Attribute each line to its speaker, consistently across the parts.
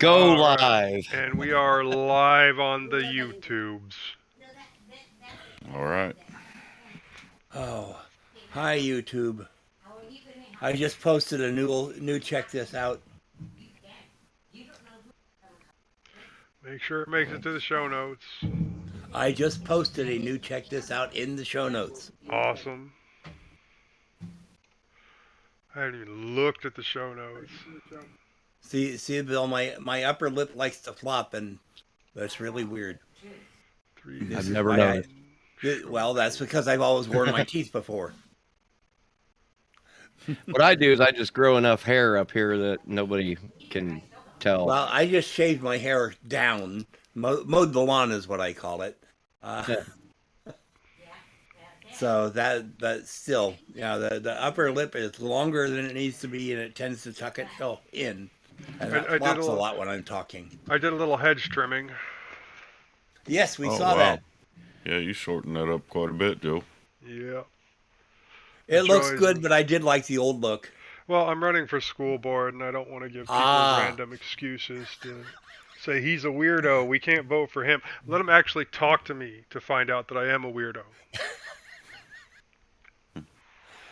Speaker 1: Go
Speaker 2: All right.
Speaker 1: live.
Speaker 2: And we are live on the YouTubes.
Speaker 3: All right.
Speaker 4: Oh, hi YouTube. I just posted a new check this out.
Speaker 2: Make sure it makes it to the show notes.
Speaker 4: I just posted a new check this out in the show notes.
Speaker 2: Awesome. I haven't even looked at the show notes.
Speaker 4: See, Bill, my upper lip likes to flop, and that's really weird.
Speaker 1: I've never noticed.
Speaker 4: Well, that's because I've always worn my teeth before.
Speaker 1: What I do is I just grow enough hair up here that nobody can tell.
Speaker 4: Well, I just shaved my hair down. Mowed the lawn is what I call it. So that still, the upper lip is longer than it needs to be, and it tends to tuck itself in. And that flops a lot when I'm talking.
Speaker 2: I did a little hedge trimming.
Speaker 4: Yes, we saw that.
Speaker 3: Yeah, you shortened that up quite a bit, Joe.
Speaker 2: Yeah.
Speaker 4: It looks good, but I did like the old look.
Speaker 2: Well, I'm running for school board, and I don't want to give people random excuses to say he's a weirdo. We can't vote for him. Let him actually talk to me to find out that I am a weirdo.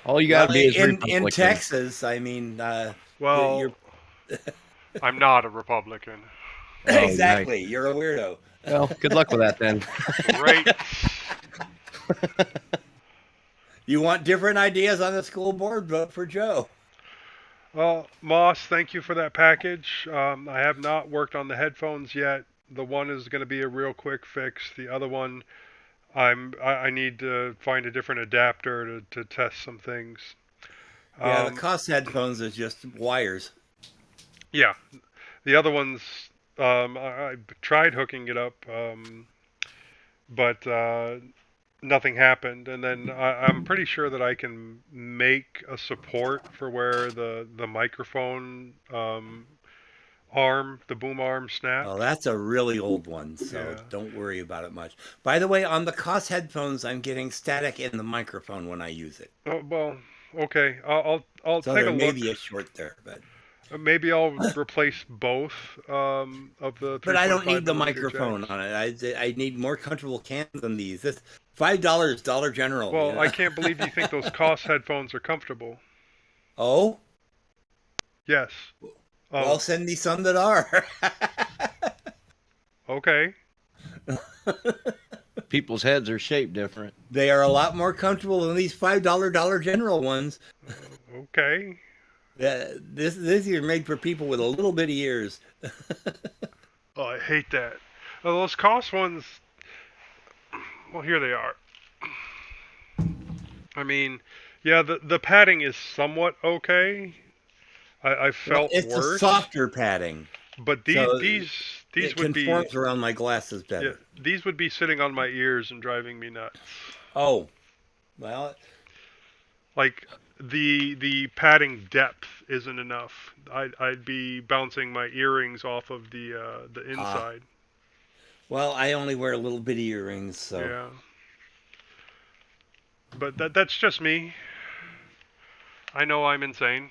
Speaker 1: All you got to be is
Speaker 4: in Texas. I mean,
Speaker 2: well, I'm not a Republican.
Speaker 4: Exactly,
Speaker 1: nice.
Speaker 4: You're a weirdo.
Speaker 1: Well, good luck with that then.
Speaker 2: Great.
Speaker 4: You want different ideas on the school board? Vote for Joe.
Speaker 2: Well, Moss, thank you for that package. I have not worked on the headphones yet. The one is going to be a real quick fix. The other one, I need to find a different adapter to test some things.
Speaker 4: Yeah, the Cost headphones is just wires.
Speaker 2: Yeah, the other ones, I tried hooking it up, but nothing happened. And then I'm pretty sure that I can make a support for where the microphone arm, the boom arm snaps.
Speaker 4: Oh, that's a really old one, so don't worry about it much. By the way, on the Cost headphones, I'm getting static in the microphone when I use it.
Speaker 2: Oh, well, okay. I'll
Speaker 4: so
Speaker 2: take a
Speaker 4: there
Speaker 2: look.
Speaker 4: may be a short there, but
Speaker 2: maybe I'll replace both of the.
Speaker 4: But I don't need the microphone
Speaker 2: jacks
Speaker 4: on it. I need more comfortable cans than these. This $5 Dollar General.
Speaker 2: Well,
Speaker 4: you know?
Speaker 2: I can't believe you think those Cost headphones are comfortable.
Speaker 4: Oh?
Speaker 2: Yes.
Speaker 4: Well, send me some that are.
Speaker 2: Okay.
Speaker 1: People's heads are shaped different.
Speaker 4: They are a lot more comfortable than these $5 Dollar General ones.
Speaker 2: Okay.
Speaker 4: This is made for people with a little bitty ears.
Speaker 2: Oh, I hate that. Those Cost ones. Well, here they are. I mean, yeah, the padding is somewhat okay. I felt
Speaker 4: it's
Speaker 2: worse.
Speaker 4: It's a softer padding.
Speaker 2: But these would be
Speaker 4: conforms around my glasses better.
Speaker 2: Yeah, these would be sitting on my ears and driving me nuts.
Speaker 4: Oh, well,
Speaker 2: like the padding depth isn't enough. I'd be bouncing my earrings off of the inside.
Speaker 4: Well, I only wear little bitty earrings, so
Speaker 2: yeah. But that's just me. I know I'm insane.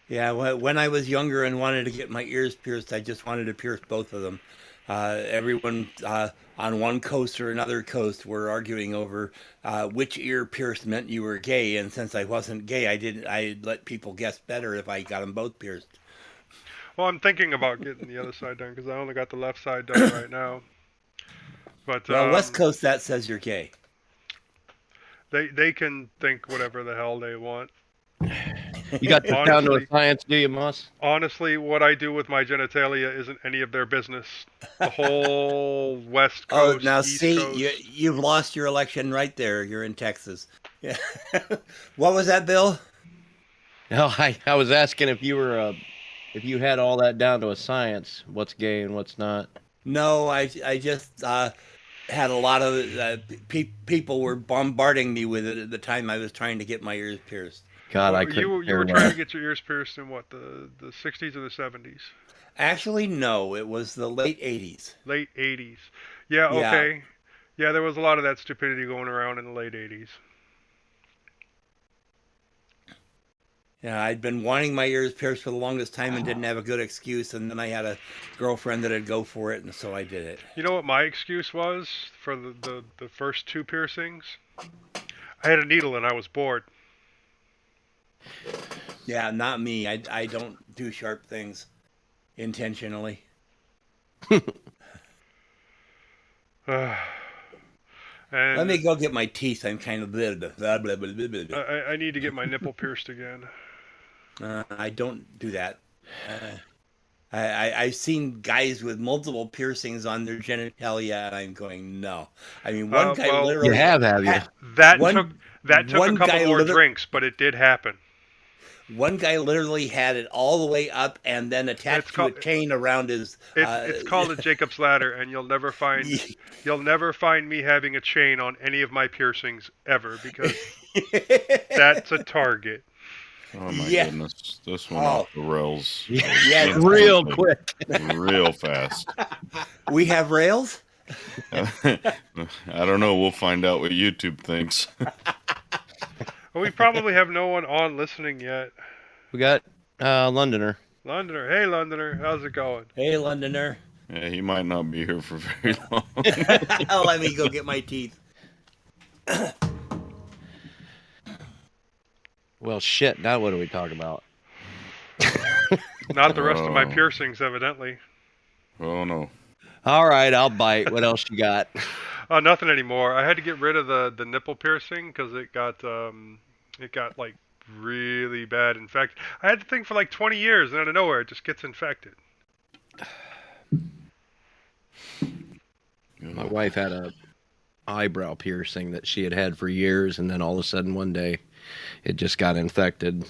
Speaker 4: Yeah, when I was younger and wanted to get my ears pierced, I just wanted to pierce both of them. Everyone on one coast or another coast were arguing over which ear pierced meant you were gay, and since I wasn't gay, I let people guess better if I got them both pierced.
Speaker 2: Well, I'm thinking about getting the other side done because I only got the left side done right now. But
Speaker 4: well, West Coast, that says you're gay.
Speaker 2: They can think whatever the hell they want.
Speaker 1: You got this down to a science, do you, Moss?
Speaker 2: Honestly, what I do with my genitalia isn't any of their business. The whole West Coast,
Speaker 4: now
Speaker 2: East
Speaker 4: see,
Speaker 2: Coast.
Speaker 4: You've lost your election right there. You're in Texas. Yeah. What was that, Bill?
Speaker 1: No, I was asking if you were if you had all that down to a science, what's gay and what's not.
Speaker 4: No, I just had a lot of people were bombarding me with it at the time I was trying to get my ears pierced.
Speaker 1: God,
Speaker 2: well,
Speaker 1: I couldn't.
Speaker 2: You were trying to get your ears pierced in what, the 60s or the 70s?
Speaker 4: Actually, no, it was the late 80s.
Speaker 2: Late 80s. Yeah, okay. Yeah, there was a lot of that stupidity going around in the late 80s.
Speaker 4: Yeah, I'd been wanting my ears pierced for the longest time and didn't have a good excuse, and then I had a girlfriend that'd go for it, and so I did it.
Speaker 2: You know what my excuse was for the first 2 piercings? I had a needle and I was bored.
Speaker 4: Yeah, not me. I don't do sharp things intentionally.
Speaker 2: And
Speaker 4: Let me go get my teeth. I'm kind of blah, blah, blah, blah, blah, blah.
Speaker 2: I need to get my nipple pierced again.
Speaker 4: I don't do that. I've seen guys with multiple piercings on their genitalia, and I'm going, no. I mean, one guy
Speaker 2: well,
Speaker 4: literally...
Speaker 1: You have you?
Speaker 2: That
Speaker 4: One-
Speaker 2: took a
Speaker 4: one
Speaker 2: couple
Speaker 4: guy
Speaker 2: more
Speaker 4: liter-
Speaker 2: drinks, but it did happen.
Speaker 4: One guy literally had it all the way up and then attached
Speaker 2: It's
Speaker 4: to a
Speaker 2: called-
Speaker 4: chain around his...
Speaker 2: It's called a Jacob's ladder, and you'll never find me having a chain on any of my piercings ever, because that's a target.
Speaker 3: Oh my
Speaker 4: Yeah.
Speaker 3: goodness, this went
Speaker 4: Oh.
Speaker 3: off the rails.
Speaker 4: Yeah,
Speaker 1: Real quick.
Speaker 3: real fast.
Speaker 4: We have rails?
Speaker 3: I don't know. We'll find out what YouTube thinks.
Speaker 2: Well, we probably have no one on listening yet.
Speaker 1: We got Londoner.
Speaker 2: Londoner, hey Londoner, how's it going?
Speaker 4: Hey, Londoner.
Speaker 3: Yeah, he might not be here for very long.
Speaker 4: Let me go get my teeth.
Speaker 1: Well, shit. Now what do we talk about?
Speaker 2: Not the rest of my
Speaker 3: Oh.
Speaker 2: piercings, evidently.
Speaker 3: Oh no.
Speaker 1: All right, I'll bite. What else you got?
Speaker 2: Nothing anymore. I had to get rid of the nipple piercing because it got like really bad. In fact, I had the thing for like 20 years, and out of nowhere, it just gets infected.
Speaker 1: My wife had a eyebrow piercing that she had had for years, and then all of a sudden one day, it just got infected.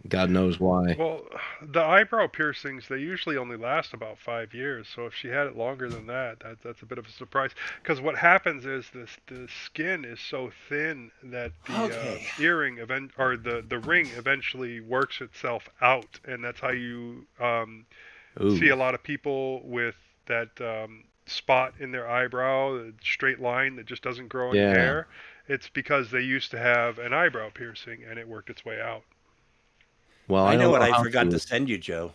Speaker 1: God knows why.
Speaker 2: Well, the eyebrow piercings, they usually only last about 5 years. So if she had it longer than that's a bit of a surprise. Because what happens is the skin is so thin that the earring or the ring eventually works itself out, and that's how you see a lot of people with that spot in their eyebrow, the straight line that just doesn't grow any hair. It's because they used to have an eyebrow piercing and it worked its way out.
Speaker 1: Well,
Speaker 4: I know what I
Speaker 1: how
Speaker 4: forgot to
Speaker 1: to-
Speaker 4: send you, Joe.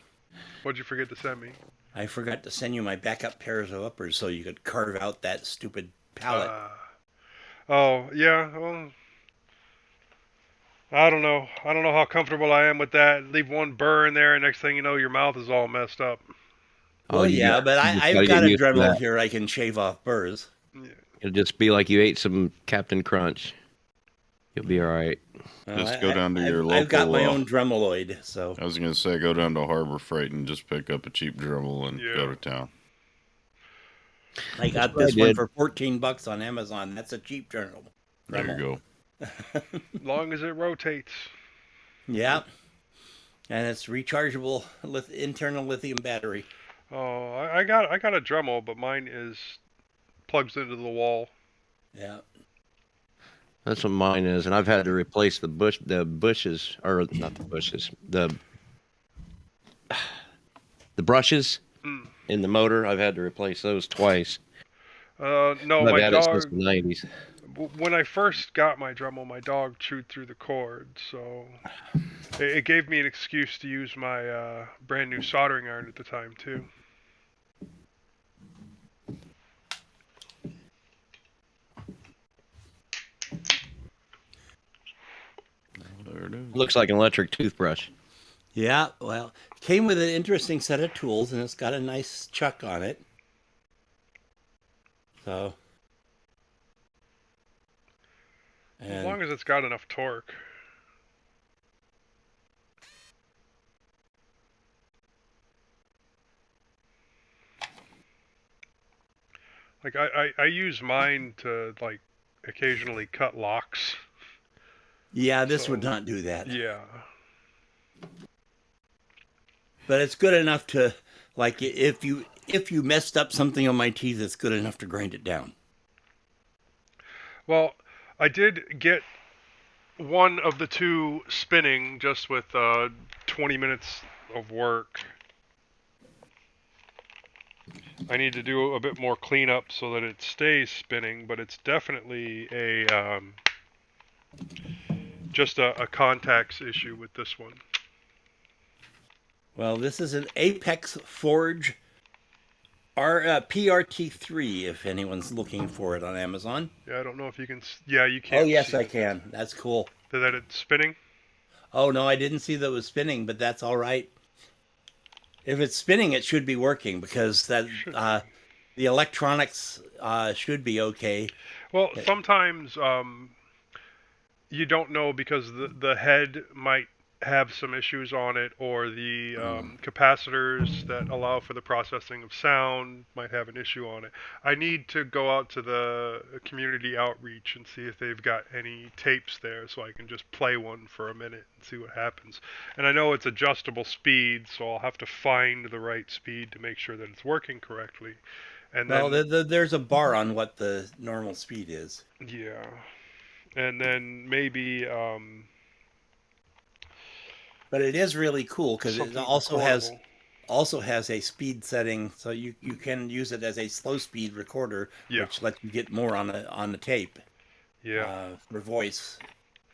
Speaker 2: What'd you forget to send me?
Speaker 4: I forgot to send you my backup pairs of uppers so you could carve out that stupid palette.
Speaker 2: Oh, yeah. Well, I don't know. I don't know how comfortable I am with that. Leave one burr in there, and next thing you know, your mouth is all messed up.
Speaker 1: Oh,
Speaker 4: Well,
Speaker 1: you
Speaker 4: yeah,
Speaker 1: got-
Speaker 4: but
Speaker 1: you just
Speaker 4: I've
Speaker 1: gotta
Speaker 4: got
Speaker 1: get
Speaker 4: a
Speaker 1: used to
Speaker 4: Dremel
Speaker 1: that.
Speaker 4: here I can shave off burrs.
Speaker 1: It'll just be like you ate some Captain Crunch. You'll be all right.
Speaker 3: Just go down to your
Speaker 4: I've got my
Speaker 3: local,
Speaker 4: own Dremeloid, so...
Speaker 3: I was gonna say, go down to Harbor Freight and just pick up a cheap Dremel and go to town.
Speaker 4: I got
Speaker 1: what I
Speaker 4: this one
Speaker 1: did.
Speaker 4: for $14 on Amazon. That's a cheap Dremel.
Speaker 3: There you go.
Speaker 2: As long as it rotates.
Speaker 4: Yeah. And it's rechargeable internal lithium battery.
Speaker 2: Oh, I got a Dremel, but mine plugs into the wall.
Speaker 4: Yeah.
Speaker 1: That's what mine is, and I've had to replace the bushes, or not the bushes, the brushes in the motor. I've had to replace those twice.
Speaker 2: No,
Speaker 1: I've
Speaker 2: my
Speaker 1: had it since
Speaker 2: dog.
Speaker 1: the 90s.
Speaker 2: When I first got my Dremel, my dog chewed through the cord, so it gave me an excuse to use my brand new soldering iron at the time too.
Speaker 3: There it is.
Speaker 1: Looks like an electric toothbrush.
Speaker 4: Yeah, well, came with an interesting set of tools, and it's got a nice chuck on it. So...
Speaker 2: As long as it's got enough torque. Like I use mine to like occasionally cut locks.
Speaker 4: Yeah, this would not do that.
Speaker 2: Yeah.
Speaker 4: But it's good enough to, like, if you messed up something on my teeth, it's good enough to grind it down.
Speaker 2: Well, I did get one of the two spinning just with 20 minutes of work. I need to do a bit more cleanup so that it stays spinning, but it's definitely a just a contacts issue with this one.
Speaker 4: Well, this is an Apex Forge PRT3, if anyone's looking for it on Amazon.
Speaker 2: Yeah, I don't know if you can. Yeah, you can.
Speaker 4: Oh, yes,
Speaker 2: see
Speaker 4: I
Speaker 2: it.
Speaker 4: can. That's cool.
Speaker 2: That it's spinning.
Speaker 4: Oh, no, I didn't see that it was spinning, but that's all right. If it's spinning, it should be working because that the electronics should be okay.
Speaker 2: Well, sometimes you don't know because the head might have some issues on it, or the capacitors that allow for the processing of sound might have an issue on it. I need to go out to the community outreach and see if they've got any tapes there so I can just play one for a minute and see what happens. And I know it's adjustable speed, so I'll have to find the right speed to make sure that it's working correctly. And
Speaker 4: Well,
Speaker 2: then,
Speaker 4: there's a bar on what the normal speed is.
Speaker 2: yeah. And then maybe
Speaker 4: But it is really cool because it
Speaker 2: something
Speaker 4: also
Speaker 2: recordable.
Speaker 4: has a speed setting, so you can use it as a slow speed recorder,
Speaker 2: Yeah.
Speaker 4: which lets you get more on the tape.
Speaker 2: Yeah.
Speaker 4: For voice.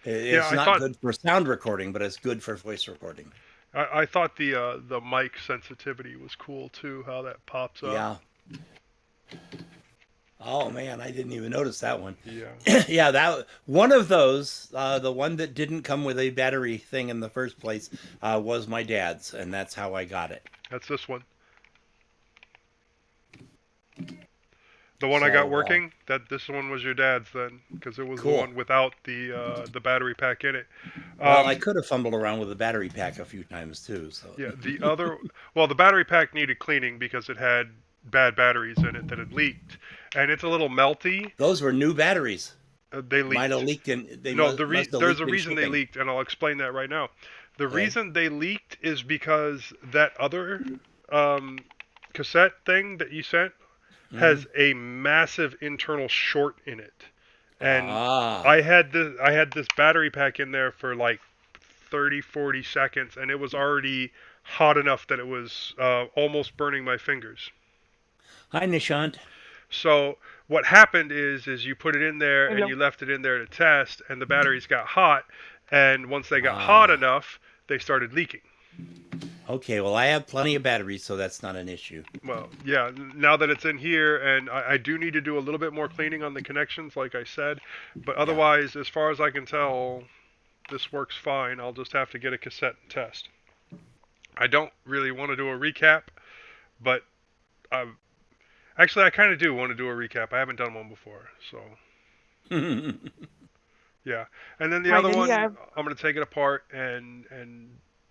Speaker 2: Yeah,
Speaker 4: It's
Speaker 2: I
Speaker 4: not
Speaker 2: thought-
Speaker 4: good for sound recording, but it's good for voice recording.
Speaker 2: I thought the mic sensitivity was cool too, how that pops up.
Speaker 4: Yeah. Oh man, I didn't even notice that one.
Speaker 2: Yeah.
Speaker 4: Yeah, that one of those, the one that didn't come with a battery thing in the first place, was my dad's, and that's how I got it.
Speaker 2: That's this one. The one I got working, this one was your dad's then, because it was
Speaker 4: Cool.
Speaker 2: the one without the battery pack in it.
Speaker 4: Well, I could have fumbled around with the battery pack a few times too. So
Speaker 2: Yeah, the battery pack needed cleaning because it had bad batteries in it that had leaked, and it's a little melty.
Speaker 4: those were new batteries.
Speaker 2: They leaked.
Speaker 4: Might have leaked in.
Speaker 2: There's a reason they leaked, and I'll explain that right now. The reason they leaked is because that other cassette thing that you sent has a massive internal short in it, and I had this battery pack in there for like 30-40 seconds, and it was already hot enough that it was almost burning my fingers.
Speaker 4: Hi, Nishant.
Speaker 2: So what happened is you put it in there and you left it in there to test, and the batteries got hot, and once they got hot enough, they started leaking.
Speaker 4: Okay, well, I have plenty of batteries, so that's not an issue.
Speaker 2: Well, yeah, now that it's in here, and I do need to do a little bit more cleaning on the connections, like I said, but otherwise, as far as I can tell, this works fine. I'll just have to get a cassette and test. I don't really want to do a recap, but actually, I kind of do want to do a recap. I haven't done one before, so... Yeah, and then the other one, I'm going to take it apart and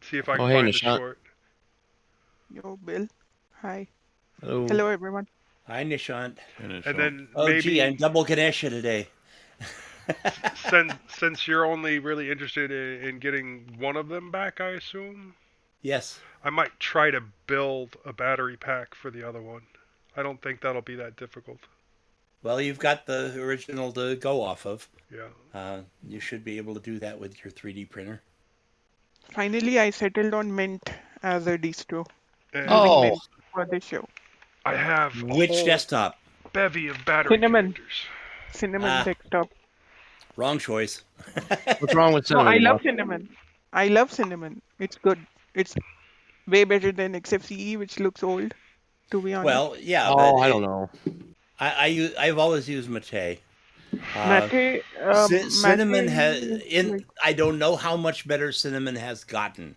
Speaker 2: see if I can find the short.
Speaker 5: Yo, Bill. Hi.
Speaker 1: Hello.
Speaker 5: Hello, everyone.
Speaker 4: Hi, Nishant.
Speaker 2: And then
Speaker 4: gee, I'm double Ganesha today.
Speaker 2: since you're only really interested in getting one of them back, I assume?
Speaker 4: Yes.
Speaker 2: I might try to build a battery pack for the other one. I don't think that'll be that difficult.
Speaker 4: Well, you've got the original to go off of.
Speaker 2: Yeah.
Speaker 4: You should be able to do that with your 3D printer.
Speaker 5: Finally, I settled on Mint as a distro.
Speaker 2: And
Speaker 5: For the show.
Speaker 2: I have
Speaker 4: Which desktop?
Speaker 2: Bevy of battery connectors.
Speaker 5: Cinnamon desktop.
Speaker 4: Wrong choice.
Speaker 1: What's wrong with Cinnamon?
Speaker 5: I love Cinnamon. I love Cinnamon. It's good. It's way better than XFCE, which looks old, to be honest.
Speaker 4: Well, yeah.
Speaker 1: Oh, I don't know.
Speaker 4: I've always used Mate.
Speaker 5: Mate,
Speaker 4: Cinnamon
Speaker 5: Mate
Speaker 4: I don't know how much better Cinnamon has gotten,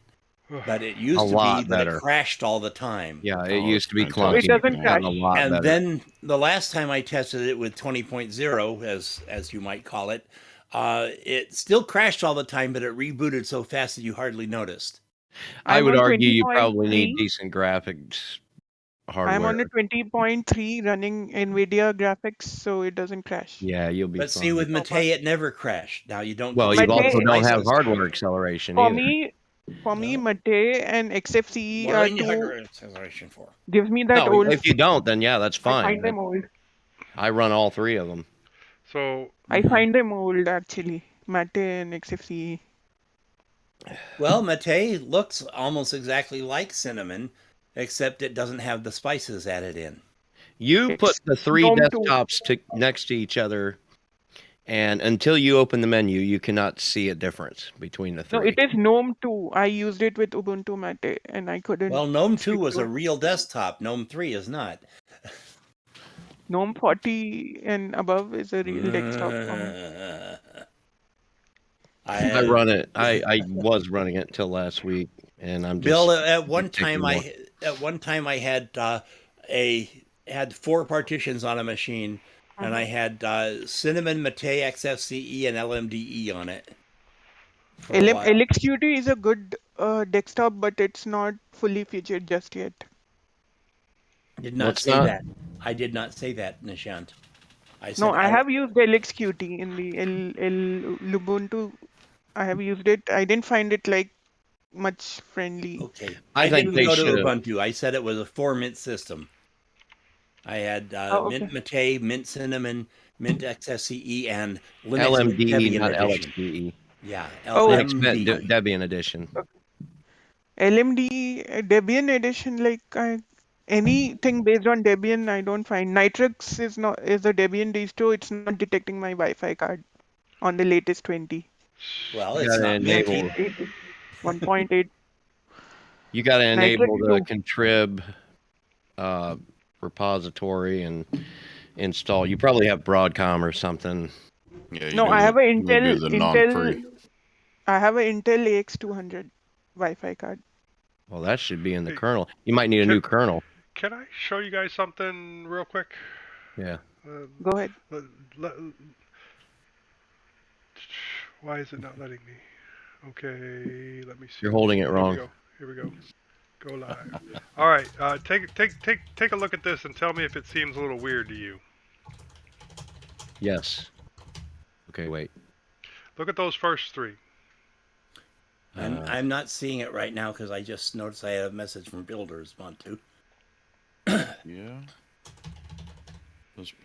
Speaker 4: but it used
Speaker 1: A
Speaker 4: to
Speaker 1: lot
Speaker 4: be that
Speaker 1: better.
Speaker 4: it crashed all the time.
Speaker 1: Yeah, it used to be
Speaker 3: fantastic.
Speaker 1: clunky.
Speaker 5: It doesn't
Speaker 1: and
Speaker 5: crash.
Speaker 1: a lot
Speaker 4: And
Speaker 1: better.
Speaker 4: then the last time I tested it with 20.0, as you might call it, it still crashed all the time, but it rebooted so fast that you hardly noticed.
Speaker 1: I would
Speaker 5: I'm on
Speaker 1: argue you probably
Speaker 5: 20.3.
Speaker 1: need decent graphics hardware.
Speaker 5: I'm on a 20.3 running NVIDIA graphics, so it doesn't crash.
Speaker 1: Yeah, you'll be
Speaker 4: But
Speaker 1: fine.
Speaker 4: see, with Mate, it never crashed. Now you don't.
Speaker 1: Well,
Speaker 4: go
Speaker 1: you
Speaker 5: Mate-
Speaker 1: also don't have
Speaker 4: devices.
Speaker 1: hardware acceleration
Speaker 5: For
Speaker 1: either.
Speaker 5: me, Mate and XFCE
Speaker 4: What
Speaker 5: are
Speaker 4: do you need
Speaker 5: two.
Speaker 4: hardware acceleration for?
Speaker 5: Gives me that
Speaker 1: No,
Speaker 5: old.
Speaker 1: if you don't, then yeah, that's
Speaker 5: I
Speaker 1: fine.
Speaker 5: find them old.
Speaker 1: I run all three of them.
Speaker 2: So
Speaker 5: I find them old actually. Mate and XFCE.
Speaker 4: Well, Mate looks almost exactly like Cinnamon, except it doesn't have the spices added in.
Speaker 1: You
Speaker 5: It's
Speaker 1: put the three
Speaker 5: Dome 2.
Speaker 1: desktops next to each other, And until you open the menu, you cannot see a difference between the
Speaker 5: No,
Speaker 1: three.
Speaker 5: it is GNOME 2. I used it with Ubuntu Mate, and I couldn't.
Speaker 4: Well, GNOME 2
Speaker 5: stick
Speaker 4: was
Speaker 5: to
Speaker 4: a
Speaker 5: it.
Speaker 4: real desktop. GNOME 3 is not.
Speaker 5: GNOME 40 and above is a real desktop for me.
Speaker 1: I run it. I was running it until last week, and I'm just
Speaker 4: Bill, at one
Speaker 1: taking
Speaker 4: time
Speaker 1: more.
Speaker 4: I had 4 partitions on a machine, and I had Cinnamon, Mate, XFCE, and LMDE on it for a while.
Speaker 5: LXQT is a good desktop, but it's not fully featured just yet.
Speaker 4: Did not
Speaker 1: What's
Speaker 4: say
Speaker 1: not?
Speaker 4: that. I did not say that, Nishant. I said
Speaker 5: No, I have used LXQT in the Ubuntu. I have used it. I didn't find it like much friendly.
Speaker 4: Okay.
Speaker 1: I
Speaker 4: I
Speaker 1: think
Speaker 4: didn't
Speaker 1: they
Speaker 4: go to
Speaker 1: should.
Speaker 4: Ubuntu. I said it was a 4-mint system. I had
Speaker 5: Okay.
Speaker 4: Mint Mate, Mint Cinnamon, Mint XFCE, and Linux
Speaker 1: LMDE,
Speaker 4: Debian
Speaker 1: not
Speaker 4: Edition.
Speaker 1: LXDE.
Speaker 4: Yeah,
Speaker 5: Oh.
Speaker 4: LMD.
Speaker 1: Debian edition.
Speaker 5: LMD Debian edition, like anything based on Debian, I don't find. Nitrux is a Debian distro. It's not detecting my Wi-Fi card on the latest 20.
Speaker 4: Well,
Speaker 1: You
Speaker 4: it's
Speaker 1: gotta
Speaker 4: not
Speaker 1: enable.
Speaker 4: minty.
Speaker 5: 1.8.
Speaker 1: You gotta enable
Speaker 5: Nitrux
Speaker 1: the contrib repository and install. You probably have Broadcom or something.
Speaker 3: Yeah,
Speaker 5: No, I have an Intel.
Speaker 3: the non-free.
Speaker 5: I have an Intel AX200 Wi-Fi card.
Speaker 1: Well, that should be in the kernel. You might need a new kernel.
Speaker 2: Can I show you guys something real quick?
Speaker 1: Yeah.
Speaker 5: Go ahead.
Speaker 2: Why is it not letting me? Okay, let me see.
Speaker 1: You're holding it wrong.
Speaker 2: Here we go. Go live. All right, take a look at this and tell me if it seems a little weird to you.
Speaker 1: Yes. Okay, wait.
Speaker 2: Look at those first 3.
Speaker 4: I'm not seeing it right now because I just noticed I had a message from Bill to respond to.
Speaker 3: Yeah.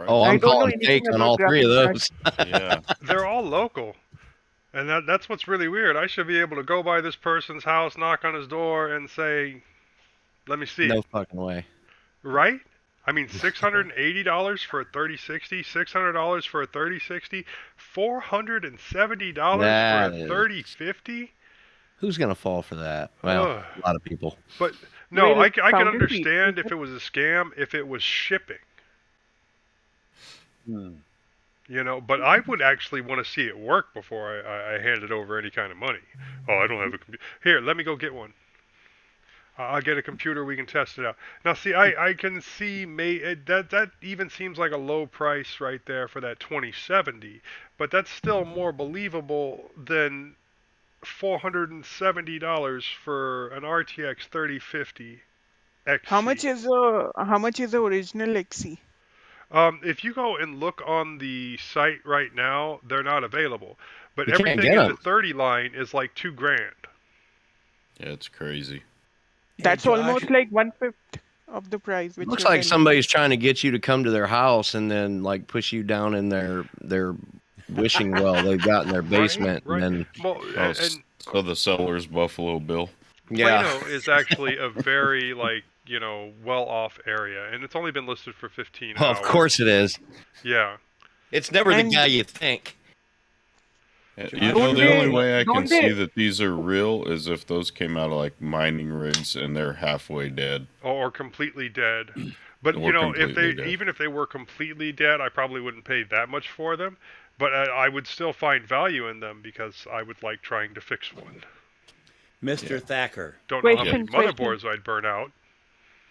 Speaker 1: Oh, I'm calling fake on all 3 of those.
Speaker 3: Yeah.
Speaker 2: They're all local. And that's what's really weird. I should be able to go by this person's house, knock on his door, and say, let me see.
Speaker 1: No fucking way.
Speaker 2: Right? I mean, $680 for a 3060, $600 for a 3060, $470
Speaker 1: That
Speaker 2: for a
Speaker 1: is-
Speaker 2: 3050?
Speaker 1: Who's going to fall for that? Well,
Speaker 2: Ugh.
Speaker 1: a lot of people.
Speaker 2: But, no,
Speaker 5: Wait,
Speaker 2: I can
Speaker 5: counterfeit,
Speaker 2: understand
Speaker 5: is
Speaker 2: if it was a scam, if it was shipping. You know, but I would actually want to see it work before I handed over any kind of money. Oh, I don't have a computer. Here, let me go get one. I'll get a computer, we can test it out. Now, see, I can see that even seems like a low price right there for that 2070, but that's still more believable than $470 for an RTX 3050 XC.
Speaker 5: How much is the original XC?
Speaker 2: If you go and look on the site right now, they're not available. But
Speaker 1: You can't
Speaker 2: everything
Speaker 1: get
Speaker 2: in the
Speaker 1: them.
Speaker 2: 30 line is like $2,000.
Speaker 3: Yeah, it's crazy.
Speaker 5: That's
Speaker 4: Josh,
Speaker 5: almost like 1/5 of the price. Which
Speaker 1: Looks
Speaker 5: you're
Speaker 1: like
Speaker 5: telling me.
Speaker 1: somebody's trying to get you to come to their house and then like push you down in their wishing well they've got in their basement,
Speaker 2: Right.
Speaker 1: and then
Speaker 2: Well,
Speaker 3: Oh,
Speaker 2: and
Speaker 3: so the seller's Buffalo Bill.
Speaker 2: Plano is actually a very well-off area, and it's only been listed for 15
Speaker 1: Well,
Speaker 2: hours.
Speaker 1: of course it is.
Speaker 2: Yeah.
Speaker 1: It's never
Speaker 5: And-
Speaker 1: the guy you think.
Speaker 3: You know, the only way I can
Speaker 5: don't
Speaker 3: see
Speaker 5: they-
Speaker 3: that these are real is if those came out of like mining rigs and they're halfway dead.
Speaker 2: Or completely dead. But
Speaker 3: Or
Speaker 2: if
Speaker 3: completely dead.
Speaker 2: even if they were completely dead, I probably wouldn't pay that much for them. But I would still find value in them because I would like trying to fix one.
Speaker 4: Mr. Thacker,
Speaker 2: Don't know how many
Speaker 5: Question.
Speaker 2: motherboards I'd burn out.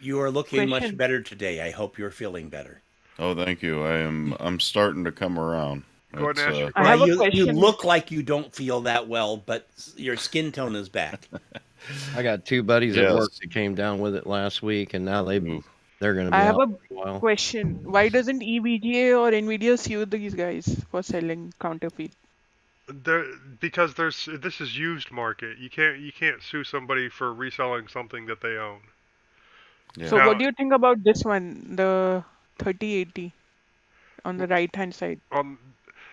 Speaker 4: you are looking much
Speaker 5: Question.
Speaker 4: better today. I hope you're feeling better.
Speaker 3: Oh, thank you. I'm starting to come around.
Speaker 2: Go ahead and ask your
Speaker 5: I have a
Speaker 4: you
Speaker 5: question.
Speaker 4: look like you don't feel that well, but your skin tone is back.
Speaker 1: I got 2 buddies
Speaker 3: Yes.
Speaker 1: at work that came down with it last week, and now they're going to be
Speaker 5: I have
Speaker 1: out
Speaker 5: a
Speaker 1: for a while.
Speaker 5: question. Why doesn't EVGA or Nvidia sue these guys for selling counterfeit?
Speaker 2: Because this is used market. You can't sue somebody for reselling something that they own.
Speaker 3: Yeah.
Speaker 5: So
Speaker 2: Now-
Speaker 5: what do you think about this one, the 3080 on the right-hand side?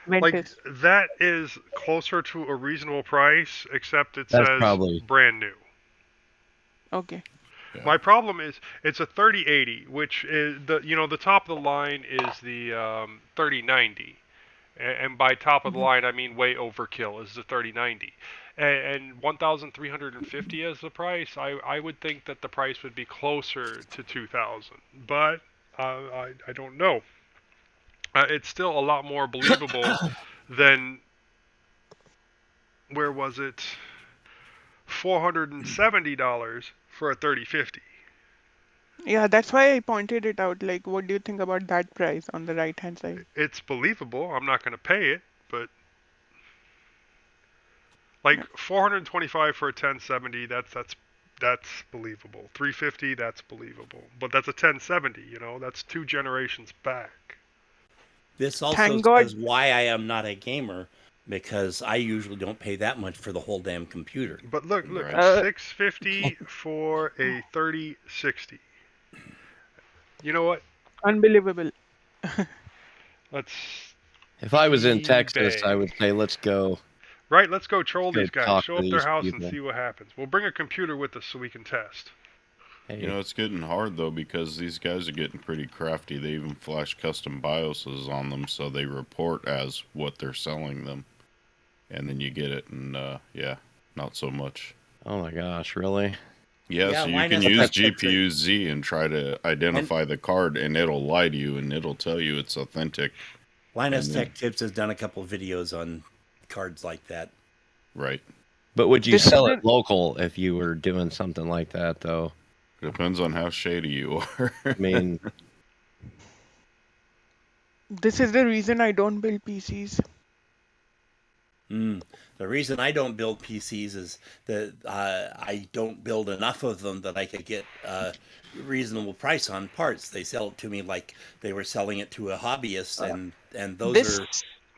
Speaker 2: Like
Speaker 5: Ventus.
Speaker 2: that is closer to a reasonable price, except it
Speaker 1: That's
Speaker 2: says
Speaker 1: probably-
Speaker 2: brand new.
Speaker 5: Okay.
Speaker 3: Yeah.
Speaker 2: My problem is it's a 3080, which is the top of the line is the 3090, And by top of the line, I mean way overkill is the 3090. And 1,350 as the price, I would think that the price would be closer to 2,000. But I don't know. It's still a lot more believable than, where was it? $470 for a 3050.
Speaker 5: Yeah, that's why I pointed it out. Like, what do you think about that price on the right-hand side?
Speaker 2: It's believable. I'm not going to pay it, but like
Speaker 5: Yeah.
Speaker 2: 425 for a 1070, that's believable. 350, that's believable. But that's a 1070, that's 2 generations back.
Speaker 4: This also
Speaker 5: Thank God.
Speaker 4: says why I am not a gamer, because I usually don't pay that much for the whole damn computer.
Speaker 2: But look,
Speaker 3: Right.
Speaker 2: 650 for a 3060. You know what?
Speaker 5: Unbelievable.
Speaker 2: Let's
Speaker 1: If I was in Texas, I
Speaker 2: eBay.
Speaker 1: would say let's go.
Speaker 2: Right, let's go troll
Speaker 1: Go
Speaker 2: these guys.
Speaker 1: talk
Speaker 2: Show
Speaker 1: to
Speaker 2: up their
Speaker 1: these
Speaker 2: house and
Speaker 1: people.
Speaker 2: see what happens. We'll bring a computer with us so we can test.
Speaker 1: Hey,
Speaker 3: You know, it's getting hard though because these guys are getting pretty crafty. They even flash custom BIOSes on them, so they report as what they're selling them, and then you get it, and yeah, not so much.
Speaker 1: oh my gosh, really?
Speaker 3: Yeah,
Speaker 4: Yeah,
Speaker 3: so you
Speaker 4: Linus
Speaker 3: can
Speaker 4: Tech
Speaker 3: use
Speaker 4: Tips are-
Speaker 3: GPU Z and try to identify the card, and it'll lie to you, and it'll tell you it's authentic.
Speaker 4: Linus
Speaker 3: And then-
Speaker 4: Tech Tips has done a couple of videos on cards like that.
Speaker 3: Right.
Speaker 1: But would you
Speaker 5: This
Speaker 1: sell it
Speaker 5: isn't-
Speaker 1: local if you were doing something like that, though?
Speaker 3: Depends on how shady you are.
Speaker 1: I mean,
Speaker 5: This is the reason I don't build PCs.
Speaker 4: The reason I don't build PCs is that I don't build enough of them that I could get a reasonable price on parts. They sell it to me like they were selling it to a hobbyist, and those
Speaker 5: This
Speaker 4: are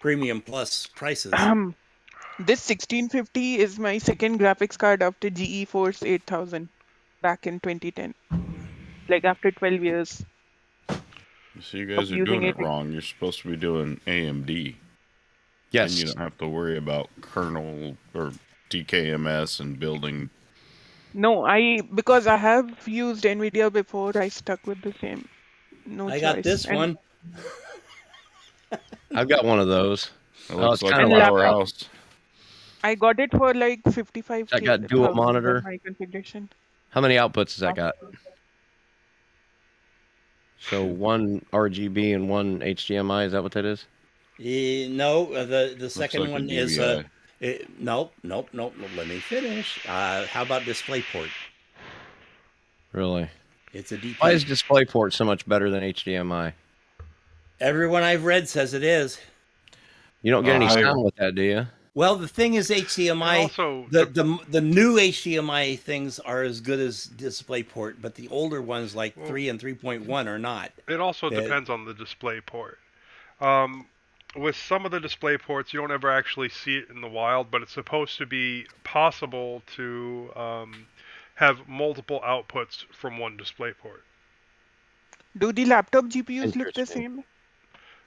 Speaker 4: premium plus prices.
Speaker 5: This 1650 is my second graphics card after GeForce 8000 back in 2010. Like after 12 years.
Speaker 3: So you guys
Speaker 5: Of
Speaker 3: are
Speaker 5: using
Speaker 3: doing it
Speaker 5: it.
Speaker 3: wrong. You're supposed to be doing AMD.
Speaker 1: yes.
Speaker 3: And you don't have to worry about kernel or DKMS and building.
Speaker 5: No, because I have used NVIDIA before, I stuck with the same. No
Speaker 4: I
Speaker 5: choice.
Speaker 4: got this
Speaker 5: And
Speaker 4: one.
Speaker 1: I've got one of those.
Speaker 3: It
Speaker 1: Oh,
Speaker 3: looks
Speaker 1: it's
Speaker 3: like a
Speaker 1: kinda like
Speaker 5: laptop.
Speaker 3: powerhouse.
Speaker 5: I got it for like 55K.
Speaker 1: I got dual monitor.
Speaker 5: My configuration.
Speaker 1: How many outputs has that got? So one RGB and one HDMI. Is that what that is?
Speaker 4: No, the second
Speaker 3: like a
Speaker 4: one is
Speaker 3: DVI.
Speaker 4: nope. Let me finish. How about DisplayPort?
Speaker 1: Really?
Speaker 4: It's a DP.
Speaker 1: Why is DisplayPort so much better than HDMI?
Speaker 4: Everyone I've read says it is.
Speaker 1: You don't get any
Speaker 3: I-
Speaker 1: sound with that, do you?
Speaker 4: Well, the thing is, HDMI.
Speaker 2: And also,
Speaker 4: The new HDMI things are as good as DisplayPort, but the older ones like
Speaker 2: Well,
Speaker 4: 3 and 3.1 are not.
Speaker 2: it also
Speaker 4: Yeah.
Speaker 2: depends on the display port. With some of the display ports, you don't ever actually see it in the wild, but it's supposed to be possible to have multiple outputs from one display port.
Speaker 5: Do the laptop GPUs look the
Speaker 1: Interesting.
Speaker 5: same?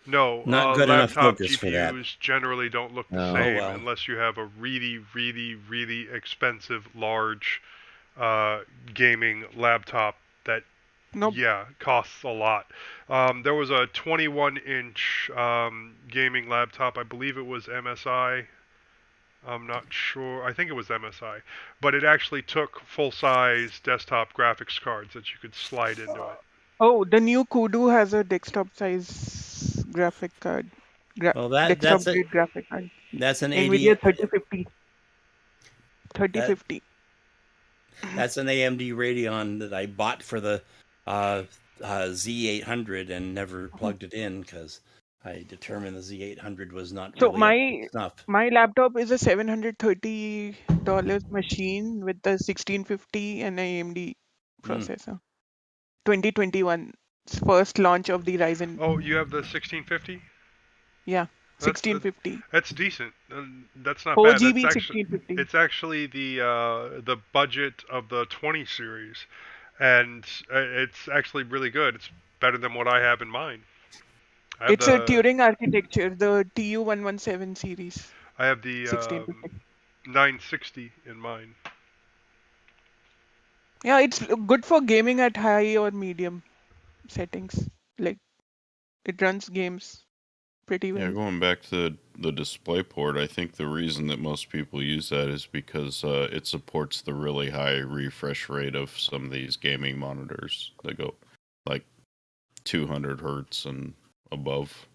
Speaker 2: No,
Speaker 4: Not good enough
Speaker 2: laptop
Speaker 4: focus for that.
Speaker 2: GPUs generally don't look the
Speaker 1: No.
Speaker 2: same
Speaker 4: Oh, well.
Speaker 2: unless you have a really, really, really expensive, large gaming laptop that,
Speaker 5: Nope.
Speaker 2: yeah, costs a lot. There was a 21-inch gaming laptop. I believe it was MSI. I'm not sure. I think it was MSI. But it actually took full-size desktop graphics cards that you could slide into it.
Speaker 5: Oh, the new Kudu has a desktop size graphic card.
Speaker 4: Well,
Speaker 5: Desktop grade graphic card.
Speaker 4: that's an
Speaker 5: NVIDIA
Speaker 4: AMD.
Speaker 5: 3050. 3050.
Speaker 4: That's an AMD Radeon that I bought for the Z800 and never plugged it in because I determined the Z800 was not
Speaker 5: So
Speaker 4: really enough.
Speaker 5: my laptop is a $730 machine with the 1650 and AMD processor. 2021 first launch of the Ryzen.
Speaker 2: Oh, you have the 1650?
Speaker 5: Yeah,
Speaker 2: That's-
Speaker 5: 1650.
Speaker 2: That's decent. That's not
Speaker 5: 4
Speaker 2: bad.
Speaker 5: GB
Speaker 2: That's actually,
Speaker 5: 1650.
Speaker 2: it's actually the budget of the 20 series, and it's actually really good. It's better than what I have in mine. I have
Speaker 5: It's a Turing architecture, the TU117 series.
Speaker 2: I have the
Speaker 5: 1650.
Speaker 2: 960 in mine.
Speaker 5: Yeah, it's good for gaming at high or medium settings. Like it runs games pretty well.
Speaker 3: Yeah, going back to the Displayport, I think the reason that most people use that is because it supports the really high refresh rate of some of these gaming monitors that go like 200 hertz and above.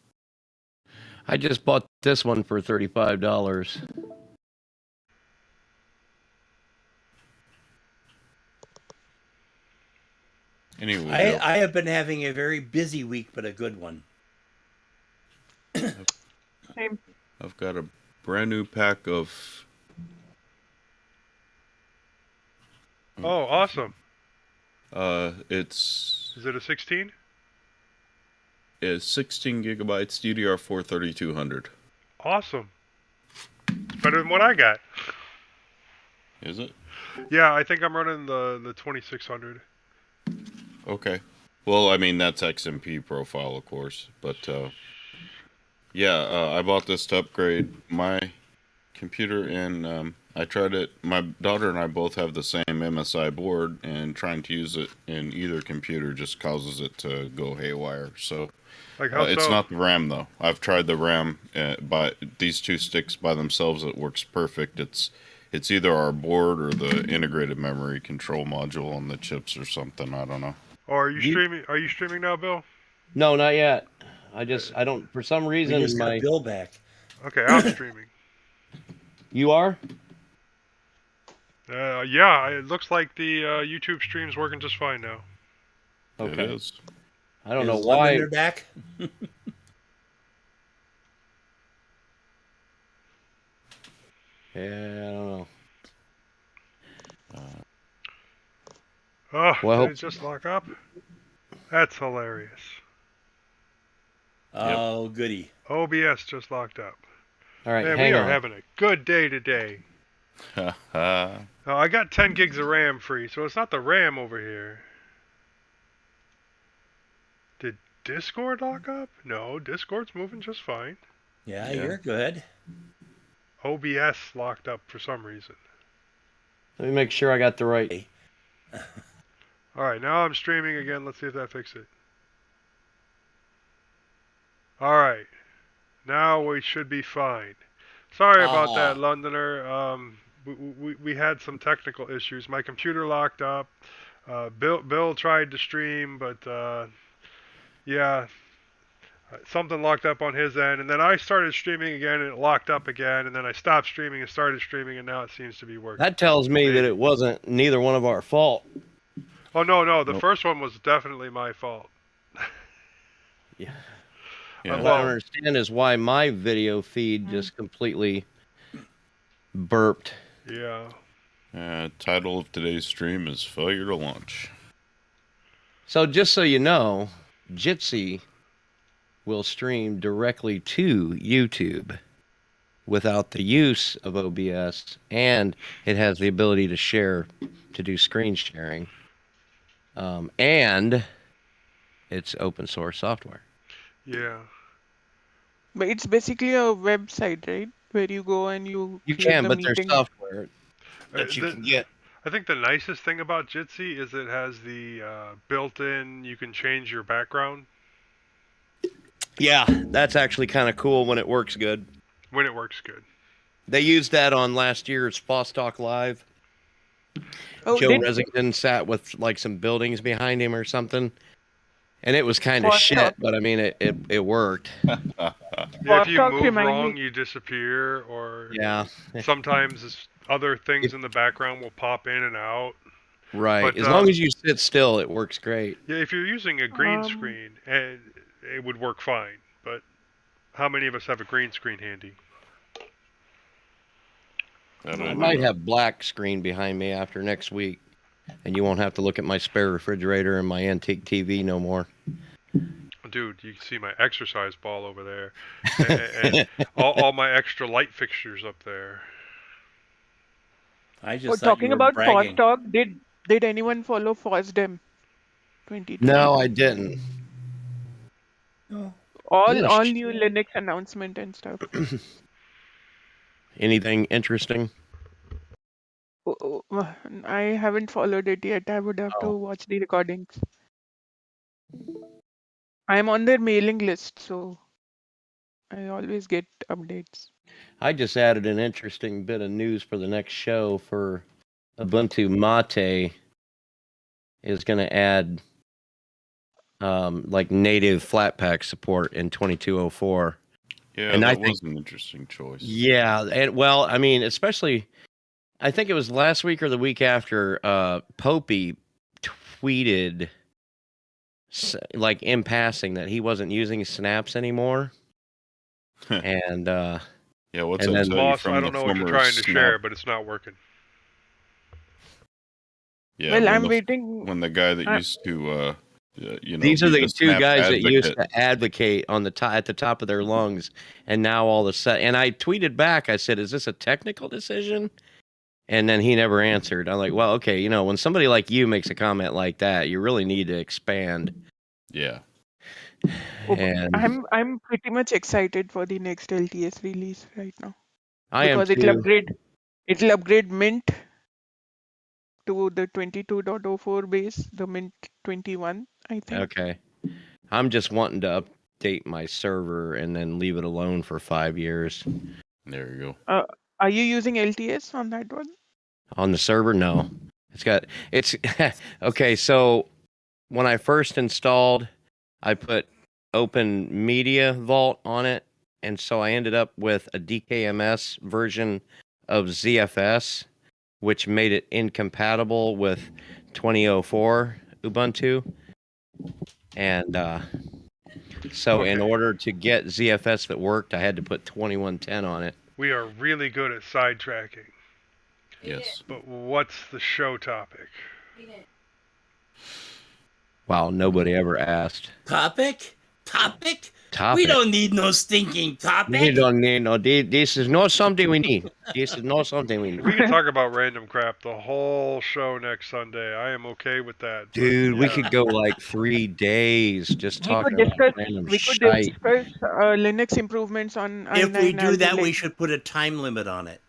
Speaker 1: I just bought this one for $35.
Speaker 3: Anyway, Joe,
Speaker 4: I have been having a very busy week, but a good one.
Speaker 5: Same.
Speaker 3: I've got a brand new pack of.
Speaker 2: Oh, awesome.
Speaker 3: It's
Speaker 2: Is it a 16?
Speaker 3: 16 gigabytes DDR4 3200.
Speaker 2: Awesome. It's better than what I got.
Speaker 3: Is it?
Speaker 2: Yeah, I think I'm running the 2600.
Speaker 3: Okay. Well, I mean, that's XMP profile, of course. But, yeah, I bought this to upgrade my computer, and I tried it. My daughter and I both have the same MSI board, and trying to use it in either computer just causes it to go haywire. So,
Speaker 2: Like how
Speaker 3: it's
Speaker 2: so?
Speaker 3: not the RAM, though. I've tried the RAM, but these two sticks by themselves, it works perfect. It's either our board or the integrated memory control module on the chips or something. I don't know.
Speaker 2: Or are you streaming? Are you streaming now, Bill?
Speaker 1: No, not yet. I don't, for some
Speaker 4: We
Speaker 1: reason,
Speaker 4: just got Bill back.
Speaker 2: Okay, I'm streaming.
Speaker 1: You are?
Speaker 2: Yeah, it looks like the YouTube stream's working just fine now.
Speaker 3: It is.
Speaker 1: I don't know
Speaker 4: Is
Speaker 1: why.
Speaker 4: London back?
Speaker 1: Yeah, I don't know.
Speaker 2: Oh,
Speaker 1: Well,
Speaker 2: did it just lock up? That's hilarious.
Speaker 4: Oh, goody.
Speaker 2: OBS just locked up.
Speaker 1: All right,
Speaker 2: Man,
Speaker 1: hang
Speaker 2: we are
Speaker 1: on.
Speaker 2: having a good day today.
Speaker 3: Haha.
Speaker 2: Oh, I got 10 gigs of RAM free, so it's not the RAM over here. Did Discord lock up? No, Discord's moving just fine.
Speaker 4: Yeah,
Speaker 3: Yeah.
Speaker 4: you're good.
Speaker 2: OBS locked up for some reason.
Speaker 1: Let me make sure I got the right.
Speaker 2: Alright, now I'm streaming again. Let's see if that fixes it. Alright. Now we should be fine. Sorry about that, Londoner. We had some technical issues. My computer locked up. Bill tried to stream, but yeah, something locked up on his end. And then I started streaming again, and it locked up again. And then I stopped streaming and started streaming, and now it seems to be working.
Speaker 1: That tells me that it wasn't neither one of our fault.
Speaker 2: Oh, no. The
Speaker 3: Nope.
Speaker 2: first one was definitely my fault.
Speaker 1: Yeah.
Speaker 3: Yeah.
Speaker 1: What I don't understand is why my video feed just completely burped.
Speaker 2: Yeah.
Speaker 3: Title of today's stream is Failure to Launch.
Speaker 1: So just so you know, Jitsi will stream directly to YouTube without the use of OBS, and it has the ability to share, to do screen sharing, and it's open source software.
Speaker 2: Yeah.
Speaker 5: But it's basically a website, right? Where you go and you
Speaker 1: You
Speaker 5: create
Speaker 1: can,
Speaker 5: the
Speaker 1: but there's
Speaker 5: meeting.
Speaker 1: software that you
Speaker 2: The-
Speaker 1: can get.
Speaker 2: I think the nicest thing about Jitsi is it has the built-in, you can change your background
Speaker 1: Yeah, that's actually kind of cool when it works good.
Speaker 2: when it works good.
Speaker 1: They used that on last year's Foss Talk Live.
Speaker 5: Oh,
Speaker 1: Joe
Speaker 5: did
Speaker 1: Resington sat with like some buildings behind him or something, and it was kind of
Speaker 5: Foss
Speaker 1: shit,
Speaker 5: Talk.
Speaker 1: but I mean it worked.
Speaker 2: Yeah, if
Speaker 5: Foss
Speaker 2: you
Speaker 5: Talk
Speaker 2: move
Speaker 5: remind
Speaker 2: wrong,
Speaker 5: me-
Speaker 2: you disappear, or
Speaker 1: Yeah,
Speaker 2: sometimes other things in the background will pop in and out.
Speaker 1: right.
Speaker 2: But,
Speaker 1: As long as you sit still, it works great.
Speaker 2: Yeah, if you're using a green screen, and it would work fine. But how many of us have a green screen handy?
Speaker 1: I might have black screen behind me after next week, and you won't have to look at my spare refrigerator and my antique TV no more.
Speaker 2: Dude, you can see my exercise ball over there, and all my extra light fixtures up there.
Speaker 4: I
Speaker 5: Oh,
Speaker 4: just thought
Speaker 5: talking
Speaker 4: you were
Speaker 5: about Foss
Speaker 4: bragging.
Speaker 5: Talk, did anyone follow FOSDEM 2020?
Speaker 1: No, I didn't.
Speaker 5: All
Speaker 1: Yeah,
Speaker 5: new Linux announcement and stuff.
Speaker 1: Anything interesting?
Speaker 5: I haven't followed it yet. I would have to watch the recordings. I'm on their mailing list, so I always get updates.
Speaker 1: I just added an interesting bit of news for the next show for Ubuntu Mate is going to add like native Flatpak support in 2204.
Speaker 3: Yeah,
Speaker 1: And
Speaker 3: that
Speaker 1: I
Speaker 3: was
Speaker 1: think,
Speaker 3: an interesting choice.
Speaker 1: yeah, and well, I mean, especially, I think it was last week or the week after, Popey tweeted, like in passing, that he wasn't using snaps anymore. And
Speaker 3: Yeah, what's
Speaker 1: and
Speaker 3: that
Speaker 1: then-
Speaker 3: tell you
Speaker 2: Moss,
Speaker 3: from
Speaker 2: I
Speaker 3: the
Speaker 2: don't know what you're
Speaker 3: former
Speaker 2: trying to
Speaker 3: Snap?
Speaker 2: share, but it's not working.
Speaker 3: Yeah,
Speaker 5: Well,
Speaker 3: when
Speaker 5: I'm
Speaker 3: the-
Speaker 5: waiting.
Speaker 3: when the guy that
Speaker 5: I-
Speaker 3: used to,
Speaker 1: these are
Speaker 3: be
Speaker 1: the two
Speaker 3: Snap
Speaker 1: guys that used
Speaker 3: advocate.
Speaker 1: to advocate on the at the top of their lungs, and now all of a sudden, and I tweeted back, I said, "Is this a technical decision?" And then he never answered. I'm like, "Well, okay, you know, when somebody like you makes a comment like that, you really need to expand."
Speaker 3: Yeah,
Speaker 1: And
Speaker 5: I'm pretty much excited for the next LTS release right now
Speaker 1: I am
Speaker 5: because
Speaker 1: too.
Speaker 5: it'll upgrade Mint to the 22.04 base, the Mint 21, I think.
Speaker 1: Okay, I'm just wanting to update my server and then leave it alone for 5 years.
Speaker 3: there you go.
Speaker 5: Are you using LTS on that one?
Speaker 1: On the server, no. It's okay. So when I first installed, I put Open Media Vault on it, and so I ended up with a DKMS version of ZFS, which made it incompatible with 2004 Ubuntu. And so in
Speaker 2: Okay.
Speaker 1: order to get ZFS that worked, I had to put 2110 on it.
Speaker 2: We are really good at sidetracking.
Speaker 3: Yes.
Speaker 2: But what's the show topic?
Speaker 1: Wow, nobody ever asked.
Speaker 4: Topic? We don't need no stinking topic.
Speaker 1: We don't need no. This is not something we need. This is not something we
Speaker 2: We
Speaker 1: need.
Speaker 2: can talk about random crap the whole show next Sunday. I am okay with that. but
Speaker 1: Dude, we
Speaker 2: yeah.
Speaker 1: could go like 3 days just
Speaker 5: We
Speaker 1: talking
Speaker 5: could
Speaker 1: about
Speaker 5: discuss.
Speaker 1: random
Speaker 5: We could
Speaker 1: shite.
Speaker 5: discuss Linux improvements on.
Speaker 4: If we
Speaker 5: i9
Speaker 4: do that,
Speaker 5: Algae
Speaker 4: we
Speaker 5: Lake.
Speaker 4: should put a time limit on it.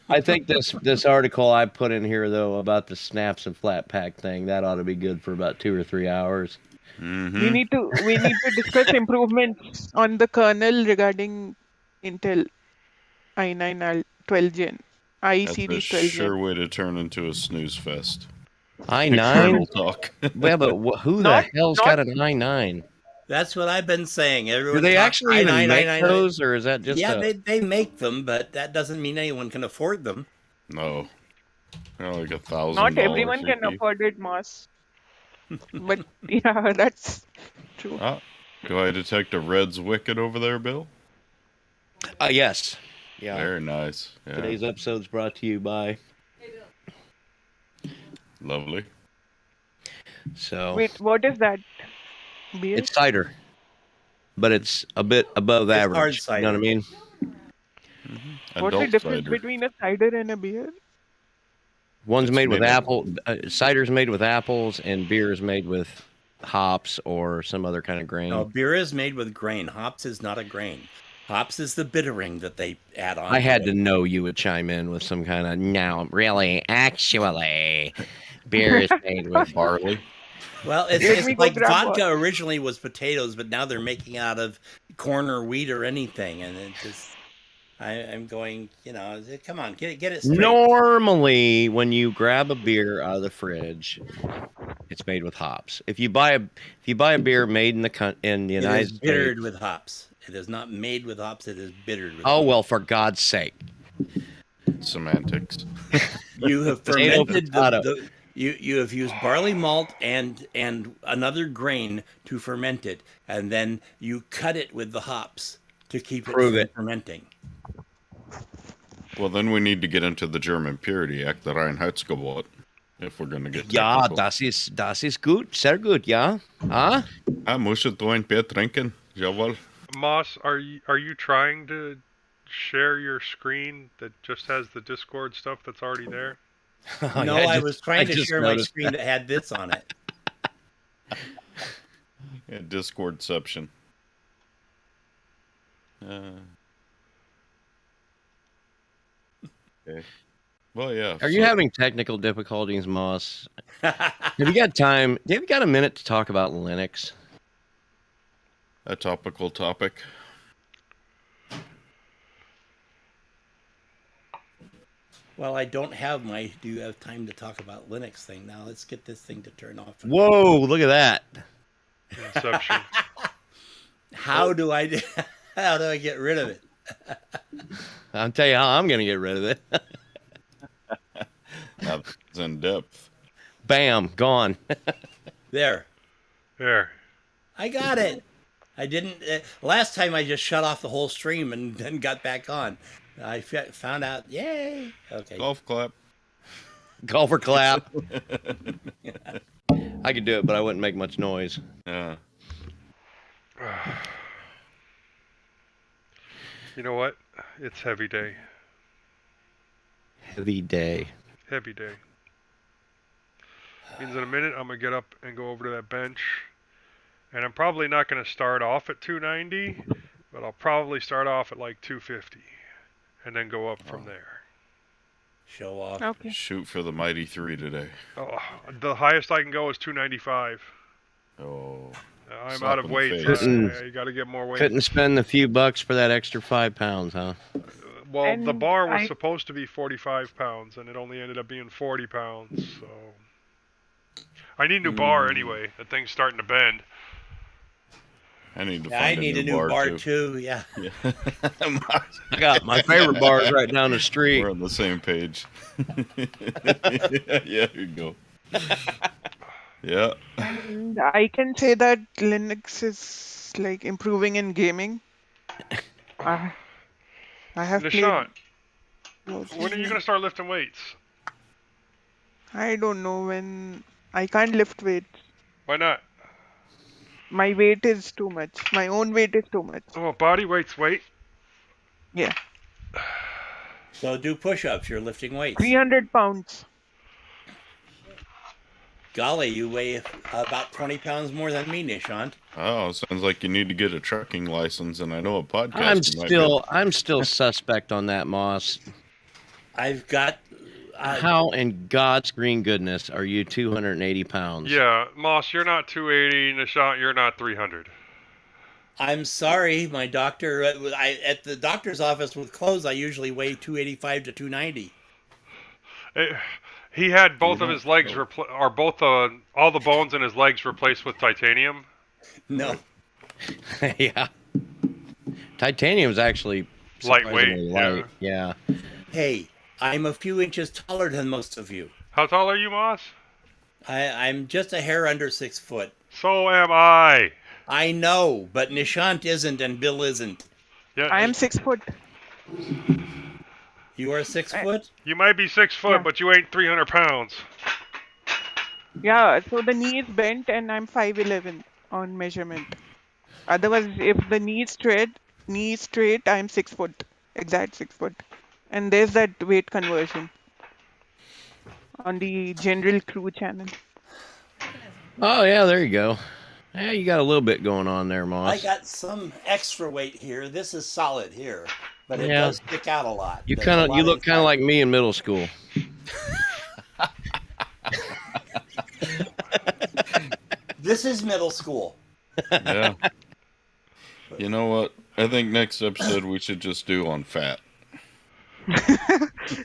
Speaker 1: I think this article I put in here though about the snaps and flat pack thing, that ought to be good for about 2 or 3 hours.
Speaker 3: Mm-hmm.
Speaker 5: We need to discuss improvements on the kernel regarding Intel i9 12 Gen, IE
Speaker 3: That's a
Speaker 5: series 12 Gen.
Speaker 3: sure way to turn into a snooze fest.
Speaker 1: i9?
Speaker 3: Kernel talk.
Speaker 1: Yeah, but who
Speaker 5: Not-
Speaker 1: the hell's
Speaker 5: not-
Speaker 1: got an i9?
Speaker 4: That's what I've been saying.
Speaker 1: Do
Speaker 4: Everyone
Speaker 1: they
Speaker 4: talks
Speaker 1: actually even
Speaker 4: i9,
Speaker 1: make
Speaker 4: i9,
Speaker 1: those, or is that just
Speaker 4: yeah,
Speaker 1: a...
Speaker 4: they make them, but that doesn't mean anyone can afford them.
Speaker 3: No. They're like $1,000.
Speaker 5: Not everyone can
Speaker 3: Ricky.
Speaker 5: afford it, Moss. But yeah, that's true.
Speaker 3: Ah, do I detect a Red's Wicked over there, Bill?
Speaker 1: Yes. Yeah.
Speaker 3: Very nice. Yeah.
Speaker 1: Today's episode is brought to you by...
Speaker 3: Lovely.
Speaker 1: So...
Speaker 5: Wait, what is that? Beer?
Speaker 1: It's cider, but it's a bit above
Speaker 4: It's
Speaker 1: average.
Speaker 4: hard
Speaker 1: You
Speaker 4: cider.
Speaker 1: know what I mean?
Speaker 5: What's the
Speaker 3: Adult
Speaker 5: difference
Speaker 3: cider.
Speaker 5: between a cider and a beer?
Speaker 1: One's
Speaker 3: It's
Speaker 1: made with
Speaker 3: made of-
Speaker 1: apple. Cider's made with apples, and beer is made with hops or some other kind of grain.
Speaker 4: No, beer is made with grain. Hops is not a grain. Hops is the bittering that they add on.
Speaker 1: I had to know you would chime in with some kind of no, really, actually, beer is made with
Speaker 3: Barley.
Speaker 4: Well,
Speaker 5: Let
Speaker 4: it's
Speaker 5: me go
Speaker 4: like
Speaker 5: grab
Speaker 4: vodka originally was potatoes, but now they're making out of corn or wheat or anything, and it just. I'm going, come on, get it straight.
Speaker 1: Normally, when you grab a beer out of the fridge, it's made with hops. If you buy a beer made in the
Speaker 4: It
Speaker 1: United
Speaker 4: is bittered
Speaker 1: States,
Speaker 4: with hops. It is not made with hops. It is bittered with
Speaker 1: oh
Speaker 4: hops.
Speaker 1: well, for God's sake,
Speaker 3: Semantics.
Speaker 4: You have
Speaker 1: Potato,
Speaker 4: fermented
Speaker 1: potato.
Speaker 4: you have used barley malt and another grain to ferment it, and then you cut it with the hops to keep
Speaker 1: Prove
Speaker 4: it
Speaker 1: it.
Speaker 4: from fermenting.
Speaker 3: Well, then we need to get into the German Purity Act, the Reinheitsgebot, if we're going to get
Speaker 1: Ja,
Speaker 3: technical.
Speaker 1: das ist gut, sehr gut, ja. Ah?
Speaker 3: Musst du ein Bier trinken? Jawohl.
Speaker 2: Moss, are you trying to share your screen that just has the Discord stuff that's already there?
Speaker 4: No,
Speaker 1: Yeah,
Speaker 4: I was trying to
Speaker 1: just
Speaker 4: share my
Speaker 1: noticed
Speaker 4: screen that had this on it.
Speaker 3: Yeah, Discordception. Okay. Well, yeah.
Speaker 1: Are you having technical difficulties, Moss? Have you got time? Have you got a minute to talk about Linux?
Speaker 3: a topical topic?
Speaker 4: Well, I don't have my do you have time to talk about Linux thing now. Let's get this thing to turn off.
Speaker 1: Whoa, look at that.
Speaker 2: Inception.
Speaker 4: How do I get rid of it?
Speaker 1: I'll tell you how I'm going to get rid of it.
Speaker 3: That's in depth.
Speaker 1: Bam, gone.
Speaker 4: There.
Speaker 2: There.
Speaker 4: I got it. I didn't. Last time I just shut off the whole stream and then got back on. I found out. Yay. Okay.
Speaker 3: Golf clap.
Speaker 1: Golfer clap. I could do it, but I wouldn't make much noise.
Speaker 3: Yeah.
Speaker 2: You know what? It's heavy day.
Speaker 1: Heavy day.
Speaker 2: Heavy day. Means in a minute I'm gonna get up and go over to that bench, and I'm probably not gonna start off at 290, but I'll probably start off at like 250, and then go up from there.
Speaker 4: Show off.
Speaker 5: Okay.
Speaker 3: Shoot for the mighty 3 today.
Speaker 2: Oh, the highest I can go is 295.
Speaker 3: Oh.
Speaker 2: I'm
Speaker 3: Slap
Speaker 2: out of
Speaker 3: in the
Speaker 2: weight.
Speaker 3: face.
Speaker 2: You got to get more weight.
Speaker 1: Couldn't spend the few bucks for that extra 5 pounds, huh?
Speaker 2: Well,
Speaker 5: And
Speaker 2: the bar was
Speaker 5: I-
Speaker 2: supposed to be 45 pounds, and it only ended up being 40 pounds. So I need a new bar anyway. That thing's starting to bend.
Speaker 3: I need to
Speaker 4: Yeah,
Speaker 3: find
Speaker 4: I need a new bar too. Yeah.
Speaker 3: Yeah.
Speaker 1: I got my favorite bars right down the street.
Speaker 3: We're on the same page. Yeah, here you go. Yeah.
Speaker 5: And I can say that Linux is like improving in gaming. I have played.
Speaker 2: Nishant,
Speaker 5: lots
Speaker 2: when are
Speaker 5: of-
Speaker 2: you gonna start lifting weights?
Speaker 5: I don't know when. I can't lift weights.
Speaker 2: Why not?
Speaker 5: My weight is too much. My own weight is too much.
Speaker 2: Oh, body weight's weight.
Speaker 5: Yeah,
Speaker 4: So do push-ups. You're lifting weights.
Speaker 5: 300 pounds.
Speaker 4: Golly, you weigh about 20 pounds more than me, Nishant.
Speaker 3: Oh, sounds like you need to get a trucking license, and I know a podcast.
Speaker 1: I'm still suspect on that, Moss.
Speaker 4: I've got.
Speaker 1: How in God's green goodness are you 280 pounds?
Speaker 2: Yeah, Moss, you're not 280. Nishant, you're not 300.
Speaker 4: I'm sorry, my doctor. At the doctor's office with clothes, I usually weigh 285 to 290.
Speaker 2: He had both of his legs all the bones in his legs replaced with titanium.
Speaker 4: No.
Speaker 1: Yeah. Titanium's actually
Speaker 2: Lightweight,
Speaker 1: surprisingly light. Yeah.
Speaker 4: Hey, I'm a few inches taller than most of you.
Speaker 2: How tall are you, Moss?
Speaker 4: I'm just a hair under 6 foot.
Speaker 2: So am I.
Speaker 4: I know, but Nishant isn't and Bill isn't.
Speaker 2: Yeah,
Speaker 5: I am 6 foot.
Speaker 4: You are 6 foot?
Speaker 2: You might be 6 foot,
Speaker 5: Yeah.
Speaker 2: but you ain't 300 pounds.
Speaker 5: Yeah, so the knee is bent and I'm 5'11" on measurement. Otherwise, if the knee is straight, I'm 6 foot. Exact 6 foot. And there's that weight conversion on the general crew channel.
Speaker 1: Oh, yeah, there you go. Yeah, you got a little bit going on there,
Speaker 4: I
Speaker 1: Moss.
Speaker 4: got some extra weight here. This is solid here, but it
Speaker 1: Yeah.
Speaker 4: does stick out a lot.
Speaker 1: You
Speaker 4: There's a lot
Speaker 1: look kind
Speaker 4: inside.
Speaker 1: of like me in middle school.
Speaker 4: This is middle school.
Speaker 3: Yeah. You know what? I think next episode we should just do on fat.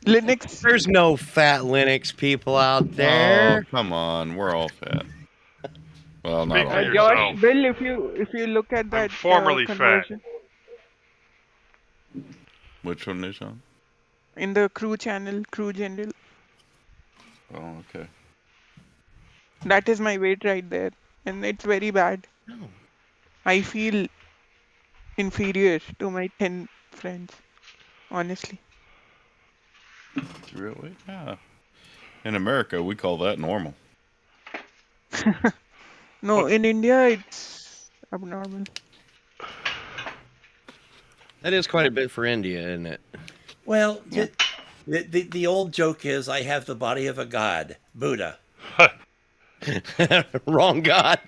Speaker 5: Linux.
Speaker 1: There's no fat Linux people out there.
Speaker 3: Oh, come on. We're all fat. Well, not
Speaker 2: Speak
Speaker 3: all.
Speaker 2: for
Speaker 3: of
Speaker 2: yourself.
Speaker 3: us.
Speaker 5: Josh, Bill, if you look at that
Speaker 2: formerly fat.
Speaker 5: conversion
Speaker 3: Which one is on?
Speaker 5: in the crew channel, crew general,
Speaker 3: Oh, okay.
Speaker 5: that is my weight right there, and it's very bad.
Speaker 1: No.
Speaker 5: I feel inferior to my 10 friends, honestly.
Speaker 3: Really? Yeah. In America, we call that normal.
Speaker 5: No, in India it's abnormal.
Speaker 1: That is quite a bit for India, isn't it?
Speaker 4: Well, the old joke is I have the body of a god, Buddha.
Speaker 1: Wrong God.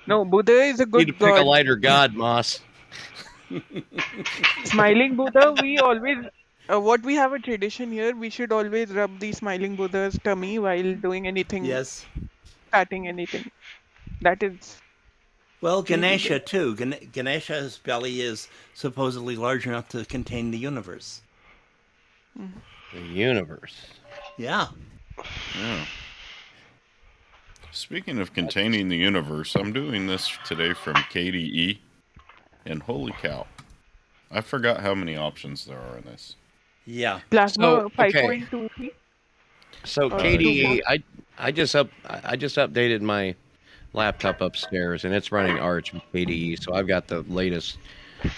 Speaker 5: No, Buddha is a
Speaker 1: Need
Speaker 5: good
Speaker 1: to pick a
Speaker 5: god.
Speaker 1: lighter God, Moss.
Speaker 5: Smiling Buddha, we always, what we have a tradition here, we should always rub the smiling Buddha's tummy while doing anything,
Speaker 4: Yes.
Speaker 5: starting anything. That is,
Speaker 4: Well, Ganesha too. Ganesha's belly is supposedly large enough to contain the universe.
Speaker 1: The universe.
Speaker 4: Yeah.
Speaker 3: Yeah. Speaking of containing the universe, I'm doing this today from KDE, and holy cow, I forgot how many options there are in this.
Speaker 4: Yeah.
Speaker 5: Plasma
Speaker 1: So, okay.
Speaker 5: 5.23.
Speaker 1: So
Speaker 5: Or
Speaker 1: KDE,
Speaker 5: 2.4.
Speaker 1: I just updated my laptop upstairs, and it's running Arch with KDE. So I've got the latest.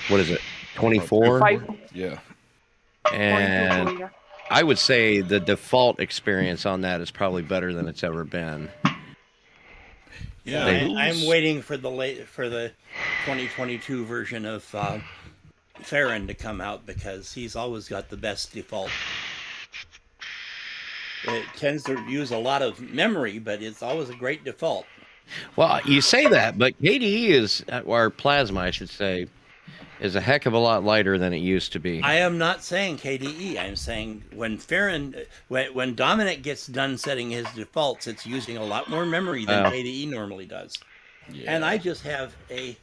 Speaker 1: What is it? 24.
Speaker 5: 5.
Speaker 3: Yeah.
Speaker 1: And
Speaker 5: 0.24, yeah.
Speaker 1: I would say the default experience on that is probably better than it's ever been.
Speaker 4: Yeah, I'm waiting for the 2022 version of Farron to come out because he's always got the best default. It tends to use a lot of memory, but it's always a great default.
Speaker 1: Well, you say that, but KDE is, or Plasma, I should say, is a heck of a lot lighter than it used to be.
Speaker 4: I am not saying KDE. I'm saying when Farron, when Dominic gets done setting his defaults, it's using a lot more memory than KDE normally does. Yeah. And I just have a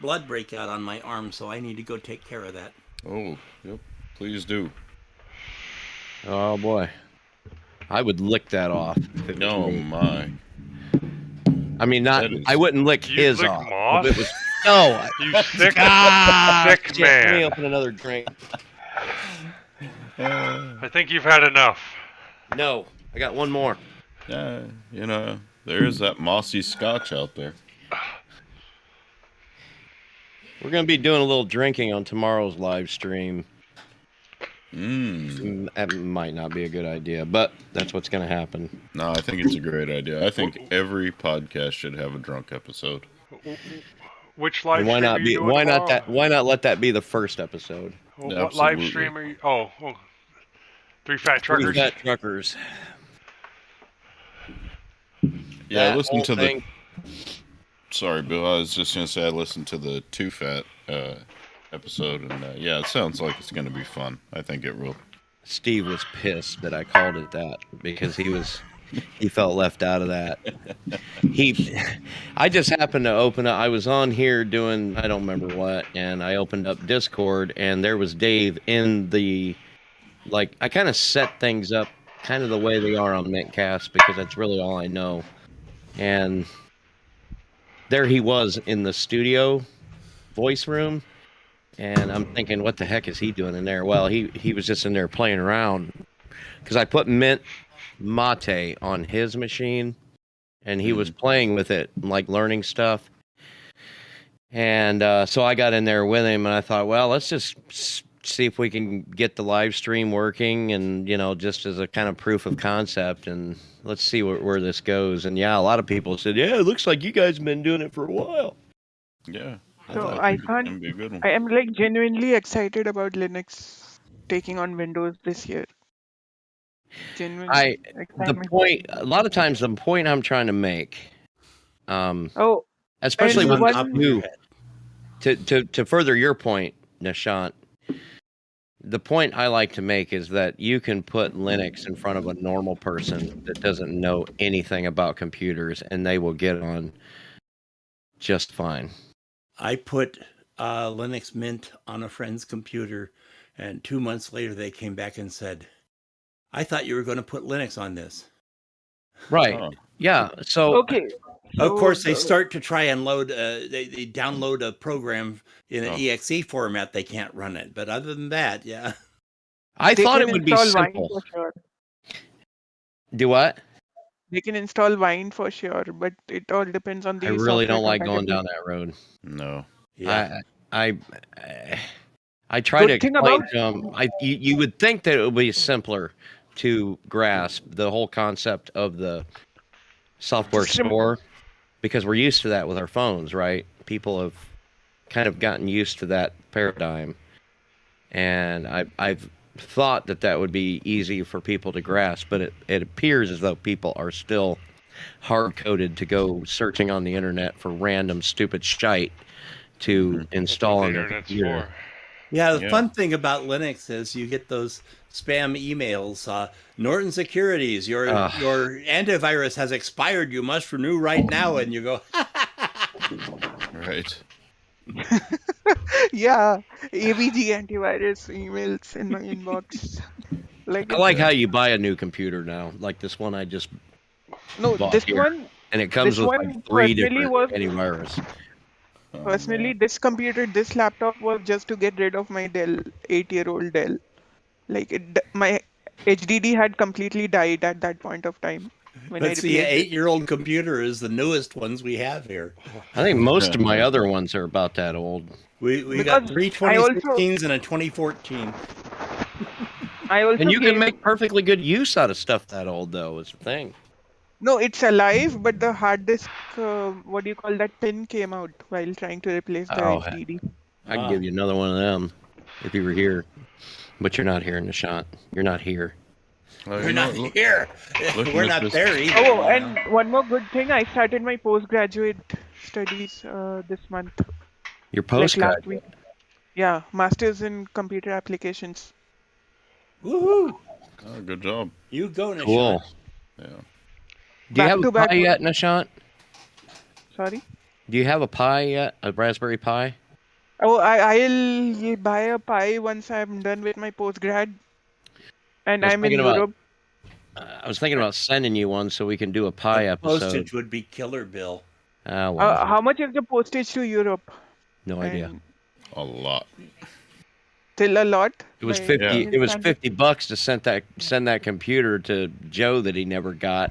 Speaker 4: blood breakout on my arm, so I need to go take care of that.
Speaker 3: Oh, yep. Please do.
Speaker 1: Oh boy, I would lick that off.
Speaker 3: Oh my.
Speaker 1: I mean, not. I wouldn't lick his
Speaker 2: lick
Speaker 1: off.
Speaker 2: Moss?
Speaker 1: If it was no.
Speaker 2: You sick, sick
Speaker 1: Let me
Speaker 2: man.
Speaker 1: open another drink.
Speaker 2: I think you've had enough.
Speaker 1: No, I got one more.
Speaker 3: You know, there is that mossy scotch out there.
Speaker 1: We're going to be doing a little drinking on tomorrow's live stream. That might not be a good idea, but that's what's going to happen.
Speaker 3: No, I think it's a great idea. I think every podcast should have a drunk episode.
Speaker 2: Which live
Speaker 1: why
Speaker 2: stream
Speaker 1: not
Speaker 2: are you
Speaker 1: be?
Speaker 2: doing
Speaker 1: Why
Speaker 2: tomorrow?
Speaker 1: not that? Why not let that be the first episode?
Speaker 2: Well, what live stream are you? Oh, Three Fat Truckers.
Speaker 1: 3 Fat Truckers.
Speaker 3: Yeah, I listened to the. Sorry, Bill. I was just gonna say I listened to the Too Fat episode, and yeah, it sounds like it's gonna be fun. I think it will.
Speaker 1: Steve was pissed that I called it that because he felt left out of that. I just happened to open up. I was on here doing I don't remember what, and I opened up Discord, and there was Dave in the. Like, I kind of set things up kind of the way they are on mintCast because that's really all I know. And there he was in the studio voice room, and I'm thinking, what the heck is he doing in there? Well, he was just in there playing around because I put Mint Mate on his machine, and he was playing with it, like learning stuff. And so I got in there with him, and I thought, well, let's just see if we can get the live stream working, and just as a kind of proof of concept, and let's see where this goes. And yeah, a lot of people said, yeah, it looks like you guys have been doing it for a while.
Speaker 3: Yeah.
Speaker 5: So I am like genuinely excited about Linux taking on Windows this year. Genuinely.
Speaker 1: A lot of times the point I'm trying to make, especially with you, to further your point, Nishant, the point I like to make is that you can put Linux in front of a normal person that doesn't know anything about computers, and they will get on just fine.
Speaker 4: I put Linux Mint on a friend's computer, and 2 months later they came back and said, I thought you were going to put Linux on this.
Speaker 1: Right. Yeah. So
Speaker 5: okay.
Speaker 4: Of course, they start to try and load. They download a program in an exe format. They can't run it. But other than that, yeah.
Speaker 1: I thought it would be simple.
Speaker 5: For sure.
Speaker 1: Do what?
Speaker 5: They can install Wine for sure, but it all depends on the.
Speaker 1: I really don't like going down that road.
Speaker 3: No.
Speaker 1: Yeah. I try to explain to them. You would think that it would be simpler to grasp the whole concept of the software store, because we're used to that with our phones, right? People have kind of gotten used to that paradigm, and I've thought that would be easy for people to grasp, but it appears as though people are still hard-coded to go searching on the internet for random stupid shite to install on their computer.
Speaker 4: Yeah, the fun thing about Linux is you get those spam emails. Norton Securities, your antivirus has expired. You must renew right now. And you go,
Speaker 3: right.
Speaker 5: Yeah, AVG antivirus emails in my inbox. Like
Speaker 1: I like how you buy a new computer now, like this one I just
Speaker 5: no,
Speaker 1: bought
Speaker 5: this
Speaker 1: here,
Speaker 5: one,
Speaker 1: and it comes
Speaker 5: this
Speaker 1: with
Speaker 5: one
Speaker 1: like 3
Speaker 5: personally
Speaker 1: different
Speaker 5: was
Speaker 1: antivirus.
Speaker 5: personally this computer, this laptop was just to get rid of my Dell 8-year-old Dell. Like my HDD had completely died at that point of time when I
Speaker 4: But see,
Speaker 5: replaced it.
Speaker 4: 8-year-old computer is the newest ones we have here.
Speaker 1: I think most of my other ones are about that old.
Speaker 4: We got
Speaker 5: Because
Speaker 4: three
Speaker 5: I also
Speaker 4: 2016s and a 2014.
Speaker 1: And you can
Speaker 5: gave
Speaker 1: make perfectly good use out of stuff that old, though, is the thing.
Speaker 5: no, it's alive, but the hard disk, what do you call that pin came out while trying to replace the
Speaker 1: Oh,
Speaker 5: HDD.
Speaker 1: I could give you another one of them if you were here. But you're not here, Nishant. You're not here.
Speaker 3: Well,
Speaker 4: We're
Speaker 3: you know,
Speaker 4: not here.
Speaker 3: looking
Speaker 4: We're
Speaker 3: at
Speaker 4: not
Speaker 3: this-
Speaker 4: there either.
Speaker 5: Oh,
Speaker 4: you know.
Speaker 5: and one more good thing, I started my postgraduate studies this month,
Speaker 1: Your
Speaker 5: like last
Speaker 1: postgrad.
Speaker 5: week. Yeah, masters in computer applications.
Speaker 4: Woohoo!
Speaker 3: Oh, good job.
Speaker 4: You go, Nishant.
Speaker 1: Cool.
Speaker 3: Yeah.
Speaker 1: Do you have a
Speaker 5: Back-to-back
Speaker 1: Pi yet, Nishant?
Speaker 5: Sorry.
Speaker 1: Do you have a Pi yet? A Raspberry Pi?
Speaker 5: Oh, I'll buy a Pi once I'm done with my postgrad, and
Speaker 1: I was
Speaker 5: I'm in
Speaker 1: thinking about-
Speaker 5: Europe.
Speaker 1: I was thinking about sending you one so we can do a Pi
Speaker 4: The
Speaker 1: episode.
Speaker 4: postage would be killer, Bill.
Speaker 1: Ah, well,
Speaker 5: How much is the postage to Europe?
Speaker 1: no idea.
Speaker 5: And
Speaker 3: A lot.
Speaker 5: still a lot.
Speaker 1: It was
Speaker 5: by
Speaker 1: 50.
Speaker 5: Indian
Speaker 1: It was
Speaker 5: standards.
Speaker 1: $50 to send that computer to Joe that he never got.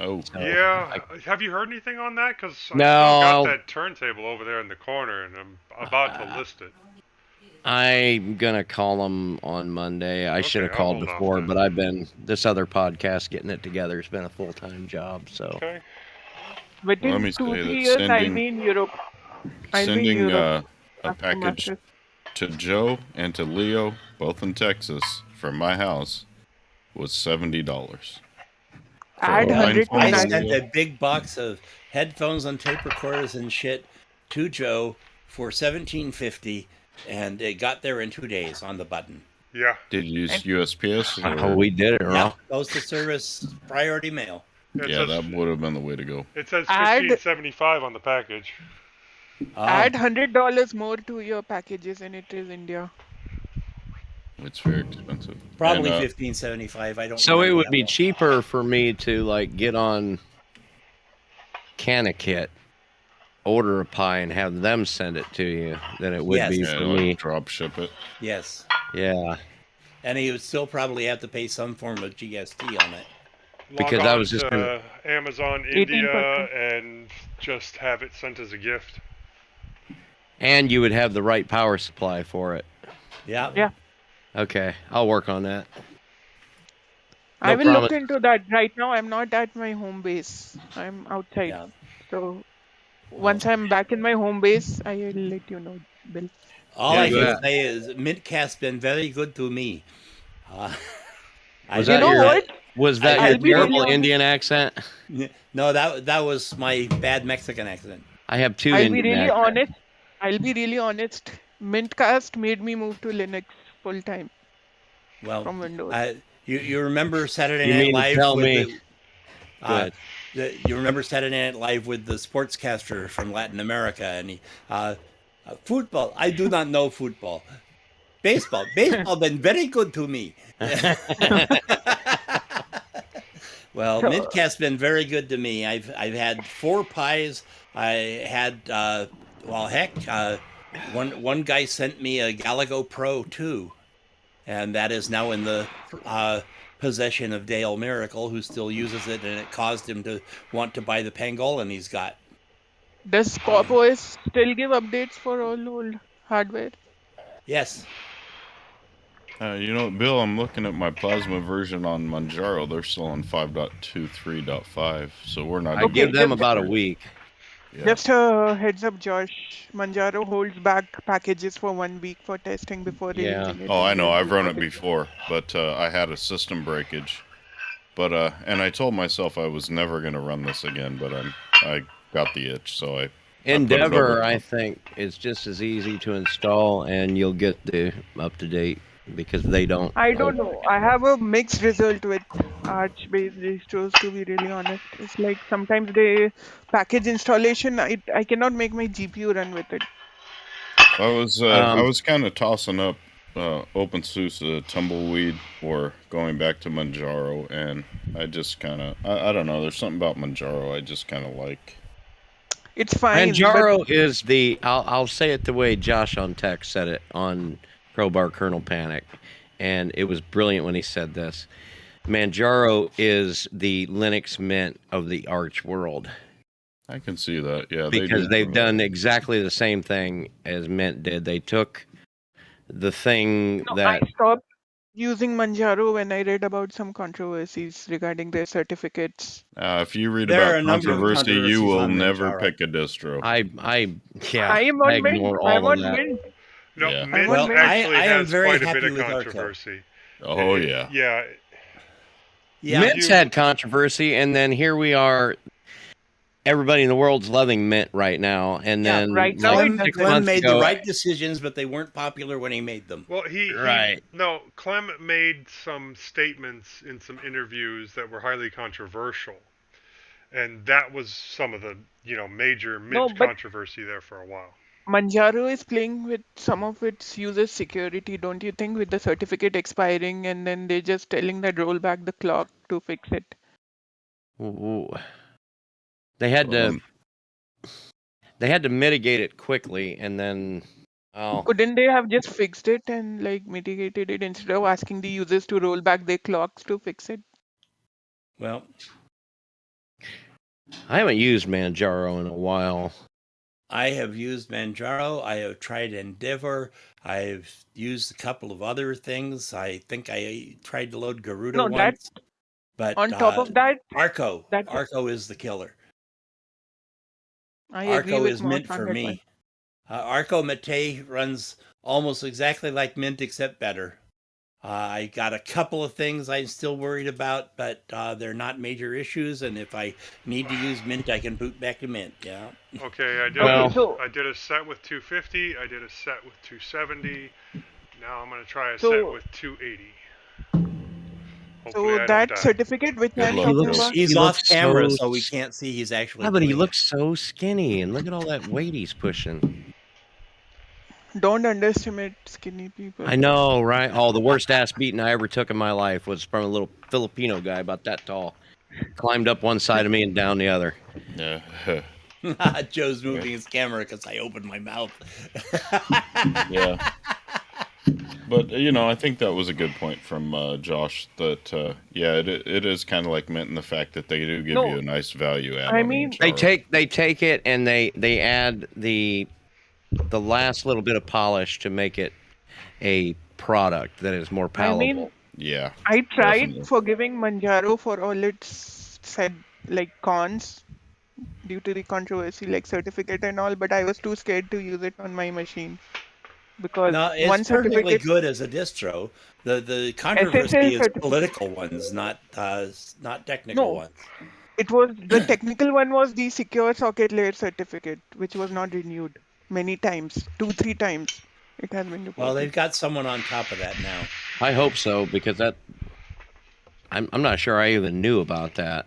Speaker 3: Oh,
Speaker 1: So,
Speaker 2: Yeah, have you heard anything on that? Because I
Speaker 1: No.
Speaker 2: still got that turntable over there in the corner, and I'm about to list it.
Speaker 1: I'm gonna call him on Monday. I should have
Speaker 2: I'll
Speaker 1: called
Speaker 2: hold off
Speaker 1: before,
Speaker 2: then.
Speaker 1: but I've been this other podcast getting it together. Has been a full-time job, so
Speaker 2: Okay.
Speaker 5: Within
Speaker 3: Let me
Speaker 5: 2-3
Speaker 3: say that
Speaker 5: years, I'll
Speaker 3: sending-
Speaker 5: be in Europe. I'll be in
Speaker 3: sending
Speaker 5: Europe
Speaker 3: a
Speaker 5: after
Speaker 3: package
Speaker 5: masters.
Speaker 3: to Joe and to Leo, both in Texas, from my house, was $70.
Speaker 5: Add
Speaker 3: For a line
Speaker 5: 100 to
Speaker 3: phone
Speaker 4: I
Speaker 5: that.
Speaker 3: number.
Speaker 4: sent a big box of headphones and tape recorders and shit to Joe for $17.50, and it got there in 2 days on the button.
Speaker 2: Yeah.
Speaker 3: Did you use USPS?
Speaker 1: oh,
Speaker 3: Or,
Speaker 1: we did it
Speaker 4: Yeah,
Speaker 1: wrong.
Speaker 4: postal service priority mail.
Speaker 2: It
Speaker 3: yeah,
Speaker 2: says,
Speaker 3: that would have been the way to go.
Speaker 2: it says
Speaker 5: Add-
Speaker 2: $15.75 on the package.
Speaker 5: Add $100 more to your packages, and it is India.
Speaker 3: It's very expensive.
Speaker 4: Probably
Speaker 3: And,
Speaker 4: $15.75. I don't.
Speaker 1: So it
Speaker 4: remember
Speaker 1: would
Speaker 4: that
Speaker 1: be
Speaker 4: well.
Speaker 1: cheaper for me to like get on Canakit, order a Pi, and have them send it to you than it would
Speaker 4: Yes.
Speaker 1: be
Speaker 3: yeah,
Speaker 1: for
Speaker 3: like
Speaker 1: me.
Speaker 3: drop ship it.
Speaker 4: Yes,
Speaker 1: Yeah,
Speaker 4: and he would still probably have to pay some form of GST on it.
Speaker 1: Because
Speaker 2: Log
Speaker 1: I
Speaker 2: on
Speaker 1: was just
Speaker 2: to
Speaker 1: gonna-
Speaker 2: Amazon
Speaker 5: 18%.
Speaker 2: India and just have it sent as a gift.
Speaker 1: and you would have the right power supply for it.
Speaker 4: Yeah.
Speaker 5: Yeah.
Speaker 1: Okay, I'll work on that.
Speaker 5: I
Speaker 1: No
Speaker 5: will look
Speaker 1: promise.
Speaker 5: into that. Right now, I'm not at my home base. I'm outside.
Speaker 4: Yeah.
Speaker 5: So once I'm back in my home base, I will let you know, Bill.
Speaker 4: All
Speaker 1: Yeah,
Speaker 4: I
Speaker 1: yeah.
Speaker 4: can say is mintCast been very good to me.
Speaker 1: Was
Speaker 5: You
Speaker 1: that
Speaker 5: know
Speaker 1: your-
Speaker 5: what?
Speaker 1: Was that
Speaker 5: I'll
Speaker 1: your
Speaker 5: be really
Speaker 1: terrible
Speaker 5: honest.
Speaker 1: Indian accent?
Speaker 4: No, that was my bad Mexican accent.
Speaker 1: I have two
Speaker 5: I'll
Speaker 1: Indian
Speaker 5: be really
Speaker 1: accents.
Speaker 5: honest. I'll be really honest. Mintcast made me move to Linux full time
Speaker 4: Well,
Speaker 5: from Windows.
Speaker 4: you remember Saturday
Speaker 1: You
Speaker 4: Night
Speaker 1: mean to
Speaker 4: Live
Speaker 1: tell
Speaker 4: with
Speaker 1: me-
Speaker 4: you remember Saturday Night Live with the sportscaster from Latin America, and he football. I do not know football. Baseball been very good to me. Well,
Speaker 5: So-
Speaker 4: mintCast's been very good to me. I've had 4 pies. I had one guy sent me a Galago Pro 2, and that is now in the possession of Dale Miracle, who still uses it, and it caused him to want to buy the pangolin he's got.
Speaker 5: Does Pop OS still give updates for all old hardware?
Speaker 4: Yes.
Speaker 3: You know, Bill, I'm looking at my plasma version on Manjaro. They're still on 5.23.5, so we're not.
Speaker 1: I
Speaker 5: Okay,
Speaker 1: give them
Speaker 5: just-
Speaker 1: about a week.
Speaker 3: Yeah.
Speaker 5: Just a heads up, Josh. Manjaro holds back packages for 1 week for testing before
Speaker 1: Yeah.
Speaker 5: releasing it.
Speaker 3: Oh, I know. I've run it before, but I had a system breakage. But and I told myself I was never going to run this again, but I got the itch, so I put it
Speaker 1: Endeavor,
Speaker 3: over.
Speaker 1: I think, is just as easy to install, and you'll get the up to date because they don't.
Speaker 5: I don't know. I have a mixed result with Arch-based distros, to be really honest. It's like sometimes the package installation, I cannot make my GPU run with it.
Speaker 3: I was kind of tossing up OpenSUSE Tumbleweed or going back to Manjaro, and I just kind of, I don't know, there's something about Manjaro I just kind of like.
Speaker 5: It's fine, but
Speaker 1: Manjaro is the. I'll say it the way Josh on Tech said it on Crowbar Kernel Panic, and it was brilliant when he said this. Manjaro is the Linux Mint of the Arch world.
Speaker 3: I can see that, yeah.
Speaker 1: Because they've done exactly the same thing as Mint did. They took the thing
Speaker 5: no,
Speaker 1: that.
Speaker 5: I stopped using Manjaro when I read about some controversies regarding their certificates.
Speaker 3: If you read
Speaker 4: There are
Speaker 3: about
Speaker 4: a number of
Speaker 3: controversy, you
Speaker 4: controversies
Speaker 3: will
Speaker 4: on
Speaker 3: never
Speaker 4: Manjaro.
Speaker 3: pick a distro.
Speaker 1: I
Speaker 5: am on Mint.
Speaker 1: ignore
Speaker 5: I'm
Speaker 1: all of
Speaker 5: on
Speaker 1: that.
Speaker 5: Mint.
Speaker 2: No,
Speaker 3: Yeah.
Speaker 2: Mint
Speaker 5: Well,
Speaker 2: actually
Speaker 4: I am
Speaker 2: has
Speaker 4: very
Speaker 2: quite a
Speaker 4: happy
Speaker 2: bit of
Speaker 4: with Arco.
Speaker 2: controversy.
Speaker 3: Oh, yeah.
Speaker 2: Yeah.
Speaker 4: Yeah,
Speaker 1: Mint's had controversy, and then here we are. Everybody in the world's loving Mint right now, and
Speaker 4: Yeah,
Speaker 1: then
Speaker 5: right now
Speaker 1: like
Speaker 5: it doesn't.
Speaker 1: 6
Speaker 4: Clem
Speaker 1: months
Speaker 4: made
Speaker 1: ago,
Speaker 4: the right decisions, but they weren't popular when he made them.
Speaker 2: Well,
Speaker 1: Right.
Speaker 2: no, Clem made some statements in some interviews that were highly controversial. And that was some of the, major
Speaker 5: No,
Speaker 2: Mint
Speaker 5: but
Speaker 2: controversy there for a while.
Speaker 5: Manjaro is playing with some of its users' security, don't you think, with the certificate expiring and then they're just telling that roll back the clock to fix it?
Speaker 1: ooh, they had to mitigate it quickly, and then
Speaker 5: Couldn't they have just fixed it and like mitigated it instead of asking the users to roll back their clocks to fix it?
Speaker 4: Well,
Speaker 1: I haven't used Manjaro in a while.
Speaker 4: I have used Manjaro. I have tried Endeavor. I've used a couple of other things. I think I tried to load Garuda
Speaker 5: No,
Speaker 4: once. But
Speaker 5: on top of that,
Speaker 4: Arco
Speaker 5: that
Speaker 4: is the killer.
Speaker 5: I agree
Speaker 4: Arco
Speaker 5: with
Speaker 4: is
Speaker 5: Moss
Speaker 4: Mint
Speaker 5: on
Speaker 4: for
Speaker 5: that
Speaker 4: me.
Speaker 5: one.
Speaker 4: Arco Mate runs almost exactly like Mint, except better. I got a couple of things I'm still worried about, but they're not major issues. And if I need to use Mint, I can boot back to Mint. Yeah.
Speaker 2: Okay, I did,
Speaker 1: Well-
Speaker 2: I did a set with 250. I did a set with 270. Now I'm going to try a
Speaker 5: So-
Speaker 2: set with 280. Hopefully I
Speaker 5: So
Speaker 2: don't
Speaker 5: that
Speaker 2: die.
Speaker 5: certificate which
Speaker 3: Good
Speaker 5: I'm
Speaker 3: luck,
Speaker 5: talking
Speaker 3: Joe.
Speaker 5: about,
Speaker 4: He's
Speaker 1: He
Speaker 4: off
Speaker 1: looks
Speaker 4: camera,
Speaker 1: so
Speaker 4: so we can't see he's actually.
Speaker 1: Yeah, but he
Speaker 4: doing
Speaker 1: looks so skinny, and look at all that weight he's pushing.
Speaker 5: don't underestimate skinny people.
Speaker 1: I know, right? Oh, the worst ass beating I ever took in my life was from a little Filipino guy about that tall. Climbed up one side of me and down the other.
Speaker 3: Yeah.
Speaker 4: it. Joe's moving his camera because I opened my mouth.
Speaker 3: Yeah. But, I think that was a good point from Josh that, it is kind of like Mint in the fact that they do give
Speaker 5: No,
Speaker 3: you a nice value add.
Speaker 5: I
Speaker 3: on
Speaker 5: mean-
Speaker 3: Manjaro.
Speaker 1: They take it and they add the last little bit of polish to make it a product that is more
Speaker 5: I
Speaker 1: palatable.
Speaker 5: mean,
Speaker 3: Yeah.
Speaker 5: I tried
Speaker 3: Definitely.
Speaker 5: forgiving Manjaro for all its said like cons due to the controversy, like certificate and all, but I was too scared to use it on my machine because
Speaker 4: No,
Speaker 5: one
Speaker 4: it's perfectly
Speaker 5: certificate.
Speaker 4: good as a distro. The controversy
Speaker 5: SSL
Speaker 4: is
Speaker 5: certificate.
Speaker 4: political ones, not technical
Speaker 5: No.
Speaker 4: ones.
Speaker 5: It was the technical one was the secure socket layer certificate, which was not renewed many times, 2-3 times. It has been reported.
Speaker 4: Well, they've got someone on top of that now.
Speaker 1: I hope so, because I'm not sure I even knew about that.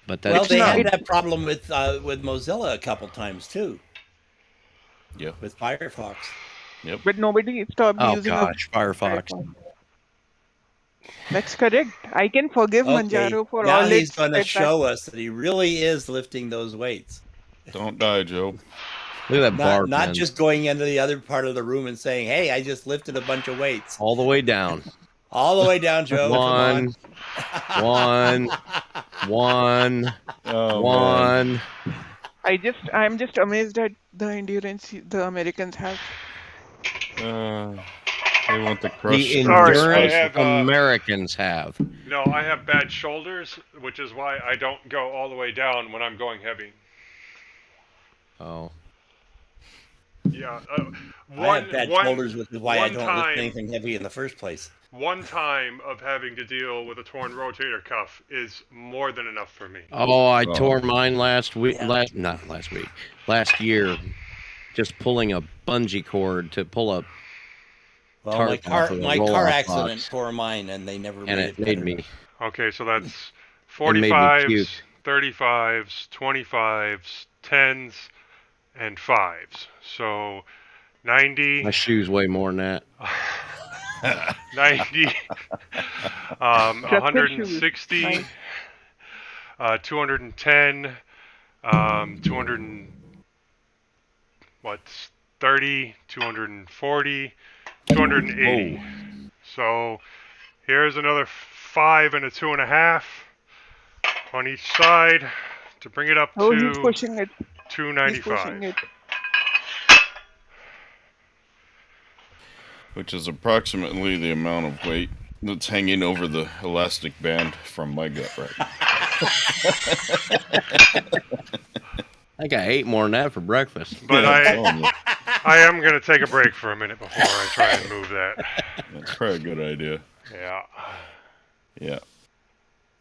Speaker 1: But
Speaker 4: Well,
Speaker 1: that's
Speaker 4: they
Speaker 5: not-
Speaker 4: had that problem with Mozilla a couple times too,
Speaker 3: Yep.
Speaker 4: with Firefox.
Speaker 3: Yep.
Speaker 5: But nobody stopped
Speaker 1: oh
Speaker 5: using
Speaker 1: gosh, Firefox.
Speaker 5: That's correct. I can forgive Manjaro for
Speaker 4: now
Speaker 5: all
Speaker 4: he's
Speaker 5: its
Speaker 4: going to
Speaker 5: setbacks.
Speaker 4: show us that he really is lifting those weights.
Speaker 3: Don't die, Joe.
Speaker 1: Look at that bar
Speaker 4: Not
Speaker 1: pen.
Speaker 4: just going into the other part of the room and saying, "Hey, I just lifted a bunch of weights."
Speaker 1: all the way down.
Speaker 4: All the way down, Joe.
Speaker 1: One,
Speaker 4: Come on.
Speaker 1: one,
Speaker 3: Oh,
Speaker 1: one.
Speaker 5: I'm just amazed at the endurance the Americans have.
Speaker 3: They want the crush.
Speaker 1: The
Speaker 2: Sorry, I
Speaker 1: endurance
Speaker 2: have,
Speaker 1: Americans have.
Speaker 2: No, I have bad shoulders, which is why I don't go all the way down when I'm going heavy.
Speaker 1: Oh.
Speaker 2: Yeah.
Speaker 4: I have bad shoulders, which is why I
Speaker 2: one
Speaker 4: don't
Speaker 2: time-
Speaker 4: lift anything heavy in the first place.
Speaker 2: One time of having to deal with a torn rotator cuff is more than enough for me.
Speaker 1: Oh, I
Speaker 3: Oh.
Speaker 1: tore mine last week.
Speaker 4: Yeah.
Speaker 1: Last year, just pulling a bungee cord to pull up,
Speaker 4: Well,
Speaker 1: Tarp
Speaker 4: my car
Speaker 1: off of a
Speaker 4: my
Speaker 1: roll-off
Speaker 4: car accident
Speaker 1: box.
Speaker 4: tore mine, and they never
Speaker 1: and
Speaker 4: made
Speaker 1: it
Speaker 4: it
Speaker 1: made
Speaker 4: better.
Speaker 1: me.
Speaker 2: Okay, so that's
Speaker 1: It made me
Speaker 2: 45s,
Speaker 1: puke.
Speaker 2: 35s, 25s, 10s, and 5s. So 90.
Speaker 1: My shoes weigh more than that.
Speaker 2: 90.
Speaker 5: Trucker shoes.
Speaker 2: 160.
Speaker 5: Nice.
Speaker 2: 210. 230, 240, 280.
Speaker 3: Whoa.
Speaker 2: So here's another 5 and a 2.5 on each side to bring it up
Speaker 5: Oh, he's
Speaker 2: to
Speaker 5: pushing it. He's
Speaker 2: 295.
Speaker 5: pushing it.
Speaker 3: Which is approximately the amount of weight that's hanging over the elastic band from my gut right now.
Speaker 1: I think I ate more than that for breakfast.
Speaker 2: But
Speaker 3: Yeah, I'm telling you,
Speaker 2: I am going to take a break for a minute before I try and move that.
Speaker 3: that's probably a good idea.
Speaker 2: Yeah.
Speaker 3: Yeah.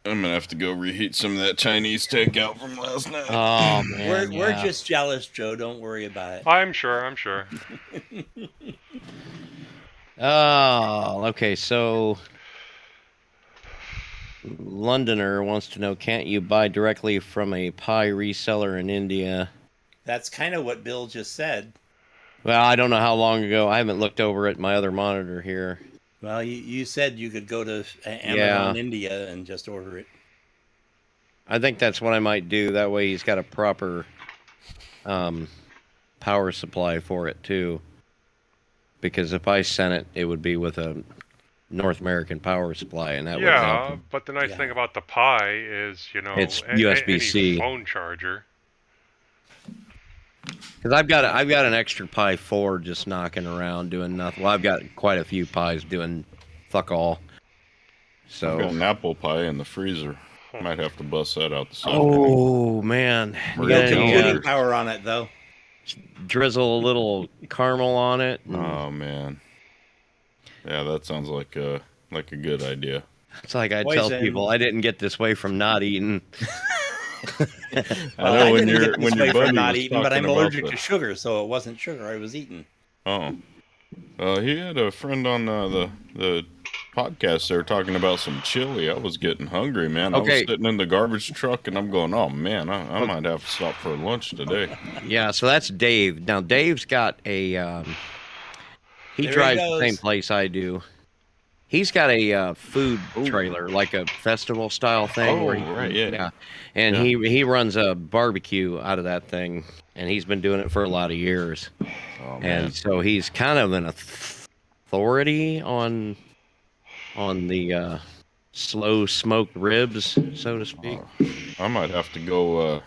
Speaker 3: I'm gonna have to go reheat some of that Chinese takeout from last night.
Speaker 1: Oh man,
Speaker 4: We're
Speaker 1: yeah.
Speaker 4: just jealous, Joe. Don't worry about it.
Speaker 2: I'm sure.
Speaker 1: Oh, okay. So, Londoner wants to know: can't you buy directly from a pie reseller in India?
Speaker 4: That's kind of what Bill just said.
Speaker 1: Well, I don't know how long ago. I haven't looked over at my other monitor here.
Speaker 4: Well, you said you could go to Amazon India and just order it.
Speaker 1: I think that's what I might do. That way, he's got a proper power supply for it too. Because if I sent it, it would be with a North American power supply, and that would help
Speaker 2: Yeah,
Speaker 1: him.
Speaker 2: but the nice
Speaker 4: Yeah.
Speaker 2: thing about the Pi is,
Speaker 1: It's
Speaker 2: any
Speaker 1: USB-C.
Speaker 2: phone charger.
Speaker 1: Because I've got an extra Pi 4 just knocking around doing nothing. Well, I've got quite a few Pis doing fuck all.
Speaker 3: I've got
Speaker 1: So,
Speaker 3: an apple pie in the freezer. Might have to bust that out this
Speaker 1: oh man,
Speaker 3: We're
Speaker 1: you
Speaker 4: No
Speaker 3: Yeah,
Speaker 1: gotta
Speaker 4: computing power on it, though.
Speaker 1: drizzle a little caramel on it. and
Speaker 3: Oh man. Yeah, that sounds like a good idea.
Speaker 1: It's like I tell
Speaker 4: Poison.
Speaker 1: people, I didn't get this way from not eating.
Speaker 3: I know when
Speaker 4: didn't
Speaker 3: you're
Speaker 4: get this
Speaker 3: when
Speaker 4: way
Speaker 3: your
Speaker 4: from
Speaker 3: buddy
Speaker 4: not
Speaker 3: was
Speaker 4: eating, but
Speaker 3: talking
Speaker 4: I'm
Speaker 3: about
Speaker 4: allergic
Speaker 3: the-
Speaker 4: to sugar, so it wasn't sugar I was eating.
Speaker 3: Oh. He had a friend on the podcast there talking about some chili. I was getting hungry, man. I
Speaker 1: Okay.
Speaker 3: was sitting in the garbage truck and I'm going, oh man, I might have to stop for lunch today.
Speaker 1: Yeah, so that's Dave. Now Dave's got a he
Speaker 4: There he
Speaker 1: drives the
Speaker 4: goes.
Speaker 1: same place I do. He's got a food
Speaker 3: Ooh.
Speaker 1: trailer, like a festival style thing.
Speaker 3: Oh,
Speaker 1: where
Speaker 3: right, yeah.
Speaker 1: And
Speaker 3: Yeah.
Speaker 1: he runs a barbecue out of that thing, and he's been doing it for a lot of years.
Speaker 3: Oh man.
Speaker 1: And so he's kind of an authority on the slow smoked ribs, so to speak.
Speaker 3: I might have to go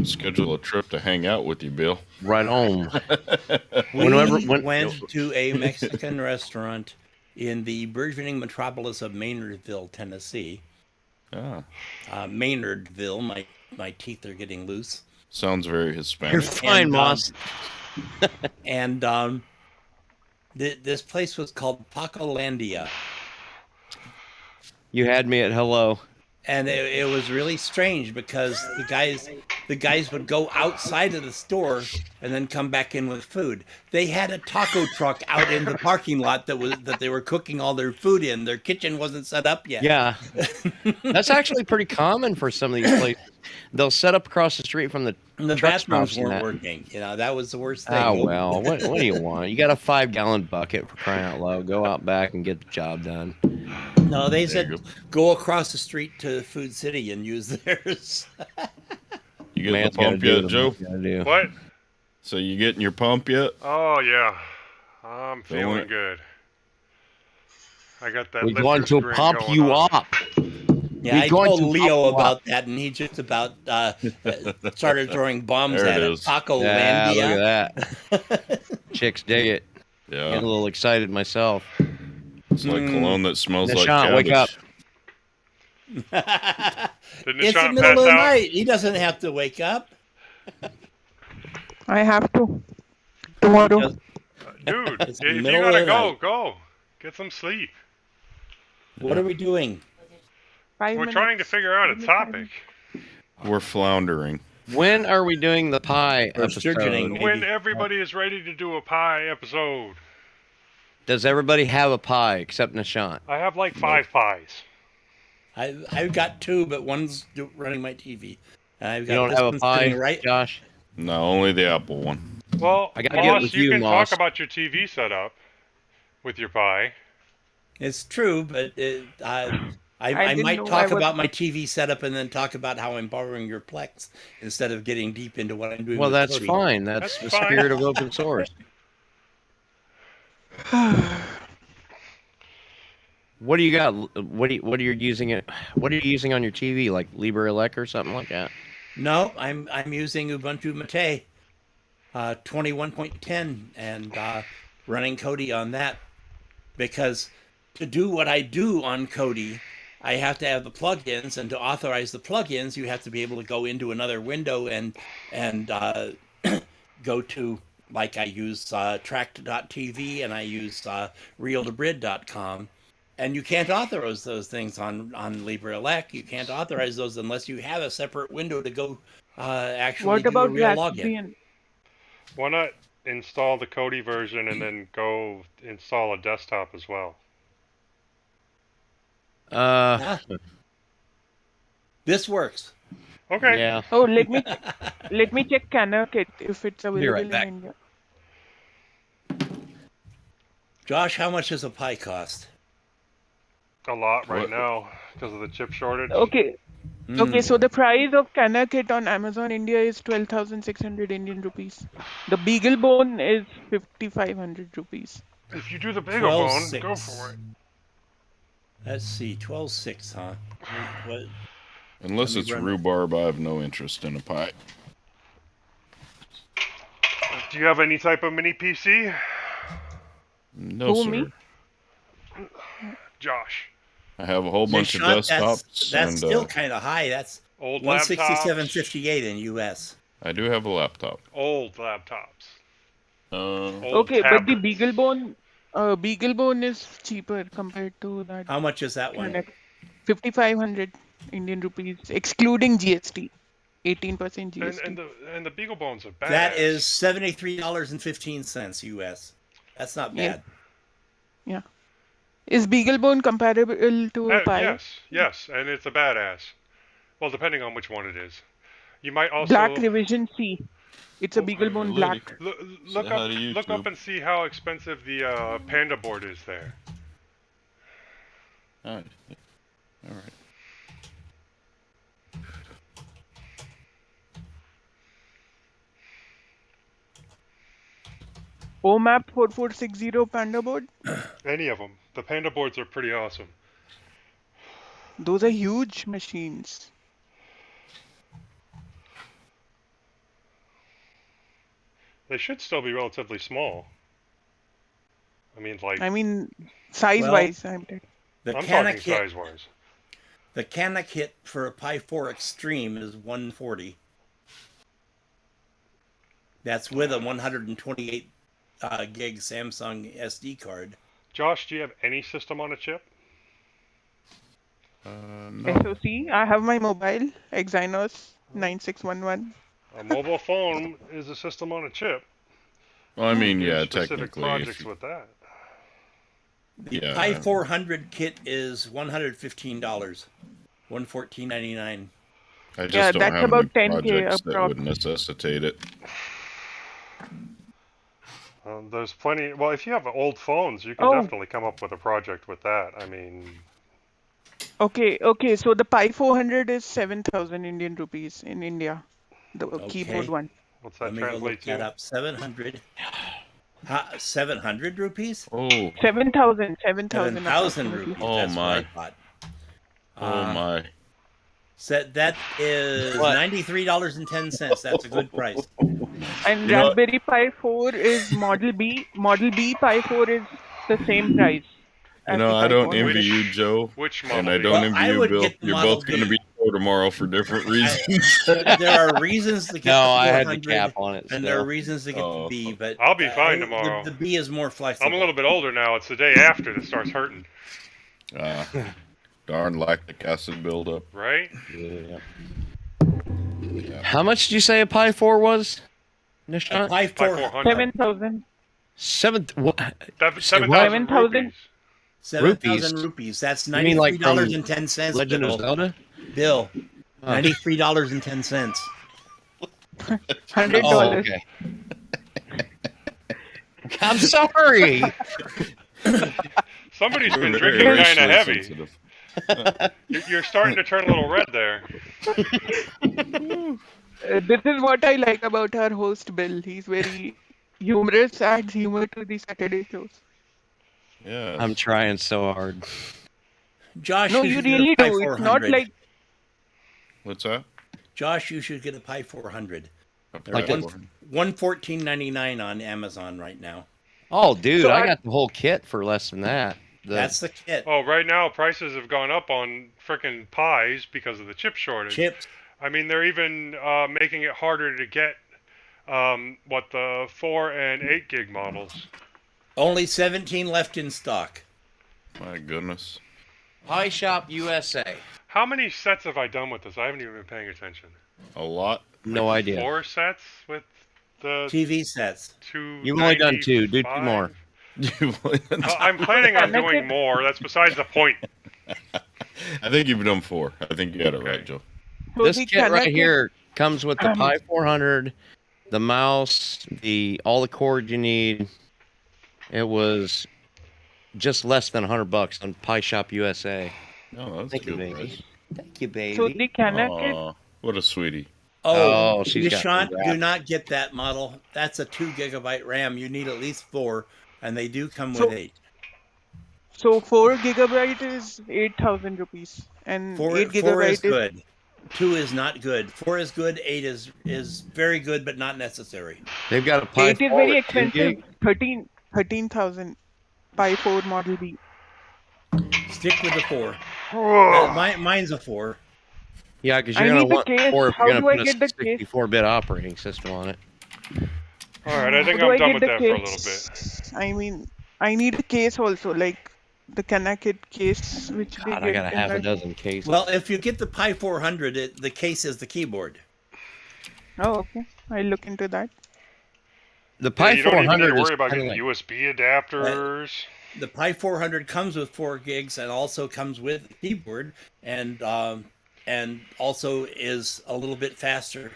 Speaker 3: schedule a trip to hang out with you, Bill.
Speaker 1: Right on.
Speaker 4: We
Speaker 1: When-
Speaker 4: went to a Mexican restaurant in the burgeoning metropolis of Maynardville, Tennessee.
Speaker 3: Ah,
Speaker 4: Maynardville, my teeth are getting loose.
Speaker 3: sounds very
Speaker 1: You're
Speaker 3: Hispanic.
Speaker 1: fine,
Speaker 4: And,
Speaker 1: Moss.
Speaker 4: And this place was called Pacolandia.
Speaker 1: You had me at hello.
Speaker 4: And it was really strange because the guys would go outside of the store and then come back in with food. They had a taco truck out in the parking lot that they were cooking all their food in. Their kitchen wasn't set up yet.
Speaker 1: Yeah. That's actually pretty common for some of these places. They'll set up across the street from the
Speaker 4: And the
Speaker 1: truck
Speaker 4: bathrooms
Speaker 1: stops and
Speaker 4: weren't
Speaker 1: that.
Speaker 4: working. That was the worst thing.
Speaker 1: Oh well, what do you want? You got a 5-gallon bucket, for crying out loud. Go out back and get the job done.
Speaker 4: No, they
Speaker 3: There you
Speaker 4: said go across the street to Food City and use theirs.
Speaker 3: You getting
Speaker 1: Man's
Speaker 3: the pump
Speaker 1: gotta do
Speaker 3: yet,
Speaker 1: what
Speaker 3: Joe?
Speaker 1: he's gotta do.
Speaker 2: What?
Speaker 3: So you getting your pump yet?
Speaker 2: Oh, yeah. I'm
Speaker 3: Don't
Speaker 2: feeling
Speaker 3: it?
Speaker 2: good. I got that
Speaker 1: We're
Speaker 2: lifter
Speaker 1: going to
Speaker 2: screen
Speaker 1: pump
Speaker 2: going
Speaker 1: you
Speaker 2: on.
Speaker 1: up.
Speaker 4: Yeah,
Speaker 1: We're
Speaker 4: I
Speaker 1: going
Speaker 4: told
Speaker 1: to
Speaker 4: Leo
Speaker 1: pump
Speaker 4: about that, and he just about started throwing bombs
Speaker 3: There
Speaker 4: at
Speaker 3: it
Speaker 4: it.
Speaker 3: is.
Speaker 4: Paco
Speaker 1: Yeah, look
Speaker 4: Landia.
Speaker 1: at that. Chicks dig it.
Speaker 3: Yeah.
Speaker 1: Getting a little excited myself.
Speaker 3: It's like cologne that smells like
Speaker 1: Nishant,
Speaker 3: cabbage.
Speaker 1: wake up.
Speaker 2: Didn't
Speaker 4: It's the
Speaker 2: Nishant
Speaker 4: middle
Speaker 2: pass
Speaker 4: of the
Speaker 2: out?
Speaker 4: night. He doesn't have to wake up.
Speaker 5: I have to. Tomorrow.
Speaker 4: Just-
Speaker 2: Dude,
Speaker 4: It's the
Speaker 2: if you
Speaker 4: middle
Speaker 2: gotta
Speaker 4: of the
Speaker 2: go,
Speaker 4: night.
Speaker 2: go. Get some sleep.
Speaker 4: What are we doing?
Speaker 5: 5
Speaker 2: We're
Speaker 5: minutes.
Speaker 2: trying to figure out a
Speaker 5: Give me 5
Speaker 2: topic.
Speaker 3: We're floundering.
Speaker 1: When are we doing the pie
Speaker 4: We're
Speaker 1: episode?
Speaker 4: sturgeoning. Maybe.
Speaker 2: When everybody is ready to do a pie episode.
Speaker 1: Does everybody have a pie except Nishant?
Speaker 2: I have like 5 pies.
Speaker 4: I've got 2, but one's running my TV. And I've got
Speaker 1: You don't
Speaker 4: this
Speaker 1: have a
Speaker 4: one
Speaker 1: pie,
Speaker 4: sitting right.
Speaker 1: Josh?
Speaker 3: No, only the apple one.
Speaker 2: Well,
Speaker 1: I gotta get
Speaker 2: Moss,
Speaker 1: with
Speaker 2: you
Speaker 1: you,
Speaker 2: can
Speaker 1: Moss.
Speaker 2: talk about your TV setup with your Pi.
Speaker 4: It's true, but
Speaker 5: I
Speaker 4: I
Speaker 5: didn't
Speaker 4: might
Speaker 5: know
Speaker 4: talk
Speaker 5: I was.
Speaker 4: about my TV setup and then talk about how I'm borrowing your Plex instead of getting deep into what I'm doing
Speaker 1: Well,
Speaker 4: with
Speaker 1: that's
Speaker 4: Cody.
Speaker 1: fine. That's
Speaker 2: That's
Speaker 1: the
Speaker 2: fine.
Speaker 1: spirit of open source. What do you got? What are you using it? What are you using on your TV? Like LibreElec or something like that?
Speaker 4: No, I'm using Ubuntu Mate 21.10 and running Kodi on that, because to do what I do on Kodi, I have to have the plugins, and to authorize the plugins, you have to be able to go into another window and go to, like I use tract.tv and I use reeltobrid.com. And you can't authorize those things on LibreElec. You can't authorize those unless you have a separate window to go actually
Speaker 5: What
Speaker 4: do a
Speaker 5: about
Speaker 4: real login.
Speaker 5: Raspbian?
Speaker 2: Why not install the Kodi version and then go install a desktop as well?
Speaker 4: This works.
Speaker 2: Okay.
Speaker 1: Yeah.
Speaker 5: Oh, let me check CanaKit if it's
Speaker 1: Be
Speaker 5: available
Speaker 1: right back.
Speaker 5: in India.
Speaker 4: Josh, how much does a Pi cost?
Speaker 2: A lot right
Speaker 3: What?
Speaker 2: now because of the chip shortage.
Speaker 5: Okay. Okay, so the price of CanaKit on Amazon India is 12,600 Indian rupees. The BeagleBone is 5,500 rupees.
Speaker 2: If you do the bigger bone,
Speaker 4: 12.6.
Speaker 2: go for it.
Speaker 4: Let's see, 12.6, huh? What?
Speaker 3: Unless
Speaker 4: Let
Speaker 3: it's
Speaker 4: me run
Speaker 3: rhubarb, I have no interest in a Pi.
Speaker 2: Do you have any type of mini PC?
Speaker 3: No,
Speaker 5: Who,
Speaker 3: sir.
Speaker 5: me?
Speaker 2: Josh.
Speaker 3: I have a whole bunch of
Speaker 4: Nishant,
Speaker 3: desktops,
Speaker 4: that's
Speaker 3: and
Speaker 4: still kind of high. That's
Speaker 2: Old laptops.
Speaker 4: 167.58 in US.
Speaker 3: I do have a laptop.
Speaker 2: Old laptops.
Speaker 3: Uh,
Speaker 2: Old
Speaker 5: Okay, but the
Speaker 2: tablets.
Speaker 5: BeagleBone is cheaper compared to that
Speaker 4: How much is that one?
Speaker 5: CanaKit. 5,500 Indian rupees, excluding GST. 18% GST.
Speaker 2: And the Beagle Bones are badass.
Speaker 4: That is $73.15 US. That's not
Speaker 5: Yeah.
Speaker 4: bad.
Speaker 5: Yeah. Is BeagleBone comparable to a Pi?
Speaker 2: Yes, and it's a badass. Well, depending on which one it is. You might also
Speaker 5: Black Revision C. It's a BeagleBone
Speaker 3: Lady.
Speaker 5: Black.
Speaker 2: look
Speaker 3: Say hi
Speaker 2: up
Speaker 3: to
Speaker 2: look up
Speaker 3: YouTube.
Speaker 2: and see how expensive the Panda board is there.
Speaker 3: all right. All right.
Speaker 5: OMAP 4460 Panda board.
Speaker 2: Any of them. The Panda boards are pretty awesome.
Speaker 5: Those are huge machines.
Speaker 2: They should still be relatively small. I mean,
Speaker 5: Size-wise, I'm telling.
Speaker 4: The
Speaker 2: I'm talking
Speaker 4: CanaKit,
Speaker 2: size-wise.
Speaker 4: the CanaKit for a Pi 4 Extreme is 140. That's with a 128 gig Samsung SD card.
Speaker 2: Josh, do you have any system on a chip?
Speaker 3: No.
Speaker 5: SoC. I have my mobile, Exynos 9611.
Speaker 2: A mobile phone is a system on a chip.
Speaker 3: Well, I mean,
Speaker 2: There's
Speaker 3: yeah,
Speaker 2: specific
Speaker 3: technically.
Speaker 2: projects
Speaker 3: If you,
Speaker 2: with that.
Speaker 4: The
Speaker 3: Yeah.
Speaker 4: Pi 400 kit is $115, $114.99.
Speaker 3: I just
Speaker 5: Yeah,
Speaker 3: don't
Speaker 5: that's
Speaker 3: have
Speaker 5: about
Speaker 3: any
Speaker 5: 10K
Speaker 3: projects that
Speaker 5: approx.
Speaker 3: would necessitate it.
Speaker 2: There's plenty. Well, if you have old phones, you can
Speaker 5: Oh.
Speaker 2: definitely come up with a project with that. I mean,
Speaker 5: Okay, so the Pi 400 is 7,000 Indian rupees in India. The keyboard
Speaker 4: Okay.
Speaker 5: one.
Speaker 2: what's that
Speaker 4: Let me go
Speaker 2: translate
Speaker 4: look that
Speaker 2: to?
Speaker 4: up. 700. 700 rupees?
Speaker 3: Oh,
Speaker 5: 7,000
Speaker 4: 7,000
Speaker 5: approximately.
Speaker 4: rupees.
Speaker 3: Oh,
Speaker 4: That's
Speaker 3: my.
Speaker 4: what I thought.
Speaker 3: oh my.
Speaker 4: That is
Speaker 1: What?
Speaker 4: $93.10. That's a good price.
Speaker 5: And
Speaker 3: You know what?
Speaker 5: Raspberry Pi 4 is Model B. Model B Pi 4 is the same price.
Speaker 3: You
Speaker 5: as
Speaker 3: know,
Speaker 5: the
Speaker 3: I
Speaker 5: Pi
Speaker 3: don't
Speaker 5: 400.
Speaker 3: envy you, Joe,
Speaker 2: Which
Speaker 3: and
Speaker 2: Model
Speaker 3: I
Speaker 2: B?
Speaker 3: don't
Speaker 4: Well,
Speaker 3: envy
Speaker 4: I
Speaker 3: you,
Speaker 4: would
Speaker 3: Bill.
Speaker 4: get the
Speaker 3: You're
Speaker 4: Model
Speaker 3: both going to
Speaker 4: B.
Speaker 3: be poor tomorrow for different reasons.
Speaker 4: There are reasons to get
Speaker 1: No,
Speaker 4: the
Speaker 1: I
Speaker 4: 400,
Speaker 1: had the cap on it.
Speaker 4: and there are
Speaker 1: Still.
Speaker 4: reasons to get
Speaker 3: Oh.
Speaker 4: the B, but
Speaker 2: I'll be fine tomorrow.
Speaker 4: The B is more flexible.
Speaker 2: I'm a little bit older now. It's the day after that starts hurting,
Speaker 3: Darn lactic acid buildup.
Speaker 2: right?
Speaker 1: Yeah.
Speaker 3: Yeah.
Speaker 1: How much did you say a Pi 4 was,
Speaker 4: A
Speaker 1: Nishant?
Speaker 4: Pi
Speaker 2: Pi
Speaker 4: 400,
Speaker 2: 400.
Speaker 5: 7,000.
Speaker 1: What? Say
Speaker 2: 7,000
Speaker 1: what?
Speaker 5: 7,000?
Speaker 2: rupees.
Speaker 4: 7,000 rupees. That's
Speaker 1: You mean like from
Speaker 4: $93.10.
Speaker 1: Legend of
Speaker 4: Bill.
Speaker 1: Zelda?
Speaker 4: Bill,
Speaker 1: Oh.
Speaker 4: $93.10.
Speaker 5: $100.
Speaker 1: Oh, okay. I'm sorry.
Speaker 2: Somebody's been
Speaker 3: You're
Speaker 2: drinking kind
Speaker 3: racially
Speaker 2: of heavy.
Speaker 3: sensitive.
Speaker 2: You're starting to turn a little red there.
Speaker 5: This is what I like about our host, Bill. He's very humorous, adds humor to the Saturday shows.
Speaker 3: Yes.
Speaker 1: I'm trying so hard.
Speaker 4: Josh,
Speaker 5: No,
Speaker 4: you
Speaker 5: you
Speaker 4: should get a
Speaker 5: really
Speaker 4: Pi
Speaker 5: do. It's not
Speaker 4: 400.
Speaker 5: like
Speaker 3: What's that?
Speaker 4: Josh, you should get a Pi 400. They're
Speaker 1: Like
Speaker 4: like
Speaker 1: a-
Speaker 4: $114.99 on Amazon right now.
Speaker 1: Oh, dude,
Speaker 5: So
Speaker 1: I
Speaker 5: I-
Speaker 1: got the whole kit for less than that.
Speaker 4: That's the kit.
Speaker 2: Oh, right now prices have gone up on frickin' pies because of the chip shortage.
Speaker 4: Chips.
Speaker 2: I mean, they're even making it harder to get the 4 and 8 gig models.
Speaker 4: Only 17 left in stock.
Speaker 3: My goodness.
Speaker 1: Pie Shop USA.
Speaker 2: How many sets have I done with this? I haven't even been paying attention.
Speaker 3: A lot.
Speaker 1: No idea.
Speaker 2: 4 sets with the
Speaker 4: TV sets.
Speaker 2: 2.
Speaker 1: You've only done 2. Do 2 more.
Speaker 2: I'm planning on doing more. That's besides the point.
Speaker 3: I think you've done 4. I think you got it right,
Speaker 2: Okay.
Speaker 3: Joe.
Speaker 5: so
Speaker 1: This
Speaker 5: the
Speaker 1: kit right
Speaker 5: Kanaka-
Speaker 1: here comes with the Pi 400, the mouse, all the cords you need. It was just less than $100 on Pie Shop USA.
Speaker 3: Oh, that's
Speaker 1: Thank
Speaker 3: a
Speaker 1: you,
Speaker 3: good
Speaker 1: baby.
Speaker 3: price.
Speaker 1: Thank you, baby.
Speaker 5: So the Kanaka,
Speaker 3: Aw, what a sweetie.
Speaker 1: Oh, she's got
Speaker 4: Nishant,
Speaker 1: the
Speaker 4: do
Speaker 1: wrap.
Speaker 4: not get that model. That's a 2 gigabyte RAM. You need at least 4, and they do come
Speaker 5: So-
Speaker 4: with 8.
Speaker 5: so 4 gigabyte is 8,000 rupees, and
Speaker 4: 4
Speaker 5: 8
Speaker 4: is
Speaker 5: gigabyte
Speaker 4: good. 2 is not good. 4 is good. 8 is very good, but not necessary.
Speaker 1: They've got a Pi
Speaker 5: 8 is
Speaker 1: 4
Speaker 5: very
Speaker 1: with 2
Speaker 5: expensive.
Speaker 1: gig.
Speaker 5: 13,000 Pi 4 Model B.
Speaker 4: Stick with the 4. Mine's a 4.
Speaker 1: Yeah, because
Speaker 5: I
Speaker 1: you're going
Speaker 5: need
Speaker 1: to
Speaker 5: the
Speaker 1: want
Speaker 5: case.
Speaker 1: 4 if
Speaker 5: How
Speaker 1: you're
Speaker 5: do
Speaker 1: going
Speaker 5: I
Speaker 1: to put
Speaker 5: get
Speaker 1: a
Speaker 5: the case?
Speaker 1: 64-bit operating system on it.
Speaker 2: All right, I think
Speaker 5: How do
Speaker 2: I'm done
Speaker 5: I
Speaker 2: with
Speaker 5: get
Speaker 2: that
Speaker 5: the
Speaker 2: for a little bit.
Speaker 5: case? I mean, I need a case also, like the Kanaka case, which they
Speaker 1: God,
Speaker 5: get
Speaker 1: I got a
Speaker 5: in
Speaker 1: half a
Speaker 5: the-
Speaker 1: dozen cases.
Speaker 4: Well, if you get the Pi 400, the case is the keyboard.
Speaker 5: Oh, okay. I'll look into that.
Speaker 1: The
Speaker 2: Yeah,
Speaker 1: Pi
Speaker 2: you don't even need
Speaker 1: 400
Speaker 2: to
Speaker 1: is
Speaker 2: worry about
Speaker 1: kinda
Speaker 2: getting
Speaker 1: like,
Speaker 2: USB adapters.
Speaker 4: The Pi 400 comes with 4 gigs and also comes with the keyboard, and also is a little bit faster.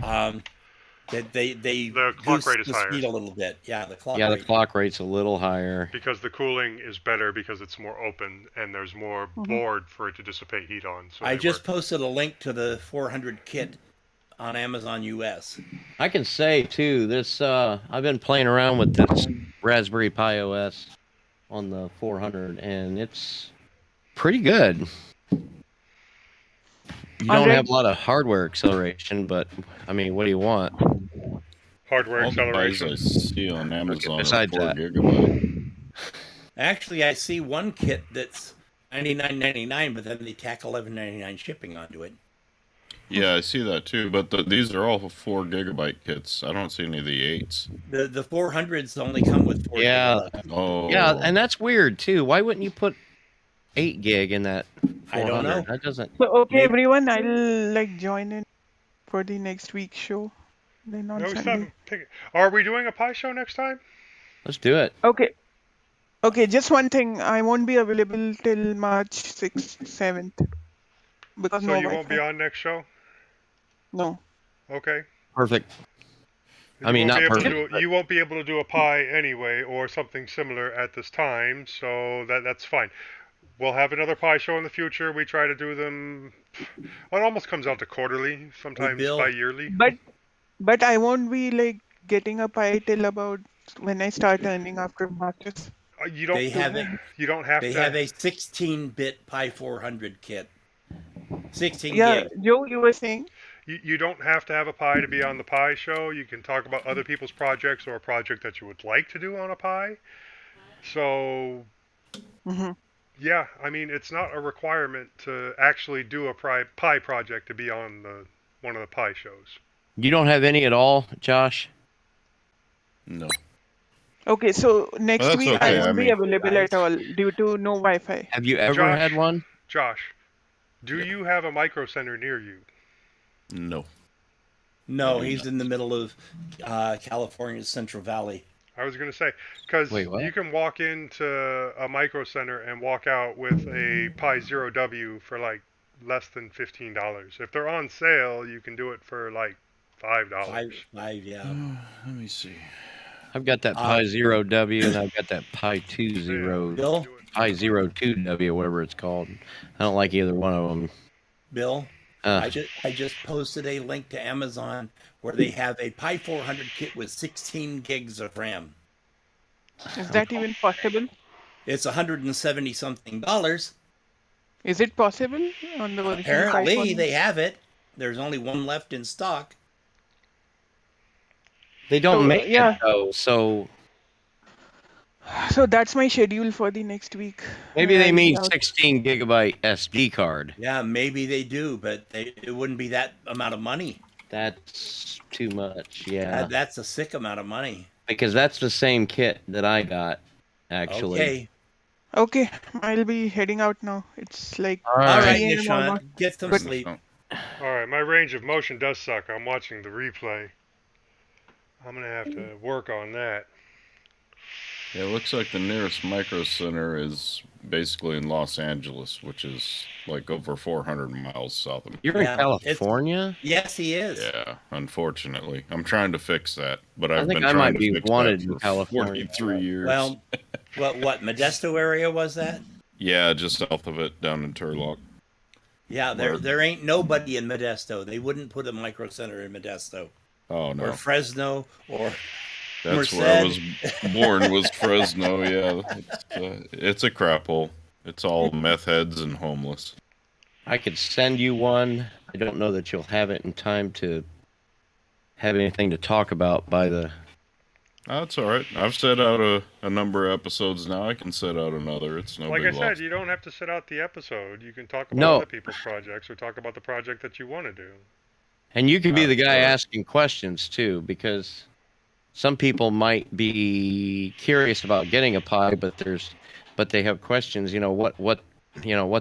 Speaker 4: They
Speaker 2: The clock
Speaker 4: boost
Speaker 2: rate is
Speaker 4: the
Speaker 2: higher.
Speaker 4: speed a little bit. Yeah, the clock
Speaker 1: yeah, the
Speaker 4: rate.
Speaker 1: clock rate's a little higher.
Speaker 2: Because the cooling is better because it's more open and there's more board for it to dissipate heat on. So
Speaker 4: I
Speaker 2: they
Speaker 4: just
Speaker 2: work.
Speaker 4: posted a link to the 400 kit on Amazon US.
Speaker 1: I can say too, this I've been playing around with this Raspberry Pi OS on the 400, and it's pretty good. You don't
Speaker 5: Alright.
Speaker 1: have a lot of hardware acceleration, but I mean, what do you want?
Speaker 2: Hardware
Speaker 3: All the pies
Speaker 2: acceleration.
Speaker 3: I see on Amazon are
Speaker 1: besides
Speaker 3: 4
Speaker 1: that.
Speaker 3: gigabyte.
Speaker 4: Actually, I see one kit that's $99.99, but then they tack $11.99 shipping onto it.
Speaker 3: Yeah, I see that too. But these are all 4 gigabyte kits. I don't see any of the 8s.
Speaker 4: The 400s only come with 4
Speaker 1: Yeah.
Speaker 4: gigabytes.
Speaker 3: Oh,
Speaker 1: Yeah, and that's weird too. Why wouldn't you put 8 gig in that 400?
Speaker 4: I don't know.
Speaker 1: That doesn't.
Speaker 5: So okay,
Speaker 4: Maybe-
Speaker 5: everyone, I'll like join in for the next week's show. Then on
Speaker 2: No,
Speaker 5: Sunday.
Speaker 2: Are we doing a pie show next time?
Speaker 1: Let's do it.
Speaker 5: Okay. Okay, just one thing. I won't be available till March 6th, 7th. Because
Speaker 2: So
Speaker 5: no
Speaker 2: you won't be
Speaker 5: Wi-Fi.
Speaker 2: on next show?
Speaker 5: No.
Speaker 2: Okay.
Speaker 1: Perfect. I
Speaker 2: You
Speaker 1: mean,
Speaker 2: won't
Speaker 1: not
Speaker 2: be able to
Speaker 1: perfect,
Speaker 2: do- you won't be able to do a pie anyway, or something similar at this time, so that's fine. We'll have another pie show in the future. We try to do them. Well, it almost comes out to quarterly, sometimes
Speaker 4: Bill.
Speaker 2: bi-yearly.
Speaker 5: But I won't be like getting a pie till about when I start earning after Marches.
Speaker 2: You don't.
Speaker 4: They have a
Speaker 2: You don't have
Speaker 4: they
Speaker 2: to.
Speaker 4: have a 16-bit Pi 400 kit. 16
Speaker 5: Yeah,
Speaker 4: gig.
Speaker 5: Joe, you were saying?
Speaker 2: You don't have to have a pie to be on the pie show. You can talk about other people's projects or a project that you would like to do on a pie. So,
Speaker 5: Hmm.
Speaker 2: yeah, I mean, it's not a requirement to actually do a pie project to be on one of the pie shows.
Speaker 1: You don't have any at all, Josh?
Speaker 3: no.
Speaker 5: Okay, so next
Speaker 3: that's
Speaker 5: week
Speaker 3: okay,
Speaker 5: I won't
Speaker 3: I
Speaker 5: be
Speaker 3: mean-
Speaker 5: available at all due to no Wi-Fi.
Speaker 1: Have you ever
Speaker 2: Josh.
Speaker 1: had one?
Speaker 2: Josh, do you have a micro center near you?
Speaker 3: No.
Speaker 4: No, he's in the middle of California's Central Valley.
Speaker 2: I was going to say, because
Speaker 1: Wait, what?
Speaker 2: you can walk into a micro center and walk out with a Pi Zero W for like less than $15. If they're on sale, you can do it for like $5.
Speaker 4: Five, yeah.
Speaker 3: Let me see.
Speaker 1: I've got that Pi 0W and I've got that Pi 20,
Speaker 4: Bill?
Speaker 1: Pi 02W, whatever it's called. I don't like either one of them.
Speaker 4: Bill, I just posted a link to Amazon where they have a Pi 400 kit with 16 gigs of RAM.
Speaker 5: Is that even possible?
Speaker 4: It's $170 something.
Speaker 5: Is it possible on the version
Speaker 4: Apparently,
Speaker 5: 5.1?
Speaker 4: they have it. There's only one left in stock.
Speaker 1: They don't
Speaker 5: So,
Speaker 1: make
Speaker 5: yeah.
Speaker 1: it though, so
Speaker 5: So that's my schedule for the next week.
Speaker 1: maybe they
Speaker 5: I'll
Speaker 1: mean
Speaker 5: be out.
Speaker 1: 16 gigabyte SD card.
Speaker 4: Yeah, maybe they do, but it wouldn't be that amount of money.
Speaker 1: That's too much, yeah.
Speaker 4: That's a sick amount of money.
Speaker 1: Because that's the same kit that I got, actually.
Speaker 4: Okay.
Speaker 5: Okay, I'll be heading out now. It's like
Speaker 1: All
Speaker 4: All right,
Speaker 5: 3 a.m.
Speaker 4: Nishant,
Speaker 5: almost.
Speaker 4: get some
Speaker 5: Good.
Speaker 4: sleep.
Speaker 2: All right, my range of motion does suck. I'm watching the replay. I'm gonna have to work on that.
Speaker 3: Yeah, it looks like the nearest micro center is basically in Los Angeles, which is like over 400 miles south of me.
Speaker 1: You're
Speaker 4: Yeah,
Speaker 1: in California?
Speaker 4: Yes, he is.
Speaker 3: Yeah, unfortunately. I'm trying to fix that, but
Speaker 1: I
Speaker 3: I've
Speaker 1: think
Speaker 3: been
Speaker 1: I
Speaker 3: trying
Speaker 1: might
Speaker 3: to
Speaker 1: be
Speaker 3: fix
Speaker 1: wanted
Speaker 3: that
Speaker 1: in
Speaker 3: for
Speaker 1: California.
Speaker 3: 43 years.
Speaker 4: Well, what Modesto area was that?
Speaker 3: Yeah, just south of it, down in Turlock.
Speaker 4: Yeah, there ain't nobody in Modesto. They wouldn't put a micro center in Modesto
Speaker 3: Oh,
Speaker 4: or
Speaker 3: no.
Speaker 4: Fresno or
Speaker 3: That's
Speaker 4: Merced.
Speaker 3: where I was born, was Fresno, yeah. It's a crap hole. It's all meth heads and homeless.
Speaker 1: I could send you one. I don't know that you'll have it in time to have anything to talk about by the...
Speaker 3: That's all right. I've set out a number of episodes now. I can set out another. It's no
Speaker 2: Like
Speaker 3: big
Speaker 2: I said,
Speaker 3: loss.
Speaker 2: you don't have to set out the episode. You can talk about
Speaker 1: No.
Speaker 2: other people's projects or talk about the project that you want to do.
Speaker 1: And you could be the
Speaker 3: That's
Speaker 1: guy
Speaker 3: right.
Speaker 1: asking questions, too, because some people might be curious about getting a Pi, but they have questions, what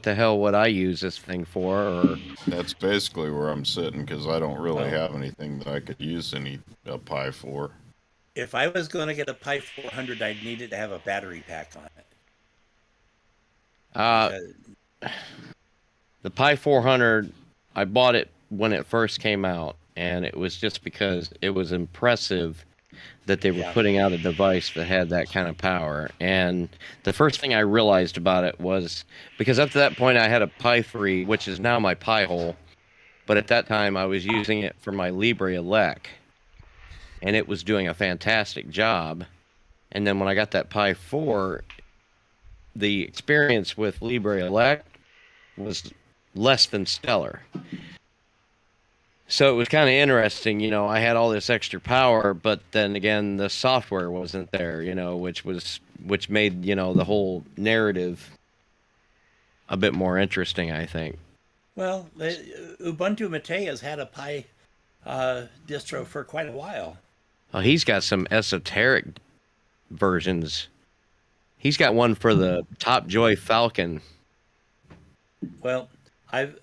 Speaker 1: the hell would I use this thing for, or...
Speaker 3: That's basically where I'm sitting, because I don't really
Speaker 4: Well-
Speaker 3: have anything that I could use a Pi for.
Speaker 4: If I was going to get a Pi 400, I'd need it to have a battery pack on it.
Speaker 1: The Pi 400, I bought it when it first came out, and it was just because it was impressive that they were
Speaker 4: Yeah.
Speaker 1: putting out a device that had that kind of power. And the first thing I realized about it was, because up to that point I had a Pi 3, which is now my Pi hole, but at that time I was using it for my Libre Elec, and it was doing a fantastic job. And then when I got that Pi 4, the experience with Libre Elec was less than stellar. So it was kind of interesting, I had all this extra power, but then again, the software wasn't there, which made, the whole narrative a bit more interesting, I think.
Speaker 4: Well, Ubuntu Mate has had a Pi distro for quite a while.
Speaker 1: Oh, he's got some esoteric versions. He's got one for the Top Joy Falcon.
Speaker 4: Well, I've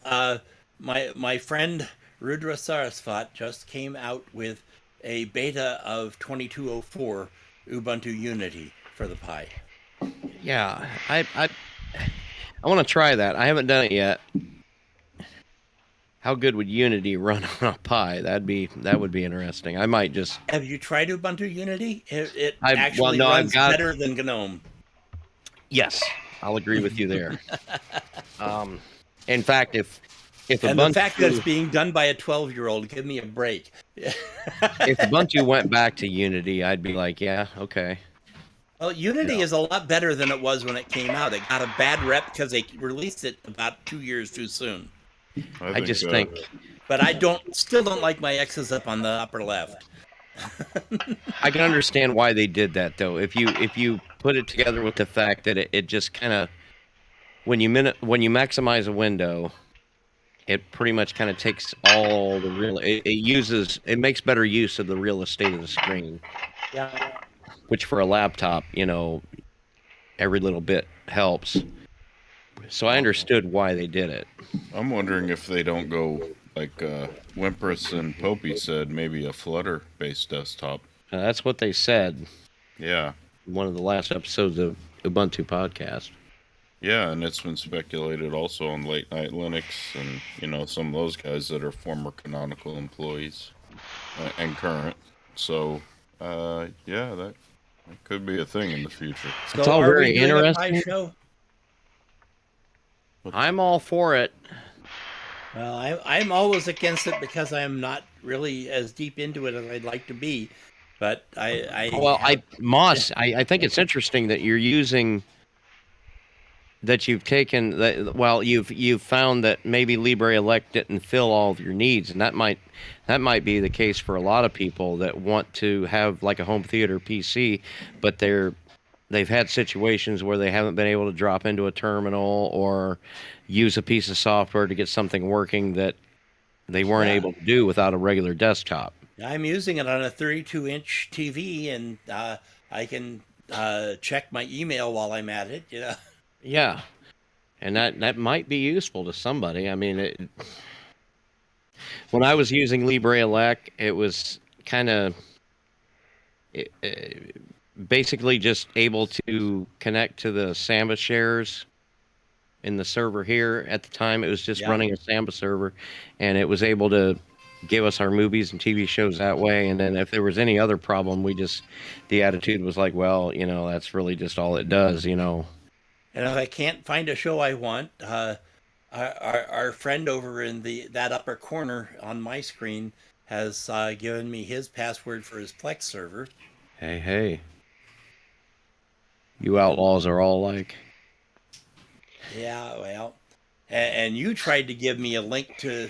Speaker 4: my friend Rudra Saraswat just came out with a beta of 2204 Ubuntu Unity for the Pi.
Speaker 1: Yeah, I want to try that. I haven't done it yet. How good would Unity run on a Pi? That would be interesting. I might just...
Speaker 4: Have you tried Ubuntu Unity? It
Speaker 1: I've
Speaker 4: runs
Speaker 1: got-
Speaker 4: better than GNOME.
Speaker 1: Yes, I'll agree with you there. In fact, if
Speaker 4: And
Speaker 1: Ubuntu,
Speaker 4: the fact that it's being done by a 12-year-old, give me a break.
Speaker 1: if Ubuntu went back to Unity, I'd be like, yeah, okay.
Speaker 4: Well, Unity is a lot better than it was when it came out. It got a bad rep because they released it about 2 years too soon.
Speaker 1: I just think
Speaker 4: But I still don't like my X's up on the upper left.
Speaker 1: I can understand why they did that, though. If you put it together with the fact that it just kind of, when you maximize a window, it pretty much kind of takes all the real. It makes better use of the real estate of the screen.
Speaker 4: Yeah.
Speaker 1: Which for a laptop, every little bit helps. So I understood why they did it.
Speaker 3: I'm wondering if they don't go like Wimpress and Popey said, maybe a Flutter-based desktop.
Speaker 1: That's what they said
Speaker 3: Yeah.
Speaker 1: in one of the last episodes of Ubuntu podcast.
Speaker 3: Yeah, and it's been speculated also on Late Night Linux and, some of those guys that are former Canonical employees and current. So, Yeah, that could be a thing in the future.
Speaker 1: It's
Speaker 4: So
Speaker 1: all
Speaker 4: are
Speaker 1: very
Speaker 4: we doing a pie
Speaker 1: interesting.
Speaker 4: show?
Speaker 1: I'm all for it.
Speaker 4: Well, I'm always against it because I'm not really as deep into it as I'd like to be. But
Speaker 1: Well,
Speaker 4: have
Speaker 1: I think it's interesting that you're using that you've taken that. Well, you've found that maybe Libre Elect didn't fill all of your needs, and that might be the case for a lot of people that want to have like a home theater PC, but they've had situations where they haven't been able to drop into a terminal or use a piece of software to get something working that they weren't
Speaker 4: Yeah.
Speaker 1: able to do without a regular desktop.
Speaker 4: I'm using it on a 32-inch TV, and I can check my email while I'm at it.
Speaker 1: Yeah, and that might be useful to somebody. I mean, when I was using Libre Elect, it was kind of basically just able to connect to the Samba shares in the server here. At the time, it was just
Speaker 4: Yeah.
Speaker 1: running a Samba server, and it was able to give us our movies and TV shows that way. And then if there was any other problem, the attitude was like, well, that's really just all it does,
Speaker 4: And if I can't find a show I want, our friend over in that upper corner on my screen has given me his password for his Plex server.
Speaker 1: Hey. You outlaws are all like,
Speaker 4: Yeah, well, and you tried to give me a link to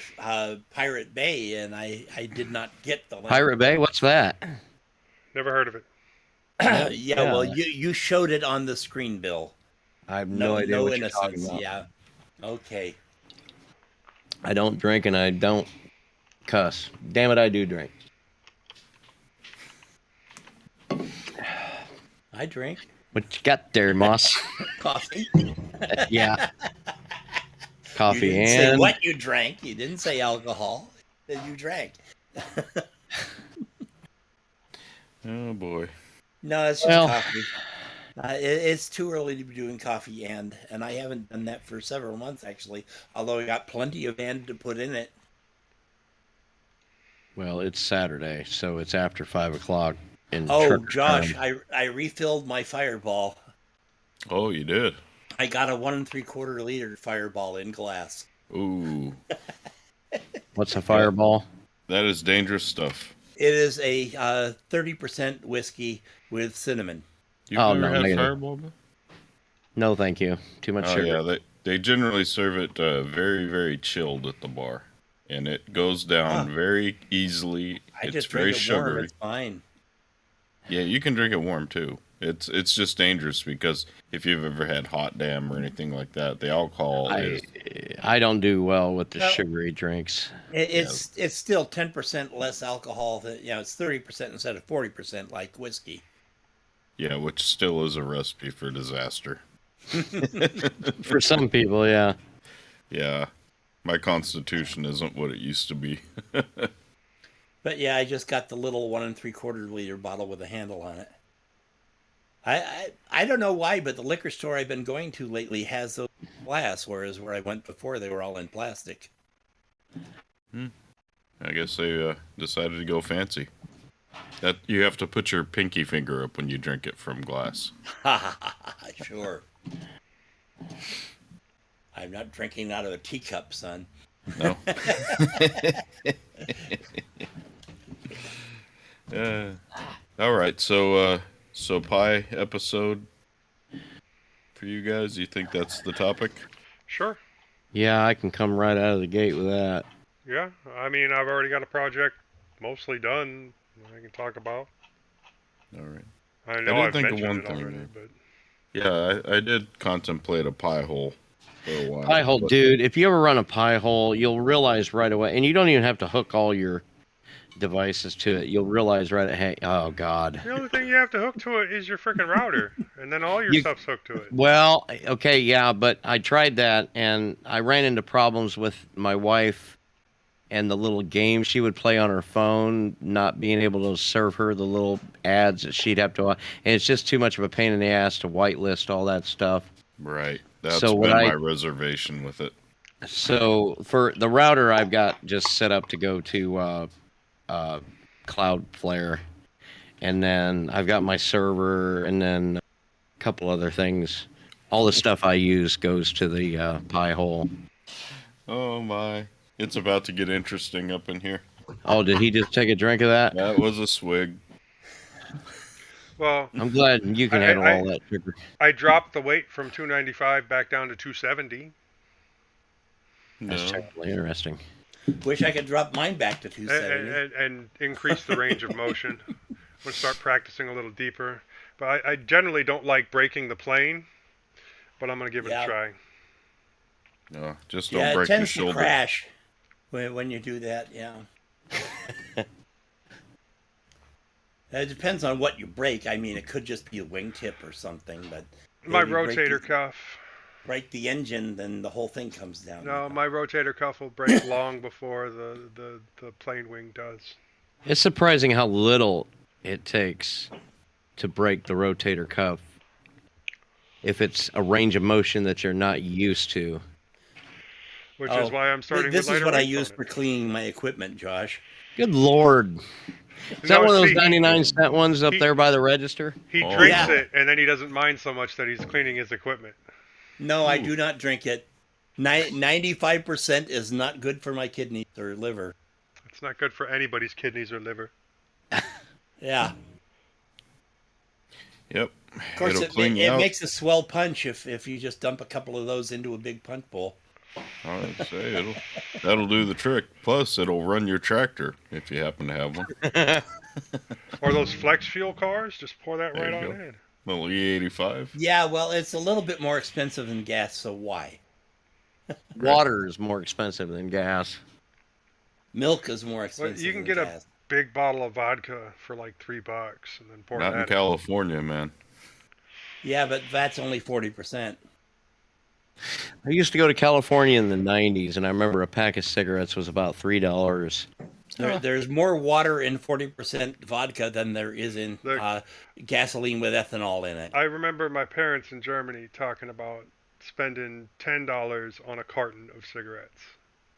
Speaker 4: Pirate Bay, and I did not get the link.
Speaker 1: Pirate Bay? What's that?
Speaker 2: Never heard of it.
Speaker 4: Yeah, well, you showed it on the screen, Bill.
Speaker 1: I have no idea
Speaker 4: no
Speaker 1: what you're talking
Speaker 4: innocence.
Speaker 1: about.
Speaker 4: Yeah. Okay.
Speaker 1: I don't drink and I don't cuss. Damn it, I do drink.
Speaker 4: I drink
Speaker 1: What you got there, Moss?
Speaker 4: coffee.
Speaker 1: Yeah.
Speaker 4: You
Speaker 1: Coffee
Speaker 4: didn't say
Speaker 1: and
Speaker 4: what you drank. You didn't say alcohol. That you drank.
Speaker 3: Oh boy.
Speaker 4: No, it's just
Speaker 1: Well-
Speaker 4: coffee. It's too early to be doing coffee and I haven't done that for several months actually. Although I got plenty of and to put in it.
Speaker 1: well, it's Saturday, so it's after 5 o'clock.
Speaker 4: Oh,
Speaker 1: trucker
Speaker 4: Josh,
Speaker 1: time.
Speaker 4: I refilled my Fireball.
Speaker 3: Oh, you did.
Speaker 4: I got a 1 3/4 liter Fireball in glass.
Speaker 3: Ooh,
Speaker 1: What's a fireball?
Speaker 3: that is dangerous stuff.
Speaker 4: It is a 30% whiskey with cinnamon.
Speaker 3: You've
Speaker 1: Oh,
Speaker 3: never
Speaker 1: no,
Speaker 3: had
Speaker 1: negative.
Speaker 3: Fireball? Bill?
Speaker 1: No, thank you. Too much
Speaker 3: Oh
Speaker 1: sugar.
Speaker 3: yeah, they generally serve it very, very chilled at the bar, and it goes down very easily.
Speaker 4: I
Speaker 3: It's
Speaker 4: just
Speaker 3: very
Speaker 4: drink it warm.
Speaker 3: sugary.
Speaker 4: It's fine.
Speaker 3: Yeah, you can drink it warm too. It's just dangerous because if you've ever had hot damn or anything like that, the alcohol is
Speaker 1: I don't do well with the
Speaker 4: Well-
Speaker 1: sugary drinks.
Speaker 4: It's still 10% less alcohol than it's 30% instead of 40% like whiskey.
Speaker 3: yeah, which still is a recipe for disaster.
Speaker 1: For some people, yeah.
Speaker 3: Yeah, my constitution isn't what it used to be.
Speaker 4: But yeah, I just got the little 1 3/4 liter bottle with a handle on it. I don't know why, but the liquor store I've been going to lately has those in glass, whereas where I went before they were all in plastic.
Speaker 3: I guess they decided to go fancy. That you have to put your pinky finger up when you drink it from glass.
Speaker 4: Sure. I'm not drinking out of a teacup, son.
Speaker 3: No. All right. So pie episode for you guys. You think that's the topic?
Speaker 2: Sure.
Speaker 1: Yeah, I can come right out of the gate with that.
Speaker 2: Yeah. I mean, I've already got a project mostly done. I can talk about.
Speaker 3: All right.
Speaker 2: I know
Speaker 3: did
Speaker 2: I've
Speaker 3: think of
Speaker 2: mentioned
Speaker 3: one
Speaker 2: it
Speaker 3: thing,
Speaker 2: already,
Speaker 3: though.
Speaker 2: but
Speaker 3: Yeah, I did contemplate a pie hole for a while.
Speaker 1: Pie hole,
Speaker 3: but-
Speaker 1: dude. If you ever run a pie hole, you'll realize right away, and you don't even have to hook all your devices to it. You'll realize right, hey, oh god.
Speaker 2: the only thing you have to hook to it is your freaking router, and then all your
Speaker 1: You-
Speaker 2: stuff's hooked to it.
Speaker 1: Well, okay, yeah, but I tried that, and I ran into problems with my wife and the little game she would play on her phone, not being able to serve her the little ads that she'd have to, and it's just too much of a pain in the ass to whitelist all that stuff.
Speaker 3: Right. That's
Speaker 1: So what
Speaker 3: been
Speaker 1: I-
Speaker 3: my reservation with it.
Speaker 1: So for the router, I've got just set up to go to Cloudflare, and then I've got my server, and then a couple other things. All the stuff I use goes to the pie hole.
Speaker 3: Oh my. It's about to get interesting up in here.
Speaker 1: Oh, did he just take a drink of that?
Speaker 3: That was a swig.
Speaker 2: Well,
Speaker 1: I'm glad you can handle all that sugar.
Speaker 2: I dropped the weight from 295 back down to 270.
Speaker 1: That's
Speaker 3: No.
Speaker 1: terribly interesting.
Speaker 4: Wish I could drop mine back to 270.
Speaker 2: And increase the range of motion. I'm going to start practicing a little deeper. But I generally don't like breaking the plane, but I'm going to give it a try.
Speaker 3: No, just don't
Speaker 4: Yeah, it
Speaker 3: break your
Speaker 4: tends to
Speaker 3: shoulder.
Speaker 4: crash when you do that, yeah. It depends on what you break. I mean, it could just be a wingtip or something, but...
Speaker 2: My
Speaker 4: if you break
Speaker 2: rotator cuff.
Speaker 4: Break the engine, then the whole thing comes down.
Speaker 2: No, my rotator cuff will break long before the plane wing does.
Speaker 1: It's surprising how little it takes to break the rotator cuff if it's a range of motion that you're not used to.
Speaker 2: Which is why I'm starting
Speaker 4: This
Speaker 2: with
Speaker 4: is
Speaker 2: lighter
Speaker 4: what I
Speaker 2: weights
Speaker 4: use
Speaker 2: on
Speaker 4: for
Speaker 2: it.
Speaker 4: cleaning my equipment, Josh.
Speaker 1: Good Lord. Is that
Speaker 2: No,
Speaker 1: one of those
Speaker 2: see,
Speaker 1: 99-cent ones up there by the register?
Speaker 2: He
Speaker 3: Oh,
Speaker 2: drinks
Speaker 4: yeah.
Speaker 2: it, and then he doesn't mind so much that he's cleaning his equipment.
Speaker 4: No, I do not drink it. 95% is not good for my kidneys or liver.
Speaker 2: It's not good for anybody's kidneys or liver.
Speaker 4: Yeah.
Speaker 3: Yep.
Speaker 4: Of course,
Speaker 3: It'll
Speaker 4: it
Speaker 3: clean you out.
Speaker 4: makes a swell punch if you just dump a couple of those into a big punch bowl.
Speaker 3: I'd say that'll do the trick. Plus, it'll run your tractor if you happen to have one.
Speaker 2: Or those flex fuel cars, just pour that
Speaker 3: There
Speaker 2: right
Speaker 3: you
Speaker 2: on
Speaker 3: go.
Speaker 2: in.
Speaker 3: Little E85.
Speaker 4: Yeah, well, it's a little bit more expensive than gas, so why?
Speaker 1: Water is more expensive than gas.
Speaker 4: Milk is more
Speaker 2: Well,
Speaker 4: expensive
Speaker 2: you can
Speaker 4: than
Speaker 2: get
Speaker 4: gas.
Speaker 2: a big bottle of vodka for like $3 and then pour
Speaker 3: Not in
Speaker 2: that in.
Speaker 3: California, man.
Speaker 4: Yeah, but that's only 40%.
Speaker 1: I used to go to California in the 90s, and I remember a pack of cigarettes was about $3.
Speaker 4: There's more water in 40% vodka than there is in
Speaker 2: Look.
Speaker 4: gasoline with ethanol in it.
Speaker 2: I remember my parents in Germany talking about spending $10 on a carton of cigarettes.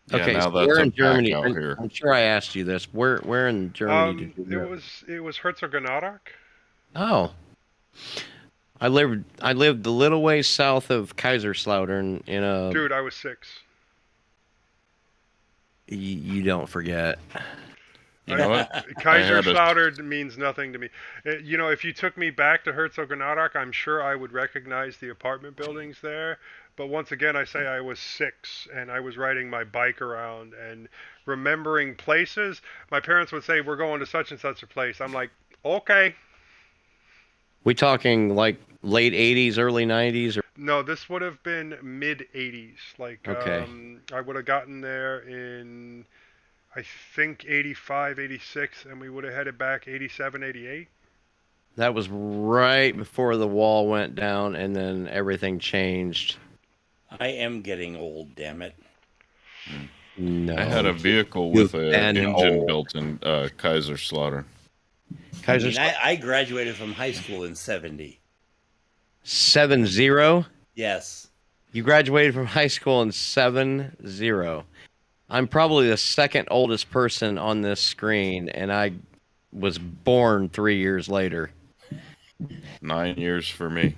Speaker 3: Yeah,
Speaker 1: Okay,
Speaker 3: now
Speaker 1: so
Speaker 3: that's
Speaker 1: where
Speaker 3: a
Speaker 1: in Germany?
Speaker 3: pack out here.
Speaker 1: I'm sure I asked you this. Where in Germany did you live?
Speaker 2: It was Herzogenaurach.
Speaker 1: Oh, I lived a little ways south of Kaiserslautern in a.
Speaker 2: Dude, I was 6.
Speaker 1: You don't forget.
Speaker 3: You know what?
Speaker 2: Kaiserslautern means nothing to me. You know, if you took me back to Herzogenaurach, I'm sure I would recognize the apartment buildings there. But once again, I say I was 6, and I was riding my bike around and remembering places. My parents would say, "We're going to such and such a place." I'm like, "Okay."
Speaker 1: We talking like late 80s, early 90s, or
Speaker 2: No, this would have been mid 80s. Like,
Speaker 1: Okay.
Speaker 2: I would have gotten there in, I think, 85, 86, and we would have headed back 87, 88.
Speaker 1: that was right before the wall went down, and then everything changed.
Speaker 4: I am getting old, damn it.
Speaker 1: No,
Speaker 3: I had a vehicle with
Speaker 1: You've
Speaker 3: an
Speaker 1: been
Speaker 3: engine
Speaker 1: old.
Speaker 3: built in Kaiserslautern.
Speaker 4: I mean, I graduated from high school in 70.
Speaker 1: 70.
Speaker 4: Yes.
Speaker 1: You graduated from high school in 70. I'm probably the second oldest person on this screen, and I was born 3 years later.
Speaker 3: 9 years for me.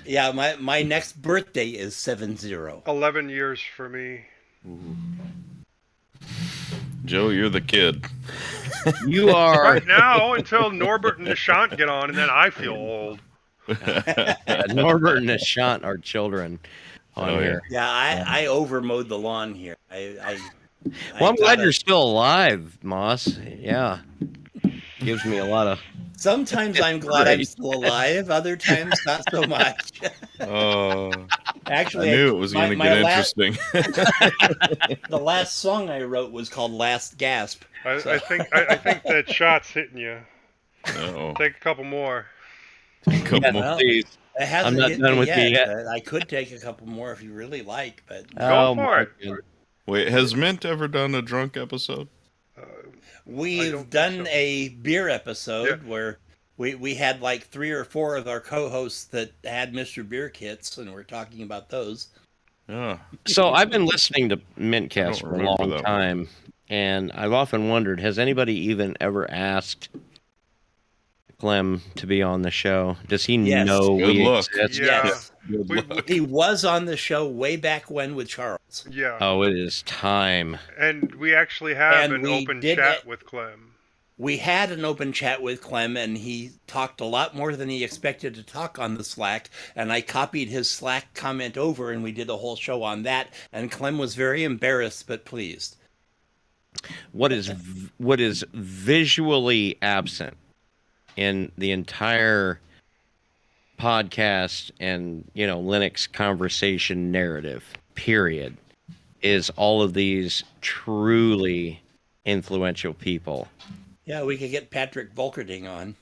Speaker 4: Yeah, my next birthday is 70.
Speaker 2: 11 years for me.
Speaker 3: Joe, you're the kid.
Speaker 1: You are
Speaker 2: Right now, until Norbert and Nishant get on, and then I feel old.
Speaker 1: Norbert and Nishant are children on
Speaker 3: Oh, yeah.
Speaker 1: here.
Speaker 4: Yeah, I overmowed the lawn here.
Speaker 1: Well, I'm glad you're still alive, Moss. Yeah, gives me a lot of.
Speaker 4: Sometimes I'm glad I'm still alive. Other times, not so much.
Speaker 3: Oh, I
Speaker 4: Actually,
Speaker 3: knew it was going to
Speaker 4: my
Speaker 3: get
Speaker 4: last-
Speaker 3: interesting.
Speaker 4: The last song I wrote was called "Last Gasp."
Speaker 2: I think that shot's hitting you.
Speaker 3: Uh-oh.
Speaker 2: Take a couple more.
Speaker 3: Come
Speaker 1: Yeah,
Speaker 3: on.
Speaker 4: Well,
Speaker 1: please.
Speaker 4: It hasn't
Speaker 1: not
Speaker 4: hit
Speaker 1: done
Speaker 4: me
Speaker 1: with you yet.
Speaker 4: but I could take a couple more if you really like. But
Speaker 2: Go for
Speaker 1: my
Speaker 2: it.
Speaker 1: God.
Speaker 3: Wait, has Mint ever done a drunk episode?
Speaker 2: I
Speaker 4: we've
Speaker 2: don't
Speaker 4: done
Speaker 2: think so.
Speaker 4: a beer episode
Speaker 2: Yeah.
Speaker 4: where we had like 3 or 4 of our co-hosts that had Mr. Beer kits, and we're talking about those.
Speaker 3: Yeah.
Speaker 1: So I've been listening to
Speaker 3: I
Speaker 1: mintCast
Speaker 3: don't
Speaker 1: for a
Speaker 3: remember
Speaker 1: long
Speaker 3: that
Speaker 1: time, and I've often wondered: has anybody even ever asked Clem to be on the show? Does he
Speaker 4: Yes.
Speaker 1: know
Speaker 3: Good
Speaker 1: we
Speaker 3: luck.
Speaker 1: exist?
Speaker 2: Yeah.
Speaker 4: Yes.
Speaker 3: Good
Speaker 2: We-
Speaker 3: luck.
Speaker 4: He was on the show way back when with Charles.
Speaker 2: Yeah.
Speaker 1: Oh, it is time.
Speaker 2: And we actually have
Speaker 4: And
Speaker 2: an
Speaker 4: we
Speaker 2: open
Speaker 4: did
Speaker 2: chat
Speaker 4: it-
Speaker 2: with Clem.
Speaker 4: We had an open chat with Clem, and he talked a lot more than he expected to talk on the Slack. And I copied his Slack comment over, and we did a whole show on that. And Clem was very embarrassed but pleased.
Speaker 1: What is visually absent in the entire podcast and Linux conversation narrative period is all of these truly influential people.
Speaker 4: Yeah, we could get Patrick Volkerding on.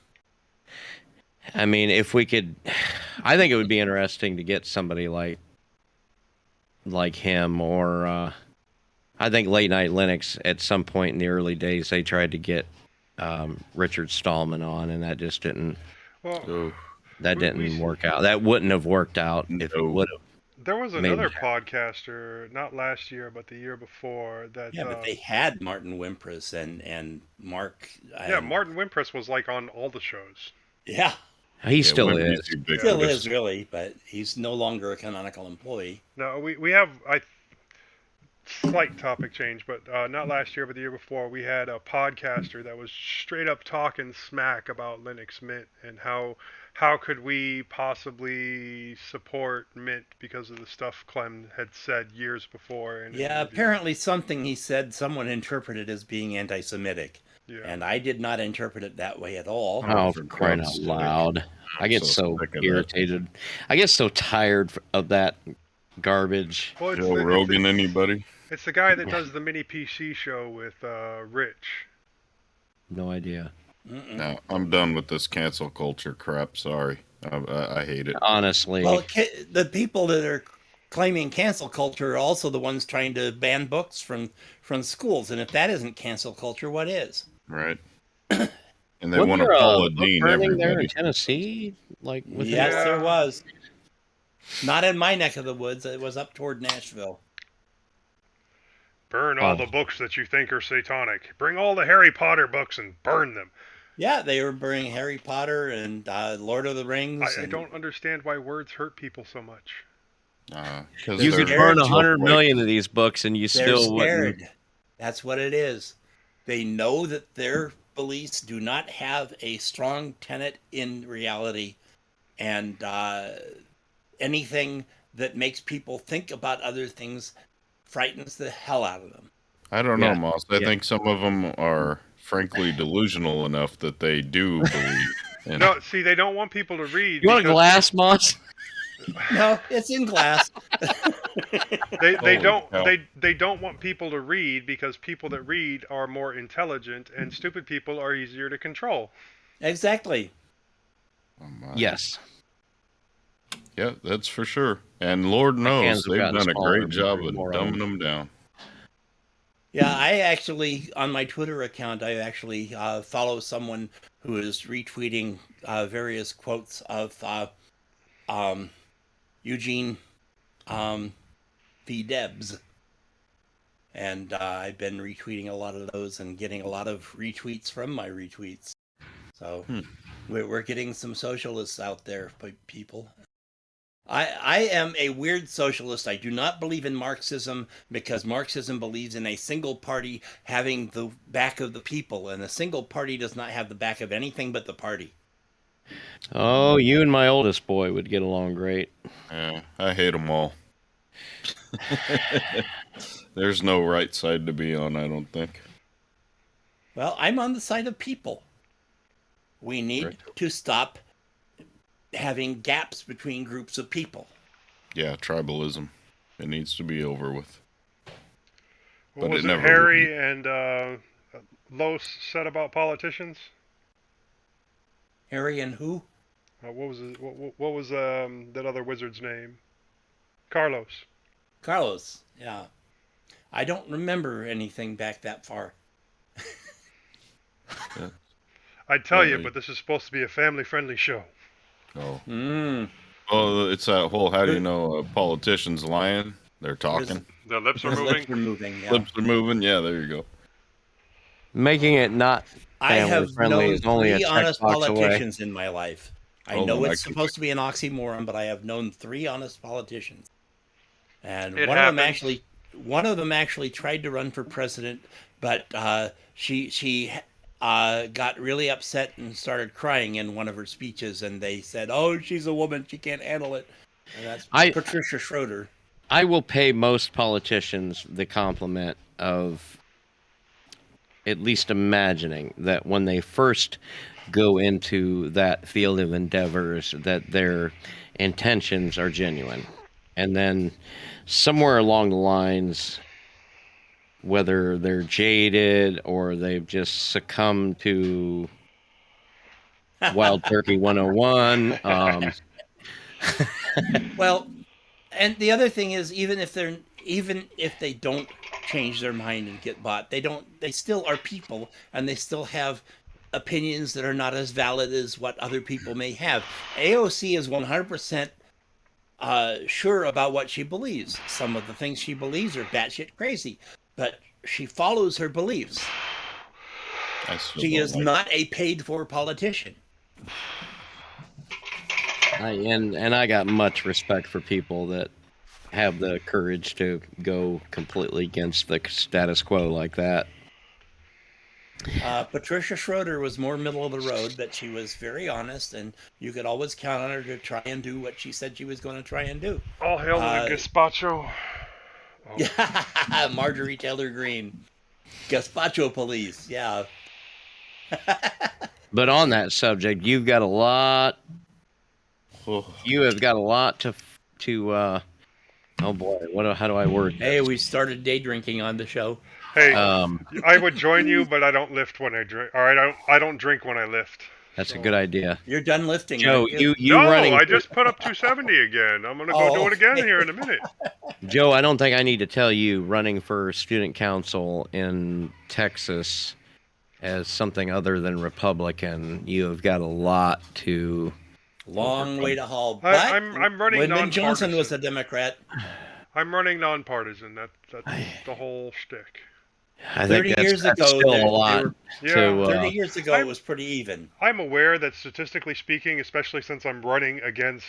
Speaker 1: I mean, if we could, I think it would be interesting to get somebody like him, or I think Late Night Linux at some point in the early days they tried to get Richard Stallman on, and that just didn't
Speaker 2: Well,
Speaker 3: Oh,
Speaker 2: we-
Speaker 1: work out. That wouldn't have worked out if it
Speaker 3: No.
Speaker 1: would have.
Speaker 2: there was
Speaker 1: Maybe.
Speaker 2: another podcaster, not last year, but the year before, that.
Speaker 4: Yeah, but they had Martin Wimpress and Mark.
Speaker 2: Yeah, Martin Wimpress was like on all the shows.
Speaker 4: Yeah,
Speaker 1: He still
Speaker 3: Wimby's
Speaker 1: is.
Speaker 3: ubiquitous.
Speaker 4: still is really, but he's no longer a canonical employee.
Speaker 2: No, we have slight topic change, but not last year, but the year before, we had a podcaster that was straight up talking smack about Linux Mint and how could we possibly support Mint because of the stuff Clem had said years before. And
Speaker 4: Yeah, apparently something he said someone interpreted as being anti-Semitic,
Speaker 2: Yeah.
Speaker 4: and I did not interpret it that way at all.
Speaker 1: Oh,
Speaker 3: for
Speaker 1: for crying out
Speaker 3: God's sake.
Speaker 1: loud. I get
Speaker 3: so
Speaker 1: so
Speaker 3: sick of that.
Speaker 1: irritated. I get so tired of that garbage.
Speaker 2: Well,
Speaker 3: Joe Rogan, anybody?
Speaker 2: it's the guy that does the mini PC show with Rich.
Speaker 1: No idea.
Speaker 4: Mm-mm.
Speaker 3: No, I'm done with this cancel culture crap. Sorry. I hate it.
Speaker 1: Honestly.
Speaker 4: Well, the people that are claiming cancel culture are also the ones trying to ban books from schools, and if that isn't cancel culture, what is?
Speaker 3: Right. And they
Speaker 1: Wasn't
Speaker 3: want to
Speaker 1: there a
Speaker 3: Paula
Speaker 1: book
Speaker 3: Dean
Speaker 1: burning there in
Speaker 3: everybody.
Speaker 1: Tennessee? Like within
Speaker 4: Yes,
Speaker 2: Yeah.
Speaker 4: there was. Not in my neck of the woods. It was up toward Nashville.
Speaker 2: Burn all
Speaker 1: Oh.
Speaker 2: the books that you think are satanic. Bring all the Harry Potter books and burn them.
Speaker 4: Yeah, they were burning Harry Potter and Lord of the Rings.
Speaker 2: I
Speaker 4: and-
Speaker 2: don't understand why words hurt people so much.
Speaker 3: 'Cause
Speaker 1: You
Speaker 3: they're-
Speaker 1: could burn
Speaker 4: scared.
Speaker 1: 100 million of these books and you
Speaker 4: They're
Speaker 1: still wouldn't.
Speaker 4: scared. That's what it is. They know that their beliefs do not have a strong tenet in reality, and anything that makes people think about other things frightens the hell out of them.
Speaker 3: I don't
Speaker 1: Yeah.
Speaker 3: know, Moss. I
Speaker 1: Yeah.
Speaker 3: think some of them are frankly delusional enough that they do believe. And
Speaker 2: No, see, they don't want people to read.
Speaker 1: You want a
Speaker 2: because
Speaker 1: glass, Moss?
Speaker 4: No, it's in glass.
Speaker 2: They
Speaker 3: Holy
Speaker 2: don't
Speaker 3: cow.
Speaker 2: they don't want people to read because people that read are more intelligent and stupid people are easier to control.
Speaker 4: Exactly.
Speaker 3: Oh, my.
Speaker 1: Yes.
Speaker 3: Yeah, that's for sure. And Lord
Speaker 1: hands
Speaker 3: knows
Speaker 1: have
Speaker 3: they've
Speaker 1: gotten
Speaker 3: done a
Speaker 1: smaller
Speaker 3: great job
Speaker 1: and
Speaker 3: of
Speaker 1: more
Speaker 3: dumbing them down.
Speaker 4: Yeah, I actually, on my Twitter account, I actually follow someone who is retweeting various quotes of Eugene V. Debs. And I've been retweeting a lot of those and getting a lot of retweets from my retweets. So we're getting some socialists out there, people. I am a weird socialist. I do not believe in Marxism because Marxism believes in a single party having the back of the people, and a single party does not have the back of anything but the party.
Speaker 1: Oh, you and my oldest boy would get along great.
Speaker 3: Yeah, I hate them all. There's no right side to be on, I don't think.
Speaker 4: Well, I'm on the side of people. We need
Speaker 3: Right.
Speaker 4: to stop having gaps between groups of people.
Speaker 3: Yeah, tribalism. It needs to be over with.
Speaker 2: What
Speaker 3: But
Speaker 2: was
Speaker 3: it
Speaker 2: it
Speaker 3: never
Speaker 2: Harry and Los said about politicians?
Speaker 4: Harry and who?
Speaker 2: What was that other wizard's name? Carlos.
Speaker 4: Carlos. Yeah. I don't remember anything back that far.
Speaker 2: I'd tell you,
Speaker 3: Right.
Speaker 2: but this is supposed to be a family-friendly show.
Speaker 3: Oh.
Speaker 4: Mm.
Speaker 3: Oh, it's that whole how do you know a politician's lying? They're talking.
Speaker 2: The lips are
Speaker 4: His
Speaker 2: moving.
Speaker 4: lips are moving. Yeah.
Speaker 3: Lips are moving. Yeah, there you go.
Speaker 1: Making it not
Speaker 4: I
Speaker 1: family
Speaker 4: have
Speaker 1: friendly
Speaker 4: known
Speaker 1: is only a
Speaker 4: 3 honest
Speaker 1: checkbox away.
Speaker 4: politicians in my life. I
Speaker 3: Hold
Speaker 4: know
Speaker 3: on, I
Speaker 4: it's
Speaker 3: can-
Speaker 4: supposed to be an oxymoron, but I have known 3 honest politicians. And
Speaker 2: It
Speaker 4: one
Speaker 2: happens.
Speaker 4: of them actually tried to run for president, but she got really upset and started crying in one of her speeches, and they said, "Oh, she's a woman; she can't handle it." And that's Patricia Schroeder.
Speaker 1: I will pay most politicians the compliment of at least imagining that when they first go into that field of endeavors, that their intentions are genuine. And then somewhere along the lines, whether they're jaded or they've just succumbed to Wild Turkey 101.
Speaker 4: Well, and the other thing is, even if they don't change their mind and get bought, they still are people, and they still have opinions that are not as valid as what other people may have. AOC is 100% sure about what she believes. Some of the things she believes are batshit crazy, but she follows her beliefs.
Speaker 3: I still
Speaker 4: She
Speaker 3: don't
Speaker 4: is
Speaker 3: like
Speaker 4: not a paid-for politician.
Speaker 1: And I got much respect for people that have the courage to go completely against the status quo like that.
Speaker 4: Patricia Schroeder was more middle of the road, but she was very honest, and you could always count on her to try and do what she said she was going to try and do.
Speaker 2: All hail the gazpacho.
Speaker 4: Yeah, Marjorie Taylor Greene, gazpacho police. Yeah.
Speaker 1: But on that subject, you've got a lot. You have got a lot to. Oh boy, how do I word this?
Speaker 4: Hey, we started day drinking on the show.
Speaker 2: Hey, I would join you, but I don't lift when I drink. Or I don't drink when I lift.
Speaker 1: That's a good idea.
Speaker 4: You're done lifting,
Speaker 1: Joe,
Speaker 4: aren't you?
Speaker 1: you
Speaker 2: No,
Speaker 1: running.
Speaker 2: I just put up 270 again. I'm gonna go do it again here in a minute.
Speaker 1: Joe, I don't think I need to tell you, running for student council in Texas as something other than Republican, you have got a lot to.
Speaker 4: Long way to haul. But
Speaker 2: I'm running
Speaker 4: Lyndon Johnson
Speaker 2: nonpartisan.
Speaker 4: was a Democrat.
Speaker 2: I'm running nonpartisan. That's the whole shtick.
Speaker 1: I think
Speaker 4: 30 years
Speaker 1: that's
Speaker 4: ago,
Speaker 1: still
Speaker 4: they
Speaker 1: a lot.
Speaker 4: were-
Speaker 1: To,
Speaker 4: 30 years ago, it was pretty even.
Speaker 2: I'm aware that statistically speaking, especially since I'm running against,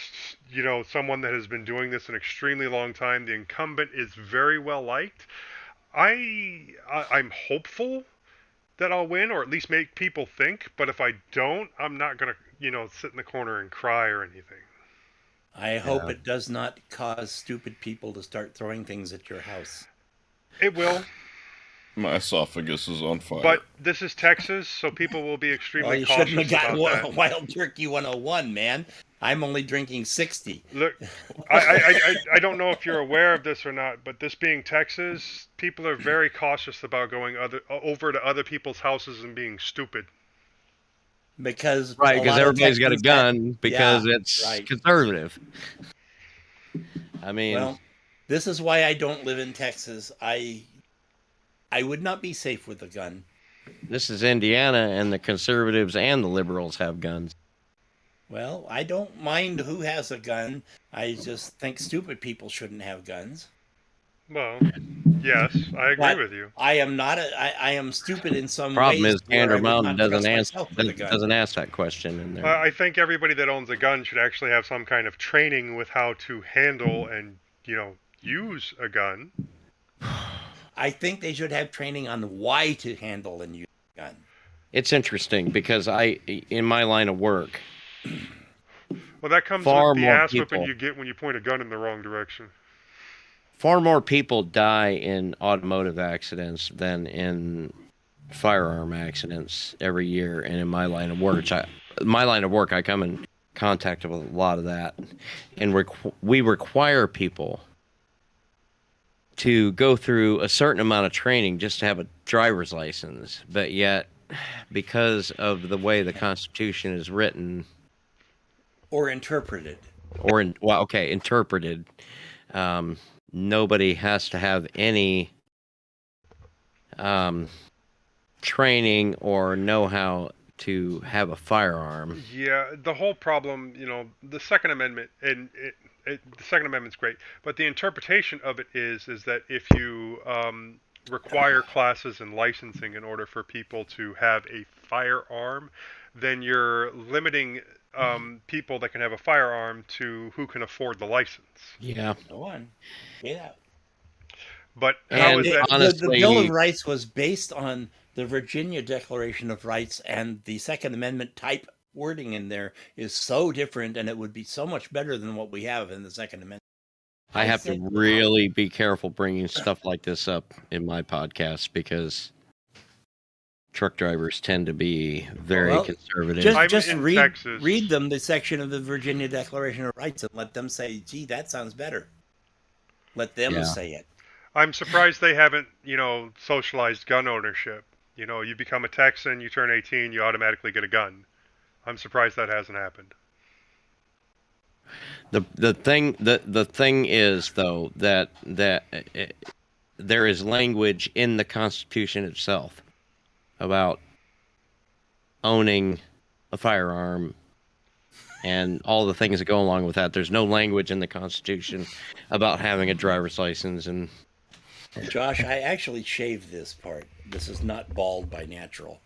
Speaker 2: someone that has been doing this an extremely long time, the incumbent is very well liked. I'm hopeful that I'll win, or at least make people think. But if I don't, I'm not gonna, sit in the corner and cry or anything.
Speaker 4: I hope it does not cause stupid people to start throwing things at your house.
Speaker 2: It will.
Speaker 3: My esophagus is on fire.
Speaker 2: But this is Texas, so people will be extremely
Speaker 4: You shouldn't
Speaker 2: cautious
Speaker 4: have
Speaker 2: about
Speaker 4: got
Speaker 2: that.
Speaker 4: Wild Turkey 101, man. I'm only drinking 60.
Speaker 2: Look, I don't know if you're aware of this or not, but this being Texas, people are very cautious about going over to other people's houses and being stupid.
Speaker 4: Because
Speaker 1: everybody's got a gun because it's
Speaker 4: right.
Speaker 1: conservative. I mean,
Speaker 4: well, this is why I don't live in Texas. I would not be safe with a gun.
Speaker 1: this is Indiana, and the conservatives and the liberals have guns.
Speaker 4: Well, I don't mind who has a gun. I just think stupid people shouldn't have guns.
Speaker 2: Well, yes, I agree
Speaker 4: But
Speaker 2: with you.
Speaker 4: I am not I am stupid in some
Speaker 1: Problem
Speaker 4: ways.
Speaker 1: is,
Speaker 4: where I
Speaker 1: Gander
Speaker 4: would
Speaker 1: Mountain
Speaker 4: not trust
Speaker 1: doesn't
Speaker 4: myself with a gun.
Speaker 1: ask that question in there.
Speaker 2: I think everybody that owns a gun should actually have some kind of training with how to handle and, use a gun.
Speaker 4: I think they should have training on why to handle and use a gun.
Speaker 1: It's interesting because in my line of work,
Speaker 2: Well, that comes
Speaker 1: Far
Speaker 2: with the
Speaker 1: more
Speaker 2: ass whipping
Speaker 1: people.
Speaker 2: you get when you point a gun in the wrong direction.
Speaker 1: far more people die in automotive accidents than in firearm accidents every year. And in my line of work, I come in contact with a lot of that, and we require people to go through a certain amount of training just to have a driver's license. But yet, because of the way the Constitution is written,
Speaker 4: Or interpreted.
Speaker 1: interpreted, nobody has to have any training or know how to have a firearm.
Speaker 2: Yeah, the whole problem, the Second Amendment, and the Second Amendment's great, but the interpretation of it is that if you require classes and licensing in order for people to have a firearm, then you're limiting people that can have a firearm to who can afford the license.
Speaker 1: Yeah.
Speaker 4: Go on. Yeah.
Speaker 2: But how
Speaker 1: And
Speaker 2: is that?
Speaker 4: The Bill of
Speaker 1: honestly,
Speaker 4: Rights was based on the Virginia Declaration of Rights, and the Second Amendment type wording in there is so different, and it would be so much better than what we have in the Second Amendment.
Speaker 1: I have to really be careful bringing stuff like this up in my podcast because truck drivers tend to be very
Speaker 4: Well,
Speaker 1: conservative.
Speaker 2: I'm
Speaker 4: Just
Speaker 2: in
Speaker 4: read
Speaker 2: Texas.
Speaker 4: them the section of the Virginia Declaration of Rights and let them say, "Gee, that sounds better." Let them
Speaker 1: Yeah.
Speaker 4: say it.
Speaker 2: I'm surprised they haven't, socialized gun ownership. You become a Texan, you turn 18, you automatically get a gun. I'm surprised that hasn't happened.
Speaker 1: The thing is though that there is language in the Constitution itself about owning a firearm and all the things that go along with that. There's no language in the Constitution about having a driver's license. And
Speaker 4: Josh, I actually shaved this part. This is not bald by natural,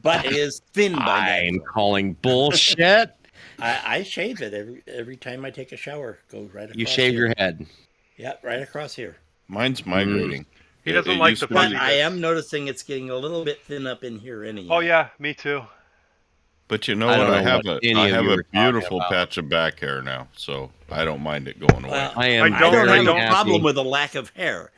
Speaker 4: but it is thin by
Speaker 1: I'm
Speaker 4: natural.
Speaker 1: calling bullshit.
Speaker 4: I shave it every time I take a shower. Go right across.
Speaker 1: You shave
Speaker 4: here.
Speaker 1: your head.
Speaker 4: Yeah, right across here.
Speaker 3: Mine's migrating.
Speaker 2: He doesn't like
Speaker 3: used
Speaker 2: the
Speaker 3: to
Speaker 4: But
Speaker 3: be-
Speaker 2: fuzzy
Speaker 4: I
Speaker 2: bits.
Speaker 4: am noticing it's getting a little bit thin up in here anyway.
Speaker 2: Oh yeah, me too.
Speaker 3: But you know
Speaker 1: I
Speaker 3: what?
Speaker 1: don't
Speaker 3: I
Speaker 1: know
Speaker 3: have
Speaker 1: what
Speaker 3: a
Speaker 1: any of you were talking
Speaker 3: beautiful
Speaker 1: about.
Speaker 3: patch of back hair now, so I don't mind it going away.
Speaker 4: Well,
Speaker 1: I am
Speaker 2: I don't
Speaker 1: very
Speaker 4: have a
Speaker 1: happy.
Speaker 4: problem with a lack of hair.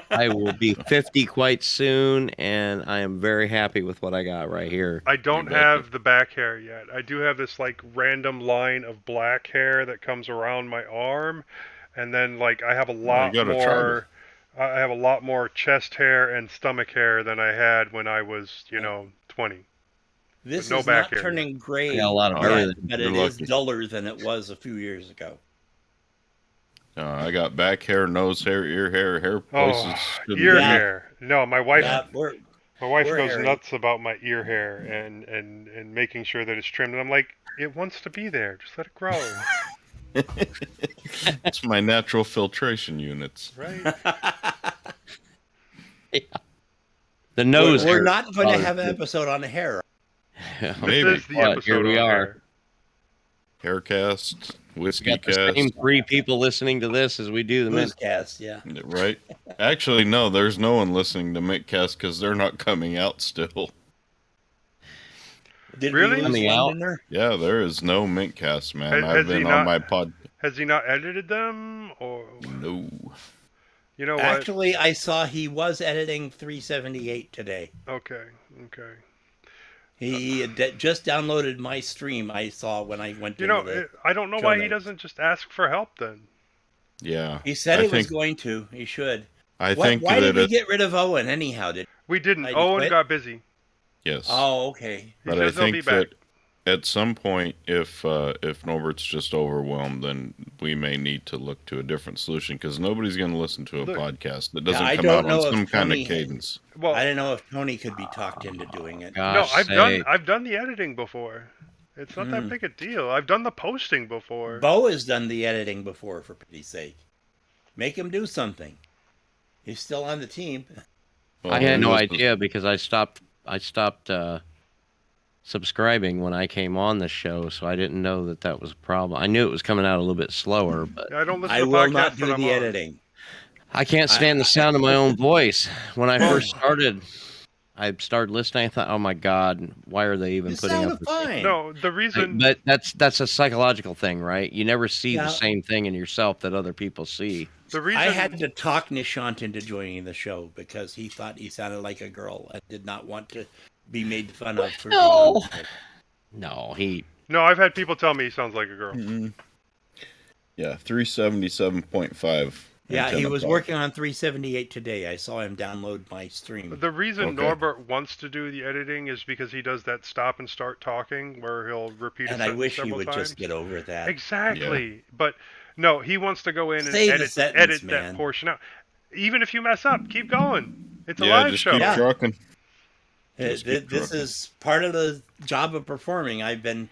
Speaker 1: I will be 50 quite soon, and I am very happy with what I got right here.
Speaker 2: I don't
Speaker 3: You betcha.
Speaker 2: have the back hair yet. I do have this like random line of black hair that comes around my arm, and then like I have a lot
Speaker 3: gotta try
Speaker 2: more. I have a lot more chest hair and stomach hair than I had when I was, 20.
Speaker 4: This
Speaker 2: no
Speaker 4: is
Speaker 2: back
Speaker 4: not
Speaker 2: hair.
Speaker 4: turning gray
Speaker 1: I got a lot of
Speaker 3: Oh,
Speaker 4: yet,
Speaker 1: everything.
Speaker 4: but
Speaker 3: You're
Speaker 4: it is
Speaker 3: lucky.
Speaker 4: duller than it was a few years ago.
Speaker 3: I got back hair, nose hair, ear hair places.
Speaker 2: Oh,
Speaker 3: shouldn't
Speaker 2: ear
Speaker 3: be.
Speaker 2: hair. No, my wife.
Speaker 4: Yeah,
Speaker 2: My wife
Speaker 4: we're
Speaker 2: goes
Speaker 4: hairy.
Speaker 2: nuts about my ear hair and making sure that it's trimmed. And I'm like, it wants to be there. Just let it grow.
Speaker 3: It's my natural filtration units.
Speaker 2: Right?
Speaker 1: The nose.
Speaker 4: We're
Speaker 1: hair
Speaker 4: not going to
Speaker 1: bothers
Speaker 4: have an
Speaker 1: me.
Speaker 4: episode on hair.
Speaker 3: Maybe.
Speaker 2: This is the
Speaker 1: But
Speaker 2: episode
Speaker 1: here we
Speaker 2: on
Speaker 1: are.
Speaker 2: hair.
Speaker 3: Haircast,
Speaker 1: We
Speaker 3: whiskey
Speaker 1: got the
Speaker 3: cast.
Speaker 1: same 3 people listening to this as we do the mint.
Speaker 4: Newscast, yeah.
Speaker 3: Right? Actually, no, there's no one listening to mintCast because they're not coming out still.
Speaker 4: Did
Speaker 2: Really?
Speaker 4: we lose
Speaker 1: Coming
Speaker 4: one
Speaker 1: out?
Speaker 4: in there?
Speaker 3: Yeah, there is no mintCast, man.
Speaker 2: Has
Speaker 3: I've
Speaker 2: he
Speaker 3: been
Speaker 2: not-
Speaker 3: on my pod.
Speaker 2: Has he not edited them? Or
Speaker 3: No.
Speaker 2: you know what?
Speaker 4: Actually, I saw he was editing 378 today.
Speaker 2: Okay.
Speaker 4: He had just downloaded my stream. I saw when I went to
Speaker 2: I don't know
Speaker 4: show
Speaker 2: why he
Speaker 4: notes.
Speaker 2: doesn't just ask for help then.
Speaker 3: Yeah.
Speaker 4: He said
Speaker 3: I
Speaker 4: he was
Speaker 3: think-
Speaker 4: going to. He should.
Speaker 3: I
Speaker 4: Why
Speaker 3: think
Speaker 4: did we
Speaker 3: that
Speaker 4: get rid of Owen anyhow?
Speaker 2: We didn't.
Speaker 4: I
Speaker 2: Owen
Speaker 4: quit?
Speaker 2: got busy.
Speaker 3: yes.
Speaker 4: Oh, okay.
Speaker 2: He
Speaker 3: But I
Speaker 2: says he'll be
Speaker 3: think
Speaker 2: back.
Speaker 3: that at some point, if Norbert's just overwhelmed, then we may need to look to a different solution because nobody's going to listen to a
Speaker 2: Look,
Speaker 3: podcast that doesn't
Speaker 4: I
Speaker 3: come
Speaker 4: don't
Speaker 3: out on
Speaker 4: know if
Speaker 3: some kind of
Speaker 4: Tony-
Speaker 3: cadence.
Speaker 2: Well,
Speaker 4: I didn't know if Tony could be talked into doing it.
Speaker 2: no,
Speaker 1: Gosh sake.
Speaker 2: I've done the editing before. It's not that big a deal. I've done the posting before.
Speaker 4: Bo has done the editing before, for pity's sake. Make him do something. He's still on the team.
Speaker 3: Well,
Speaker 1: I had no
Speaker 3: this is-
Speaker 1: idea because I stopped subscribing when I came on the show, so I didn't know that was a problem. I knew it was coming out a little bit slower, but
Speaker 2: I don't listen
Speaker 4: I
Speaker 2: to
Speaker 4: will
Speaker 2: podcasts
Speaker 4: not
Speaker 2: that
Speaker 4: do
Speaker 2: I'm
Speaker 4: the
Speaker 2: on.
Speaker 4: editing.
Speaker 1: I can't stand the sound of my own voice. When I first started, I started listening. I thought, "Oh my God, why are they even
Speaker 4: You
Speaker 1: putting
Speaker 4: sounded
Speaker 1: up?"
Speaker 4: fine.
Speaker 2: No, the reason.
Speaker 1: But that's a psychological thing, right? You never see
Speaker 4: Yeah.
Speaker 1: the same thing in yourself that other people see.
Speaker 2: The reason.
Speaker 4: I had to talk Nishant into joining the show because he thought he sounded like a girl and did not want to be made fun of for
Speaker 1: No.
Speaker 4: being on.
Speaker 1: No, he.
Speaker 2: No, I've had people tell me he sounds like a girl.
Speaker 3: Mm-mm. Yeah, 377.5.
Speaker 4: Yeah, he
Speaker 3: antenna
Speaker 4: was
Speaker 3: power.
Speaker 4: working on 378 today. I saw him download my stream.
Speaker 2: The reason
Speaker 3: Okay.
Speaker 2: Norbert wants to do the editing is because he does that stop and start talking where he'll repeat a
Speaker 4: And I
Speaker 2: sentence
Speaker 4: wish he
Speaker 2: several
Speaker 4: would
Speaker 2: times.
Speaker 4: just get over that.
Speaker 2: Exactly. But no, he wants to go in and
Speaker 4: Say the
Speaker 2: edit
Speaker 4: sentence,
Speaker 2: that
Speaker 4: man.
Speaker 2: portion out. Even if you mess up, keep going. It's a
Speaker 3: Yeah,
Speaker 2: live
Speaker 3: just
Speaker 2: show.
Speaker 3: keep
Speaker 4: Yeah.
Speaker 3: trucking.
Speaker 4: This
Speaker 3: Just keep trucking.
Speaker 4: is part of the job of performing. I've been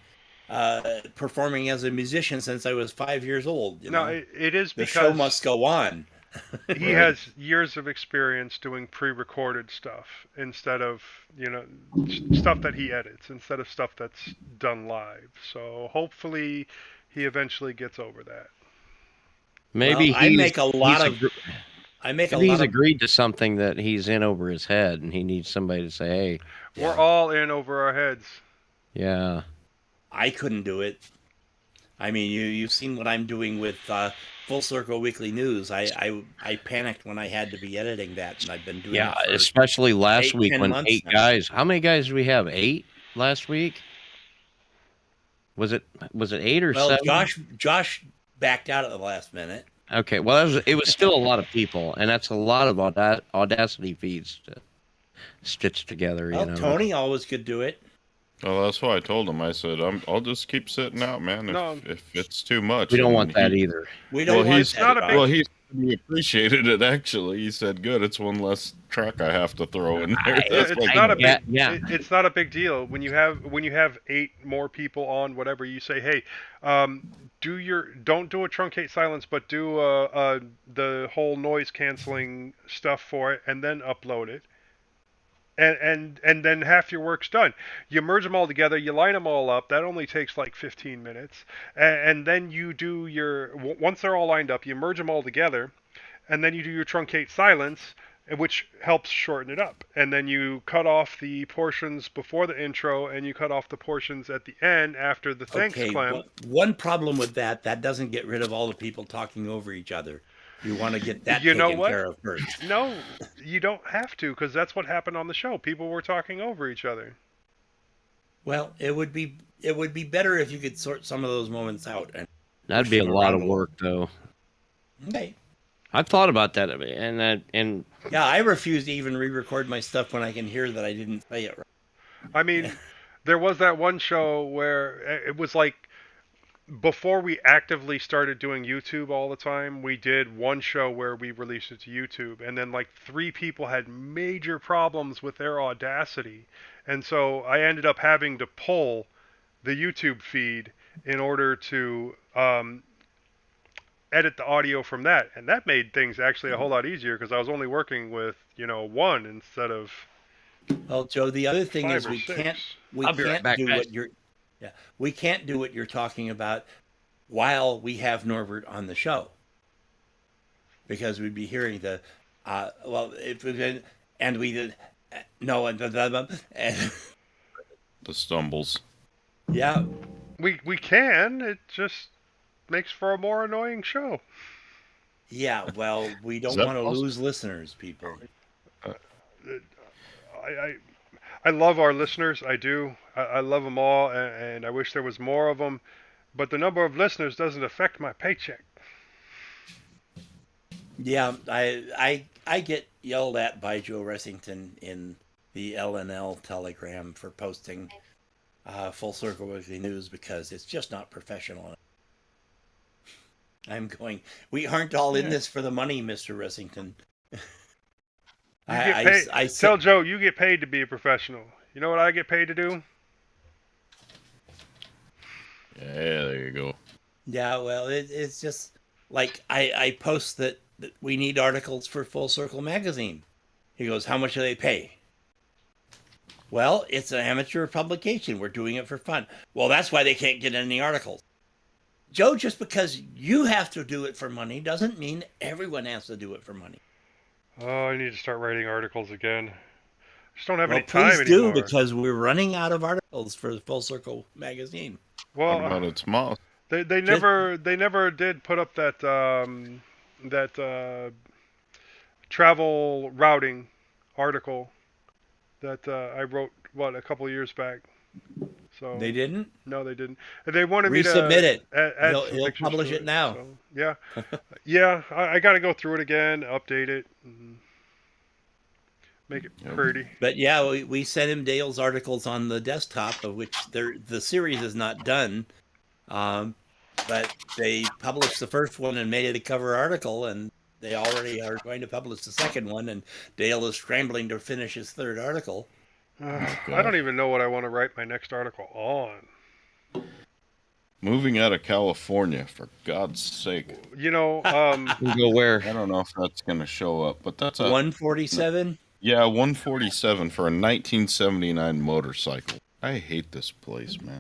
Speaker 4: performing as a musician since I was 5 years old. You
Speaker 2: No,
Speaker 4: know?
Speaker 2: it is
Speaker 4: The
Speaker 2: because
Speaker 4: show must go on.
Speaker 2: He
Speaker 3: Right.
Speaker 2: has years of experience doing pre-recorded stuff instead of, stuff that he edits instead of stuff that's done live. So hopefully he eventually gets over that.
Speaker 4: Well,
Speaker 1: Maybe
Speaker 4: I make a lot
Speaker 1: he's
Speaker 4: of I make a
Speaker 1: maybe
Speaker 4: lot
Speaker 1: he's
Speaker 4: of
Speaker 1: agreed to something that he's in over his head, and he needs somebody to say, "Hey,
Speaker 2: We're
Speaker 4: yeah.
Speaker 2: all in over our heads.
Speaker 1: yeah,
Speaker 4: I couldn't do it. I mean, you've seen what I'm doing with Full Circle Weekly News. I panicked when I had to be editing that, and I've been doing
Speaker 1: yeah."
Speaker 4: it for
Speaker 1: Especially last week
Speaker 4: 10
Speaker 1: when
Speaker 4: months
Speaker 1: 8
Speaker 4: now.
Speaker 1: guys. How many guys did we have? 8 last week? Was it 8 or
Speaker 4: Well,
Speaker 1: 7?
Speaker 4: Josh backed out at the last minute.
Speaker 1: Okay, well, it was still a lot of people, and that's a lot of Audacity feeds to stitch together.
Speaker 4: Well, Tony always could do it.
Speaker 3: Well, that's why I told him. I said, I'll just keep sitting out, man.
Speaker 2: No.
Speaker 3: If it's too much,
Speaker 1: We don't
Speaker 3: And
Speaker 1: want that
Speaker 3: he-
Speaker 1: either.
Speaker 4: We don't
Speaker 3: Well,
Speaker 4: want
Speaker 3: he's
Speaker 4: that
Speaker 2: not
Speaker 4: at
Speaker 2: a
Speaker 4: all.
Speaker 2: big-
Speaker 3: Well, he appreciated it actually. He said, "Good, it's one less track I have to throw in there." That's
Speaker 2: It's
Speaker 3: like,
Speaker 2: not a big.
Speaker 1: yeah.
Speaker 2: It's not a big deal when you have 8 more people on whatever. You say, hey, don't do a truncate silence, but do the whole noise canceling stuff for it, and then upload it. And then half your work's done. You merge them all together, you line them all up. That only takes like 15 minutes, and then you do once they're all lined up, you merge them all together, and then you do your truncate silence, which helps shorten it up. And then you cut off the portions before the intro, and you cut off the portions at the end after the thanks
Speaker 4: Okay,
Speaker 2: clam.
Speaker 4: one problem with that doesn't get rid of all the people talking over each other. You want to get that
Speaker 2: You know
Speaker 4: taken
Speaker 2: what?
Speaker 4: care of first.
Speaker 2: No, you don't have to, because that's what happened on the show. People were talking over each other.
Speaker 4: Well, it would be better if you could sort some of those moments out. And
Speaker 1: That'd be a
Speaker 4: them
Speaker 1: lot
Speaker 4: around
Speaker 1: of
Speaker 4: a little.
Speaker 1: work, though.
Speaker 4: Okay.
Speaker 1: I've thought about that, and
Speaker 4: Yeah, I refuse to even re-record my stuff when I can hear that I didn't say it right.
Speaker 2: I mean, there was that one show where it was like before we actively started doing YouTube all the time, we did one show where we released it to YouTube, and then like 3 people had major problems with their Audacity, and so I ended up having to pull the YouTube feed in order to edit the audio from that, and that made things actually a whole lot easier because I was only working with 1 instead of
Speaker 4: Well, Joe, the other thing
Speaker 2: 5
Speaker 4: is
Speaker 2: or
Speaker 4: we
Speaker 2: 6.
Speaker 1: I'll be right
Speaker 4: can't
Speaker 1: back,
Speaker 4: do
Speaker 1: guys.
Speaker 4: what you're we can't do what you're talking about while we have Norbert on the show, because we'd be hearing the if we did, and we did no and and
Speaker 3: the stumbles.
Speaker 4: yeah.
Speaker 2: We can. It just makes for a more annoying show.
Speaker 4: Yeah, well, we don't
Speaker 3: that
Speaker 4: want to
Speaker 3: possible?
Speaker 4: lose listeners, people.
Speaker 2: I love our listeners. I do. I love them all, and I wish there was more of them. But the number of listeners doesn't affect my paycheck.
Speaker 4: Yeah, I get yelled at by Joe Ressington in the LNL Telegram for posting Full Circle Weekly News because it's just not professional. I'm going, we aren't all in this for the money, Mr. Ressington.
Speaker 2: You get paid. Tell Joe you get paid to be a professional. You know what I get paid to do?
Speaker 3: Yeah, there you go.
Speaker 4: Yeah, well, it's just like I post that we need articles for Full Circle magazine. He goes, how much do they pay? Well, it's an amateur publication. We're doing it for fun. Well, that's why they can't get any articles. Joe, just because you have to do it for money doesn't mean everyone has to do it for money.
Speaker 2: Oh, I need to start writing articles again. I just don't have
Speaker 4: Well,
Speaker 2: any time
Speaker 4: please do,
Speaker 2: anymore.
Speaker 4: because we're running out of articles for the Full Circle magazine.
Speaker 3: What
Speaker 2: Well,
Speaker 3: about its mouse?
Speaker 2: they never did put up that travel routing article that I wrote a couple of years back. So
Speaker 4: They didn't?
Speaker 2: No, they didn't. They wanted me to
Speaker 4: Resubmit it.
Speaker 2: add some
Speaker 4: He'll
Speaker 2: pictures
Speaker 4: publish
Speaker 2: to
Speaker 4: it now.
Speaker 2: So, yeah, yeah. I got to go through it again, update it, and make it pretty.
Speaker 4: But yeah, we sent him Dale's articles on the desktop, of which the series is not done. But they published the first one and made it a cover article, and they already are going to publish the second one, and Dale is scrambling to finish his third article.
Speaker 2: I don't even know what I want to write my next article on.
Speaker 3: Moving out of California, for God's sake.
Speaker 2: You know,
Speaker 1: You go where?
Speaker 3: I don't know if that's going to show up, but that's a
Speaker 4: 147.
Speaker 3: yeah, 147 for a 1979 motorcycle. I hate this place, man.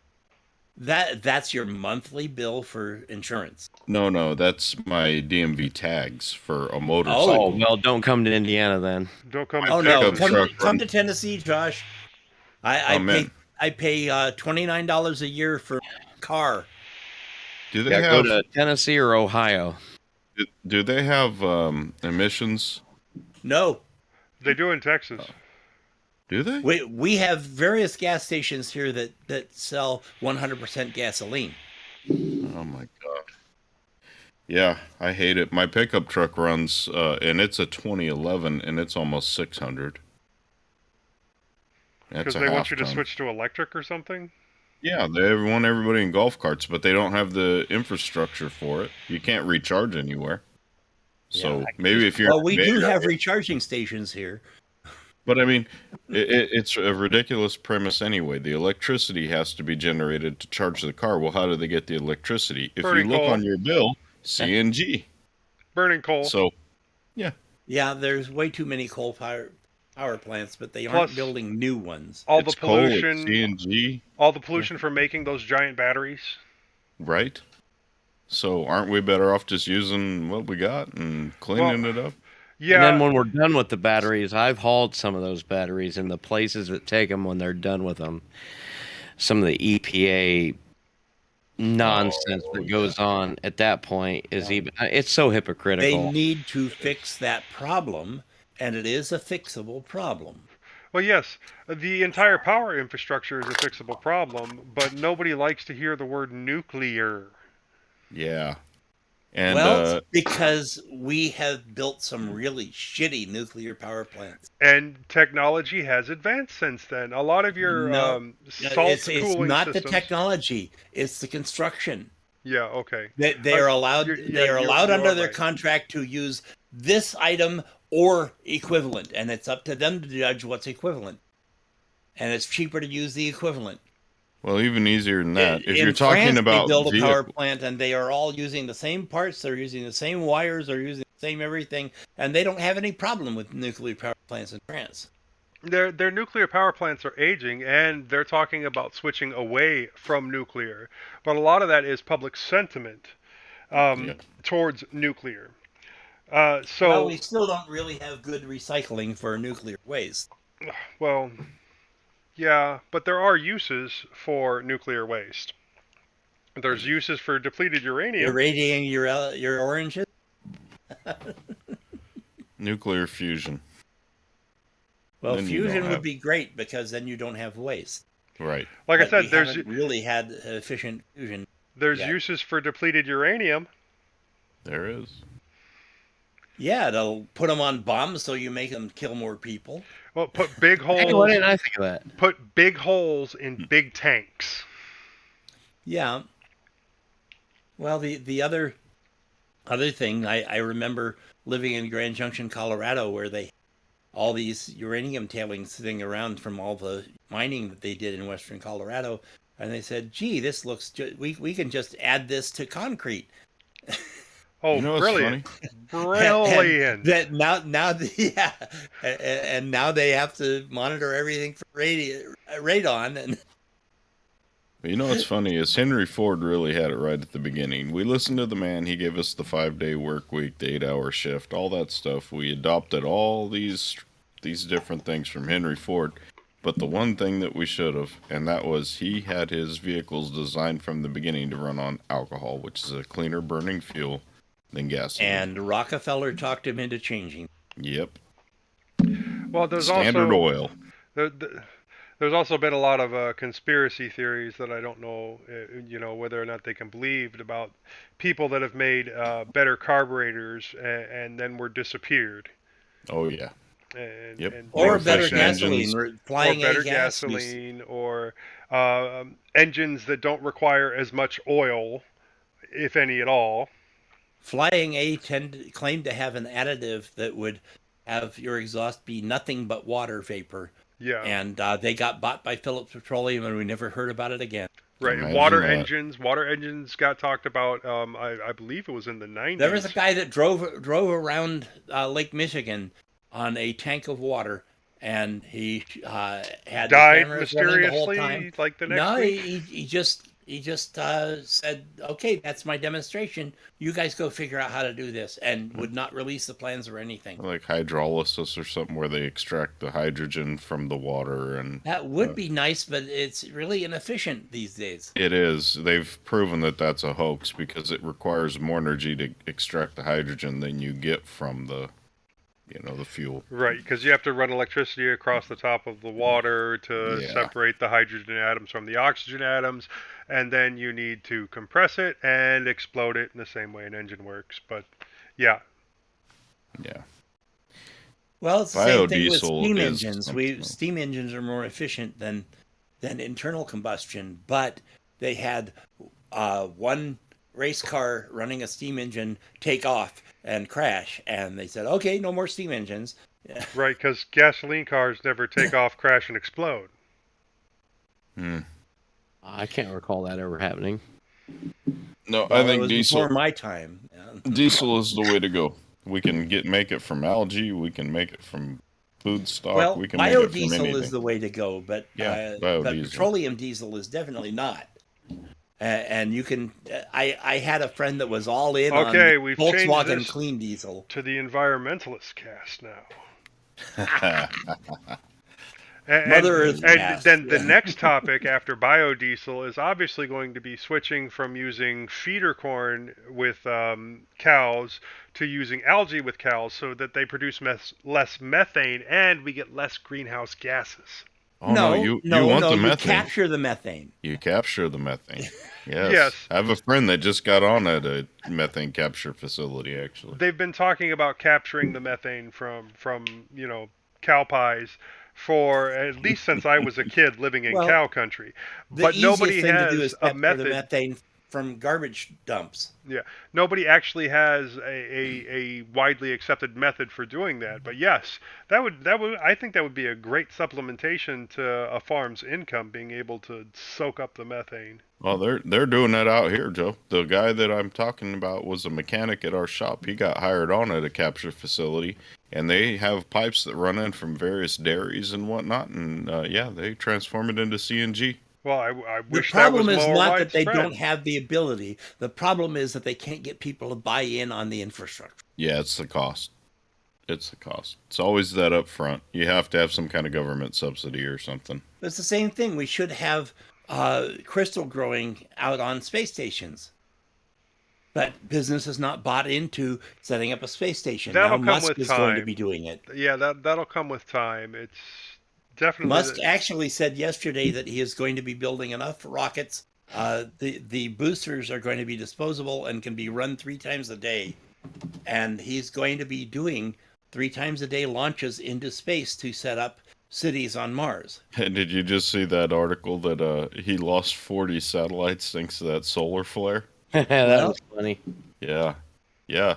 Speaker 4: That's your monthly bill for insurance.
Speaker 3: No, that's my DMV tags for a motorcycle.
Speaker 1: Oh, well, don't come to Indiana then.
Speaker 2: don't come.
Speaker 4: Oh
Speaker 2: to
Speaker 4: no,
Speaker 3: pickup
Speaker 2: Texas.
Speaker 3: truck.
Speaker 4: come to Tennessee, Josh. I pay $29 a year for a car.
Speaker 3: Do they
Speaker 1: Yeah, go
Speaker 3: have
Speaker 1: to Tennessee or Ohio.
Speaker 3: do they have emissions?
Speaker 4: No,
Speaker 2: They do in Texas.
Speaker 3: Do they?
Speaker 4: we have various gas stations here that sell 100% gasoline.
Speaker 3: Oh my god. Yeah, I hate it. My pickup truck runs, and it's a 2011, and it's almost 600. That's
Speaker 2: Because
Speaker 3: a
Speaker 2: they want
Speaker 3: half
Speaker 2: you to
Speaker 3: ton.
Speaker 2: switch to electric or something.
Speaker 3: Yeah, they want everybody in golf carts, but they don't have the infrastructure for it. You can't recharge anywhere. So
Speaker 4: Yeah.
Speaker 3: maybe if you're
Speaker 4: Well, we do have recharging stations here.
Speaker 3: But I mean, it's a ridiculous premise anyway. The electricity has to be generated to charge the car. Well, how do they get the electricity? If
Speaker 2: Burning
Speaker 3: you look
Speaker 2: coal.
Speaker 3: on your bill, CNG.
Speaker 2: Burning coal.
Speaker 3: So,
Speaker 4: Yeah, there's way too many coal power plants, but they
Speaker 2: Plus,
Speaker 4: aren't building new ones.
Speaker 2: all
Speaker 3: it's
Speaker 2: the
Speaker 3: coal, it's
Speaker 2: pollution,
Speaker 3: CNG,
Speaker 2: all the pollution from making those giant batteries.
Speaker 3: right? So aren't we better off just using what we got and cleaning it up?
Speaker 2: Yeah.
Speaker 1: And then when we're done with the batteries, I've hauled some of those batteries in the places that take them when they're done with them. Some of the EPA nonsense that goes on at that point is even, it's so
Speaker 4: They
Speaker 1: hypocritical.
Speaker 4: need to fix that problem, and it is a fixable problem.
Speaker 2: Well, yes, the entire power infrastructure is a fixable problem, but nobody likes to hear the word nuclear.
Speaker 3: Yeah. And
Speaker 4: Well, because we have built some really shitty nuclear power plants.
Speaker 2: And technology has advanced since then. A lot of your
Speaker 4: No,
Speaker 2: salt
Speaker 4: it's
Speaker 2: cooling
Speaker 4: not
Speaker 2: systems.
Speaker 4: the technology; it's the construction.
Speaker 2: Yeah. Okay.
Speaker 4: They are allowed. They are allowed under their
Speaker 2: right.
Speaker 4: contract to use this item or equivalent, and it's up to them to judge what's equivalent. And it's cheaper to use the equivalent.
Speaker 3: well, even easier than that. If
Speaker 4: In
Speaker 3: you're talking
Speaker 4: France,
Speaker 3: about
Speaker 4: they build a power
Speaker 3: vehicle-
Speaker 4: plant, and they are all using the same parts. They're using the same wires. They're using the same everything, and they don't have any problem with nuclear power plants in France.
Speaker 2: Their nuclear power plants are aging, and they're talking about switching away from nuclear. But a lot of that is public sentiment towards nuclear.
Speaker 4: Well, we still don't really have good recycling for nuclear waste.
Speaker 2: Well, yeah, but there are uses for nuclear waste. There's uses for depleted uranium.
Speaker 4: Irradiating your oranges.
Speaker 3: nuclear fusion.
Speaker 4: Well,
Speaker 3: Then you don't
Speaker 4: fusion
Speaker 3: have-
Speaker 4: would be great because then you don't have waste.
Speaker 3: Right.
Speaker 2: Like I
Speaker 4: But
Speaker 2: said,
Speaker 4: we
Speaker 2: there's
Speaker 4: haven't really had efficient fusion.
Speaker 2: there's
Speaker 4: yeah.
Speaker 2: uses for depleted uranium.
Speaker 3: There is.
Speaker 4: Yeah, they'll put them on bombs so you make them kill more people.
Speaker 2: Well, put big holes.
Speaker 1: Hey, why didn't I think of that?
Speaker 2: Put big holes in big tanks.
Speaker 4: Yeah. Well, the other thing I remember living in Grand Junction, Colorado, where they all these uranium tailings sitting around from all the mining that they did in western Colorado, and they said, "Gee, this looks we can just add this to concrete."
Speaker 2: Oh,
Speaker 3: You know what's
Speaker 2: brilliant!
Speaker 3: funny?
Speaker 2: Brilliant!
Speaker 4: That now yeah, and now they have to monitor everything for radon and.
Speaker 3: But you know what's funny is Henry Ford really had it right at the beginning. We listened to the man. He gave us the 5-day work week, the 8-hour shift, all that stuff. We adopted all these different things from Henry Ford. But the one thing that we should have, and that was he had his vehicles designed from the beginning to run on alcohol, which is a cleaner burning fuel than gasoline.
Speaker 4: And Rockefeller talked him into changing.
Speaker 3: Yep.
Speaker 2: Well, there's
Speaker 3: Standard
Speaker 2: also
Speaker 3: oil.
Speaker 2: there's also been a lot of conspiracy theories that I don't know, whether or not they can believe about people that have made better carburetors and then were disappeared.
Speaker 3: Oh, yeah.
Speaker 2: And,
Speaker 3: Yep.
Speaker 2: and
Speaker 4: Or
Speaker 3: Like
Speaker 4: better
Speaker 3: efficient
Speaker 4: gasoline,
Speaker 3: engines.
Speaker 4: or flying
Speaker 2: or better
Speaker 4: a gas.
Speaker 2: gasoline, or engines that don't require as much oil, if any at all.
Speaker 4: Flying A claimed to have an additive that would have your exhaust be nothing but water vapor.
Speaker 2: Yeah.
Speaker 4: And they got bought by Phillips Petroleum, and we never heard about it again.
Speaker 2: Right, and
Speaker 3: Imagine that.
Speaker 2: water engines got talked about. I believe it was in the 90s.
Speaker 4: There was a guy that drove around Lake Michigan on a tank of water, and he had the
Speaker 2: died
Speaker 4: cameras running the whole
Speaker 2: mysteriously
Speaker 4: time.
Speaker 2: like the next
Speaker 4: No,
Speaker 2: week.
Speaker 4: he just said, "Okay, that's my demonstration. You guys go figure out how to do this," and would not release the plans or anything.
Speaker 3: Like hydrolysis or something where they extract the hydrogen from the water, and
Speaker 4: That would be nice, but it's really inefficient these days.
Speaker 3: it is. They've proven that that's a hoax because it requires more energy to extract the hydrogen than you get from the fuel.
Speaker 2: Right, because you have to run electricity across the top of the water to
Speaker 3: Yeah.
Speaker 2: separate the hydrogen atoms from the oxygen atoms, and then you need to compress it and explode it in the same way an engine works. But yeah,
Speaker 3: Yeah.
Speaker 4: Well, it's the same thing with
Speaker 3: Biodiesel
Speaker 4: steam
Speaker 3: is
Speaker 4: engines.
Speaker 3: something.
Speaker 4: Steam engines are more efficient than internal combustion, but they had one race car running a steam engine take off and crash, and they said, "Okay, no more steam engines."
Speaker 2: right, because gasoline cars never take off, crash, and explode.
Speaker 1: I can't recall that ever happening.
Speaker 3: No,
Speaker 4: Well,
Speaker 3: I think
Speaker 4: it was
Speaker 3: diesel
Speaker 4: before my time. Yeah.
Speaker 3: diesel is the way to go. We can make it from algae. We can make it from food stock.
Speaker 4: Well,
Speaker 3: we can make it from
Speaker 4: biodiesel
Speaker 3: anything.
Speaker 4: is the way to go, but but
Speaker 3: biodiesel.
Speaker 4: petroleum diesel is definitely not. And you can. I had a friend that was all in
Speaker 2: Okay,
Speaker 4: on
Speaker 2: we've changed
Speaker 4: Volkswagen
Speaker 2: this
Speaker 4: clean diesel.
Speaker 2: to the environmentalist cast now.
Speaker 4: Mother Earth
Speaker 2: and
Speaker 4: cast,
Speaker 2: then the
Speaker 4: yeah.
Speaker 2: next topic after biodiesel is obviously going to be switching from using feeder corn with cows to using algae with cows so that they produce less methane and we get less greenhouse gases.
Speaker 3: Oh no, you want the
Speaker 4: you
Speaker 3: methane.
Speaker 4: capture the methane.
Speaker 3: You capture the methane. Yes.
Speaker 2: Yes.
Speaker 3: I have a friend that just got on at a methane capture facility, actually.
Speaker 2: They've been talking about capturing the methane from cow pies for at least since I was a kid living in
Speaker 4: Well,
Speaker 2: cow country.
Speaker 4: The
Speaker 2: But
Speaker 4: easiest
Speaker 2: nobody
Speaker 4: thing to do
Speaker 2: has
Speaker 4: is
Speaker 2: a
Speaker 4: capture the
Speaker 2: method.
Speaker 4: methane from garbage dumps.
Speaker 2: Yeah, nobody actually has a widely accepted method for doing that. But yes, that would I think that would be a great supplementation to a farm's income, being able to soak up the methane.
Speaker 3: Well, they're doing that out here, Joe. The guy that I'm talking about was a mechanic at our shop. He got hired on at a capture facility, and they have pipes that run in from various dairies and whatnot, and they transform it into CNG.
Speaker 2: Well, I
Speaker 4: The
Speaker 2: wish that was
Speaker 4: problem is
Speaker 2: more
Speaker 4: not
Speaker 2: widespread.
Speaker 4: that they don't have the ability. The problem is that they can't get people to buy in on the infrastructure.
Speaker 3: Yeah, it's the cost. It's the cost. It's always that up front. You have to have some kind of government subsidy or something.
Speaker 4: It's the same thing. We should have crystal growing out on space stations. But business has not bought into setting up a space station.
Speaker 2: That'll
Speaker 4: now
Speaker 2: come
Speaker 4: Musk
Speaker 2: with
Speaker 4: is going to
Speaker 2: time.
Speaker 4: be doing it.
Speaker 2: Yeah, that'll come with time. It's definitely
Speaker 4: Musk actually said yesterday that he is going to be building enough rockets. The boosters are going to be disposable and can be run 3 times a day. And he's going to be doing 3 times a day launches into space to set up cities on Mars.
Speaker 3: And did you just see that article that he lost 40 satellites thanks to that solar flare?
Speaker 1: That was funny.
Speaker 3: Yeah. Yeah.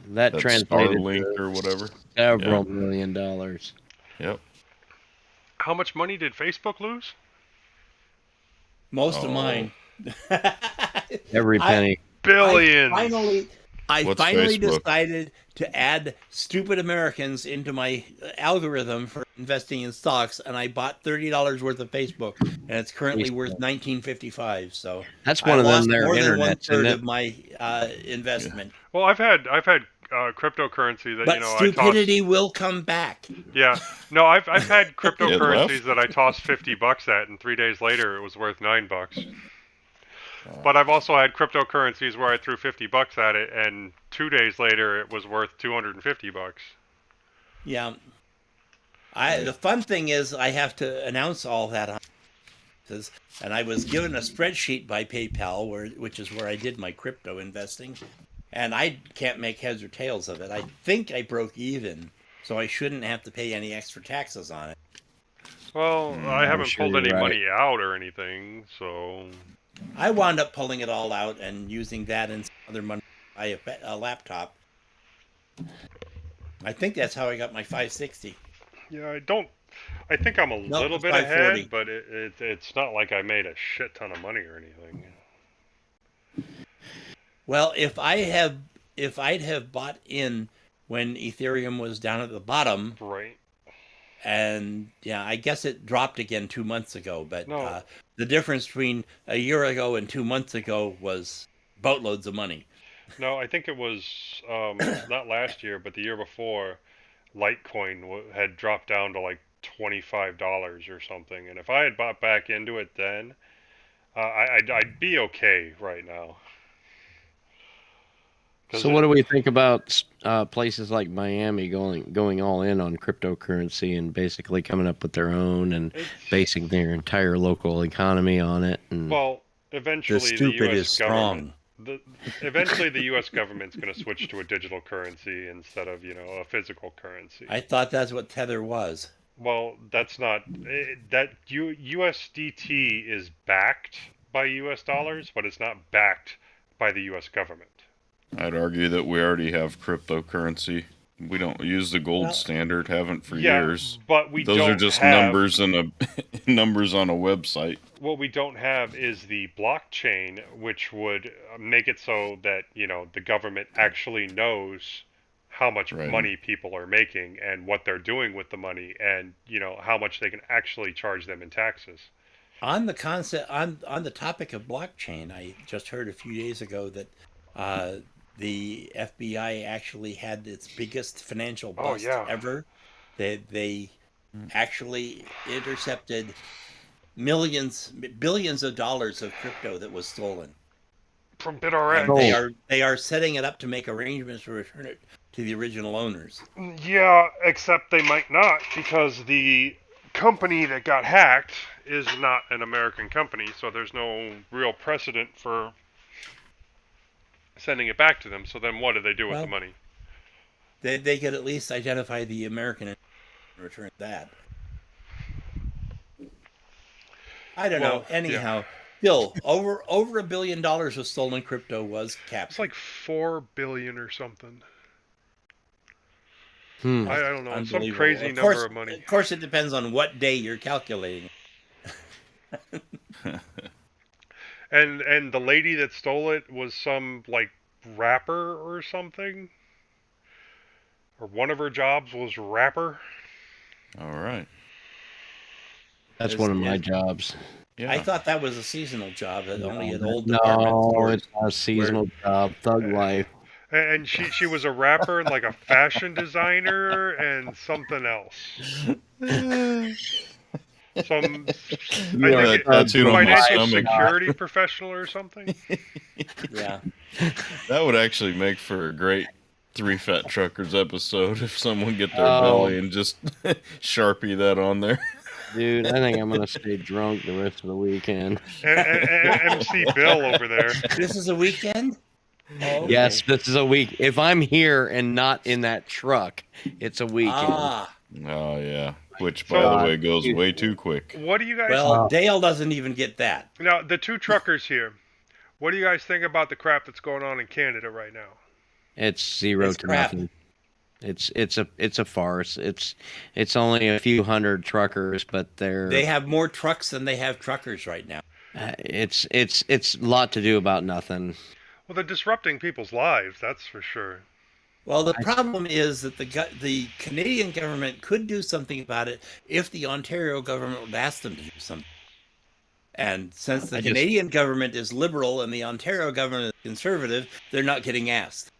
Speaker 1: That
Speaker 3: That
Speaker 1: translated
Speaker 3: Starlink
Speaker 1: to
Speaker 3: or whatever.
Speaker 1: several $1 million.
Speaker 3: Yep.
Speaker 2: How much money did Facebook lose?
Speaker 4: Most of mine.
Speaker 1: Every penny.
Speaker 2: Billions.
Speaker 4: I
Speaker 3: What's
Speaker 4: finally
Speaker 3: Facebook?
Speaker 4: decided to add stupid Americans into my algorithm for investing in stocks, and I bought $30 worth of Facebook, and it's currently worth $19.55. So
Speaker 1: That's one of
Speaker 4: I
Speaker 1: them
Speaker 4: lost
Speaker 1: there
Speaker 4: more than
Speaker 1: internets, isn't
Speaker 4: 1/3
Speaker 1: it?
Speaker 4: of my investment.
Speaker 2: Well, I've had cryptocurrency that
Speaker 4: But
Speaker 2: I
Speaker 4: stupidity will come back.
Speaker 2: tossed. Yeah, no, I've had cryptocurrencies
Speaker 3: left.
Speaker 2: that I tossed $50 at, and 3 days later it was worth $9. But I've also had cryptocurrencies where I threw $50 at it, and 2 days later it was worth $250.
Speaker 4: Yeah. The fun thing is I have to announce all that on and I was given a spreadsheet by PayPal which is where I did my crypto investing, and I can't make heads or tails of it. I think I broke even, so I shouldn't have to pay any extra taxes on it.
Speaker 2: Well, I haven't
Speaker 1: sure
Speaker 2: pulled
Speaker 1: you're
Speaker 2: any
Speaker 1: right.
Speaker 2: money out or anything, so
Speaker 4: I wound up pulling it all out and using that and some other money to buy a laptop. I think that's how I got my 560.
Speaker 2: yeah, I don't I think I'm a
Speaker 4: No,
Speaker 2: little
Speaker 4: it's
Speaker 2: bit
Speaker 4: 540.
Speaker 2: ahead, but it's not like I made a shit ton of money or anything.
Speaker 4: Well, if I'd have bought in when Ethereum was down at the bottom,
Speaker 2: Right.
Speaker 4: and yeah, I guess it dropped again 2 months ago, but
Speaker 2: No.
Speaker 4: the difference between a year ago and 2 months ago was boatloads of money.
Speaker 2: No, I think it was not last year, but the year before. Litecoin had dropped down to like $25 or something, and if I had bought back into it then, I'd be okay right now.
Speaker 1: So what do we think about places like Miami going all in on cryptocurrency and basically coming up with their own and basing their entire local economy on it? And
Speaker 2: Well,
Speaker 4: The
Speaker 2: eventually
Speaker 4: stupid
Speaker 2: U.S.
Speaker 4: is
Speaker 2: government,
Speaker 4: strong.
Speaker 2: eventually the U.S. government's going to switch to a digital currency instead of a physical currency.
Speaker 4: I thought that's what Tether was.
Speaker 2: Well, that's not USDT is backed by U.S. dollars, but it's not backed by the U.S. government.
Speaker 3: I'd argue that we already have cryptocurrency. We don't use the gold standard, haven't for years.
Speaker 2: But we
Speaker 3: Those
Speaker 2: don't
Speaker 3: are just
Speaker 2: have,
Speaker 3: numbers in a numbers on a website.
Speaker 2: What we don't have is the blockchain, which would make it so that the government actually knows how much money people are making and what they're doing with the money, and how much they can actually charge them in taxes.
Speaker 4: On the concept, on the topic of blockchain, I just heard a few days ago that the FBI actually had its biggest financial bust ever. They actually intercepted billions of dollars of crypto that was stolen
Speaker 2: from BitRx.
Speaker 4: And they are setting it up to make arrangements to return it to the original owners.
Speaker 2: Yeah, except they might not, because the company that got hacked is not an American company, so there's no real precedent for sending it back to them. So then what do they do with the money?
Speaker 4: They could at least identify the American and return that. I don't know. Anyhow, still over $1 billion of stolen crypto was captured.
Speaker 2: It's like 4 billion or something. I don't know. It's some crazy number of money.
Speaker 4: Of course, it depends on what day you're calculating.
Speaker 2: And the lady that stole it was some like rapper or something, or one of her jobs was rapper.
Speaker 3: All right.
Speaker 1: That's one of my jobs.
Speaker 3: Yeah.
Speaker 4: I thought that was a seasonal job. That only an old
Speaker 1: department
Speaker 4: store.
Speaker 1: No, it's not a seasonal job. Thug life.
Speaker 2: And she was a rapper and like a fashion designer and something else. Some financial security professional or something.
Speaker 4: Yeah.
Speaker 3: That would actually make for a great Three Fat Truckers episode if someone get their belly and just Sharpie that on there.
Speaker 1: Dude, I think I'm going to stay drunk the rest of the weekend.
Speaker 2: MC Bill over there.
Speaker 4: This is a weekend?
Speaker 1: Oh, okay. Yes, this is a week. If I'm here and not in that truck, it's a weekend.
Speaker 3: Oh, yeah. Which, by the way, goes way too quick.
Speaker 2: What do you guys...
Speaker 4: Well, Dale doesn't even get that.
Speaker 2: Now, the two truckers here, what do you guys think about the crap that's going on in Canada right now?
Speaker 1: It's zero to nothing. It's a farce. It's only a few hundred truckers, but they
Speaker 4: have more trucks than they have truckers right now.
Speaker 1: It's a lot to do about nothing.
Speaker 2: Well, they're disrupting people's lives, that's for sure.
Speaker 4: Well, the problem is that the Canadian government could do something about it if the Ontario government would ask them to do something. And since the Canadian government is liberal and the Ontario government is conservative, they're not getting asked.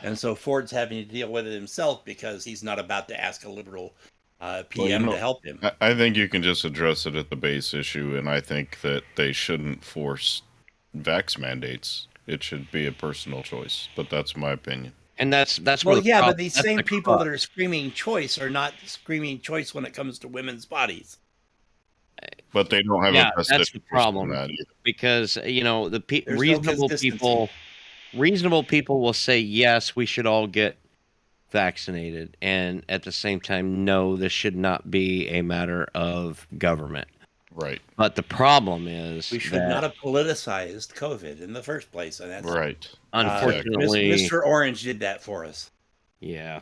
Speaker 4: And so Ford's having to deal with it himself because he's not about to ask a liberal PM to help him.
Speaker 3: I think you can just address it at the base issue, and I think that they shouldn't force vax mandates. It should be a personal choice, but that's my opinion.
Speaker 1: And that's
Speaker 4: but these same people that are screaming choice are not screaming choice when it comes to women's bodies.
Speaker 3: But they don't have a
Speaker 1: that's the problem because reasonable people will say yes, we should all get vaccinated, and at the same time, no, this should not be a matter of government.
Speaker 3: Right.
Speaker 1: But the problem is
Speaker 4: we should not have politicized COVID in the first place, and that's
Speaker 3: right.
Speaker 1: Unfortunately,
Speaker 4: Mr. Orange did that for us.
Speaker 1: Yeah.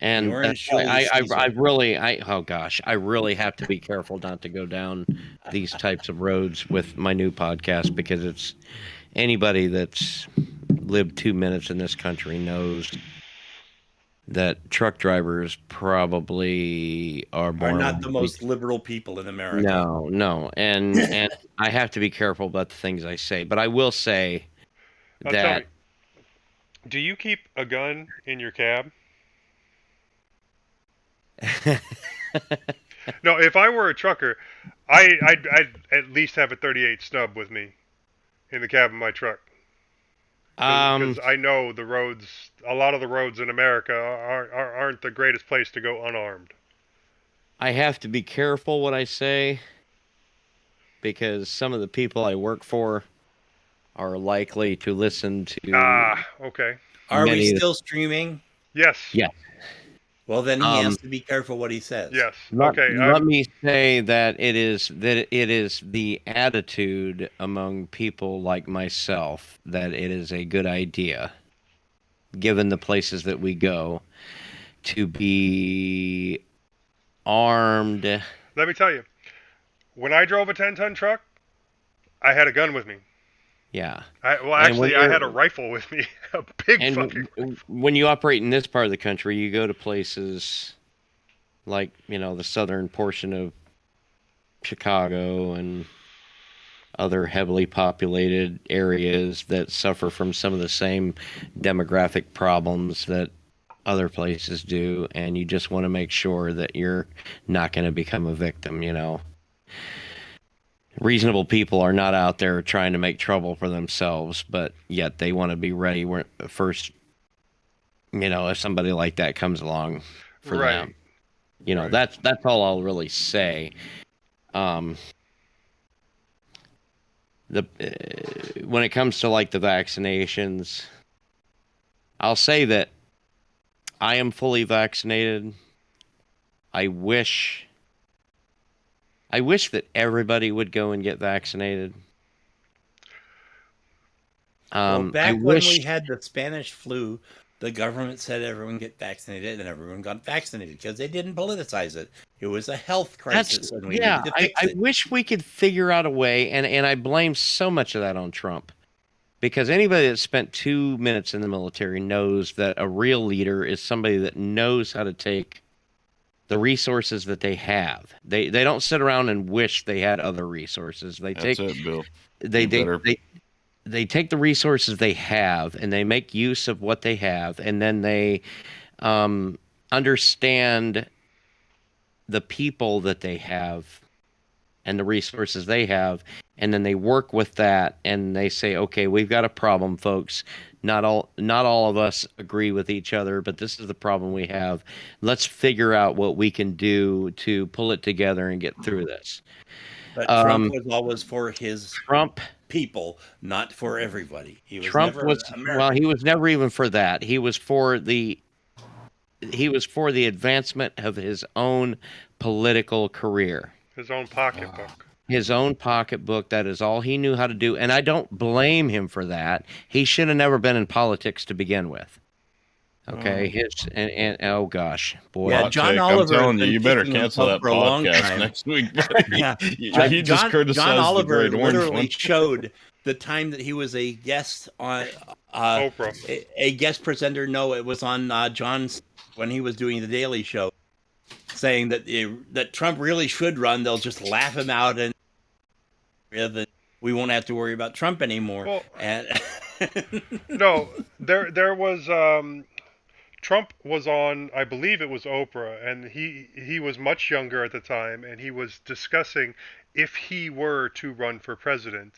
Speaker 1: And
Speaker 4: orange
Speaker 1: that's why
Speaker 4: Julius
Speaker 1: I
Speaker 4: Caesar.
Speaker 1: really, oh gosh, I really have to be careful not to go down these types of roads with my new podcast, because it's anybody that's lived 2 minutes in this country knows that truck drivers probably are
Speaker 4: Are
Speaker 1: more
Speaker 4: not the
Speaker 1: likely.
Speaker 4: most liberal people in America.
Speaker 1: No, and I have to be careful about the things I say, but I will say
Speaker 2: Now tell me,
Speaker 1: that
Speaker 2: do you keep a gun in your cab? No, if I were a trucker, I'd at least have a 38 snub with me in the cab of my truck. Because I know the roads, a lot of the roads in America aren't the greatest place to go unarmed.
Speaker 1: I have to be careful what I say, because some of the people I work for are likely to listen to
Speaker 2: Ah, okay.
Speaker 4: Are we
Speaker 1: many.
Speaker 4: still streaming?
Speaker 2: Yes.
Speaker 1: Yeah.
Speaker 4: Well, then he has to be careful what he says.
Speaker 2: Yes.
Speaker 1: Let,
Speaker 2: Okay.
Speaker 1: let me say that it is the attitude among people like myself that it is a good idea, given the places that we go, to be armed.
Speaker 2: Let me tell you, when I drove a 10-ton truck, I had a gun with me.
Speaker 1: Yeah.
Speaker 2: Well,
Speaker 1: And when
Speaker 2: actually, I had a
Speaker 1: you're-
Speaker 2: rifle with me, a big fucking.
Speaker 1: And when you operate in this part of the country, you go to places like, the southern portion of Chicago and other heavily populated areas that suffer from some of the same demographic problems that other places do, and you just want to make sure that you're not going to become a victim. Reasonable people are not out there trying to make trouble for themselves, but yet they want to be ready when first, if somebody like that comes along for them.
Speaker 2: Right.
Speaker 1: That's all I'll really say. When it comes to like the vaccinations, I'll say that I am fully vaccinated. I wish that everybody would go and get vaccinated.
Speaker 4: Well,
Speaker 1: I
Speaker 4: back when
Speaker 1: wish
Speaker 4: we had the Spanish flu, the government said everyone get vaccinated, and everyone got vaccinated because they didn't politicize it. It was a health crisis, and we needed to fix
Speaker 1: I
Speaker 4: it.
Speaker 1: wish we could figure out a way, and I blame so much of that on Trump, because anybody that spent 2 minutes in the military knows that a real leader is somebody that knows how to take the resources that they have. They don't sit around and wish they had other resources.
Speaker 3: That's it, Bill.
Speaker 1: They take the resources they have and they make use of what they have, and then they understand the people that they have and the resources they have, and then they work with that, and they say, okay, we've got a problem, folks. Not all of us agree with each other, but this is the problem we have. Let's figure out what we can do to pull it together and get through this.
Speaker 4: But Trump was always for his
Speaker 1: Trump
Speaker 4: people, not for everybody. He was
Speaker 1: Trump
Speaker 4: never
Speaker 1: was
Speaker 4: American.
Speaker 1: he was never even for that. He was for the advancement of his own political career.
Speaker 2: His own pocketbook.
Speaker 1: His own pocketbook. That is all he knew how to do, and I don't blame him for that. He should have never been in politics to begin with. Okay, and oh gosh, boy.
Speaker 4: Yeah, John Oliver.
Speaker 3: I'm telling you, you better cancel that podcast next week.
Speaker 4: Yeah,
Speaker 3: He just criticized
Speaker 4: John Oliver
Speaker 3: the Great Orange
Speaker 4: literally
Speaker 3: one.
Speaker 4: showed the time that he was a guest on
Speaker 2: Oprah.
Speaker 4: a guest presenter. No, it was on John's when he was doing the Daily Show, saying that that Trump really should run. They'll just laugh him out, and we won't have to worry about Trump anymore.
Speaker 2: Well,
Speaker 4: and
Speaker 2: no, there was Trump was on, I believe it was Oprah, and he was much younger at the time, and he was discussing if he were to run for president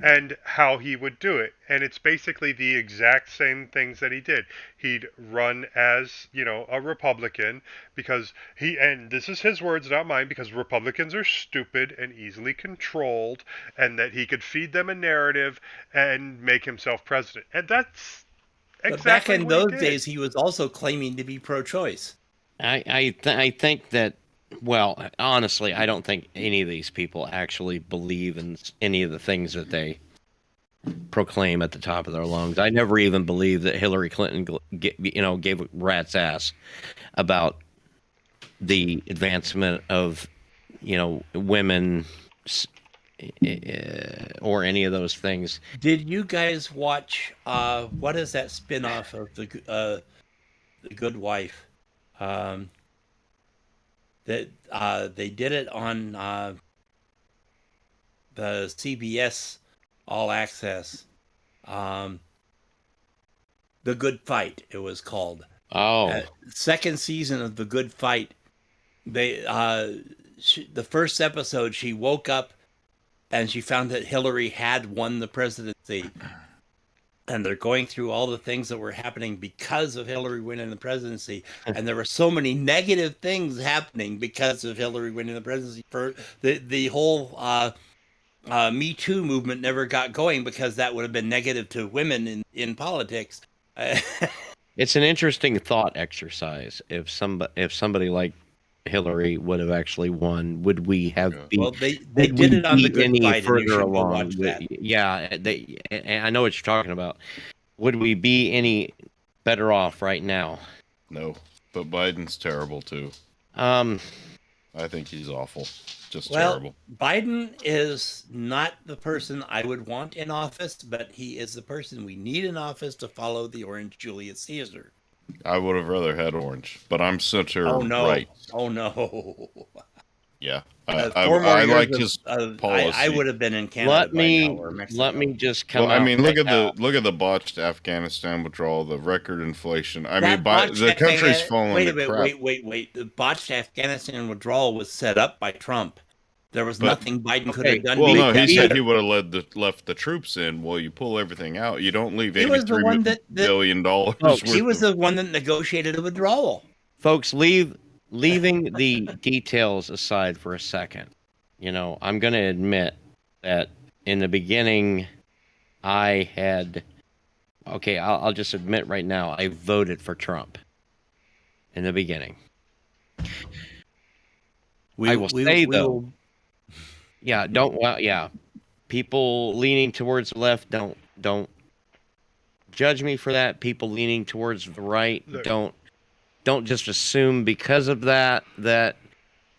Speaker 2: and how he would do it. And it's basically the exact same things that he did. He'd run as, a Republican because and this is his words, not mine, because Republicans are stupid and easily controlled, and that he could feed them a narrative and make himself president. And that's
Speaker 4: but
Speaker 2: exactly
Speaker 4: back in
Speaker 2: what he
Speaker 4: those
Speaker 2: did.
Speaker 4: days, he was also claiming to be pro-choice.
Speaker 1: I think that, well, honestly, I don't think any of these people actually believe in any of the things that they proclaim at the top of their lungs. I never even believed that Hillary Clinton, gave a rat's ass about the advancement of, women or any of those things.
Speaker 4: Did you guys watch what is that spin-off of the Good Wife? That they did it on the CBS All Access. The Good Fight, it was called.
Speaker 1: Oh,
Speaker 4: Second season of The Good Fight. They the first episode, she woke up and she found that Hillary had won the presidency. And they're going through all the things that were happening because of Hillary winning the presidency. And there were so many negative things happening because of Hillary winning the presidency. For the whole Me Too movement never got going because that would have been negative to women in politics.
Speaker 1: it's an interesting thought exercise. If somebody like Hillary would have actually won, would we have
Speaker 4: well, they did it on The Good Fight, and you should go watch that.
Speaker 1: Yeah, I know what you're talking about. Would we be any better off right now?
Speaker 3: No, but Biden's terrible too.
Speaker 1: I
Speaker 3: think he's awful. Just
Speaker 4: well,
Speaker 3: terrible.
Speaker 4: Biden is not the person I would want in office, but he is the person we need in office to follow the Orange Julius Caesar.
Speaker 3: I would have rather had orange, but I'm center right.
Speaker 4: Oh no!
Speaker 3: Yeah,
Speaker 4: 4 more
Speaker 3: I
Speaker 4: years
Speaker 3: liked his policy.
Speaker 4: I would have been in Canada
Speaker 1: let me
Speaker 4: by now, or Mexico.
Speaker 1: let me just come.
Speaker 3: Well, I mean,
Speaker 1: look
Speaker 3: at the botched Afghanistan withdrawal, the record inflation. I mean, the country's falling.
Speaker 4: Wait! The botched Afghanistan withdrawal was set up by Trump. There was nothing Biden could have done.
Speaker 3: Well, no, he said he would have left the troops in. Well, you pull everything out. You don't leave $83 billion.
Speaker 4: He was the one that negotiated a withdrawal.
Speaker 1: Folks, leaving the details aside for a second. I'm going to admit that in the beginning, I'll just admit right now, I voted for Trump in the beginning. I will say, though, people leaning towards the left, don't judge me for that. People leaning towards the right, don't just assume because of that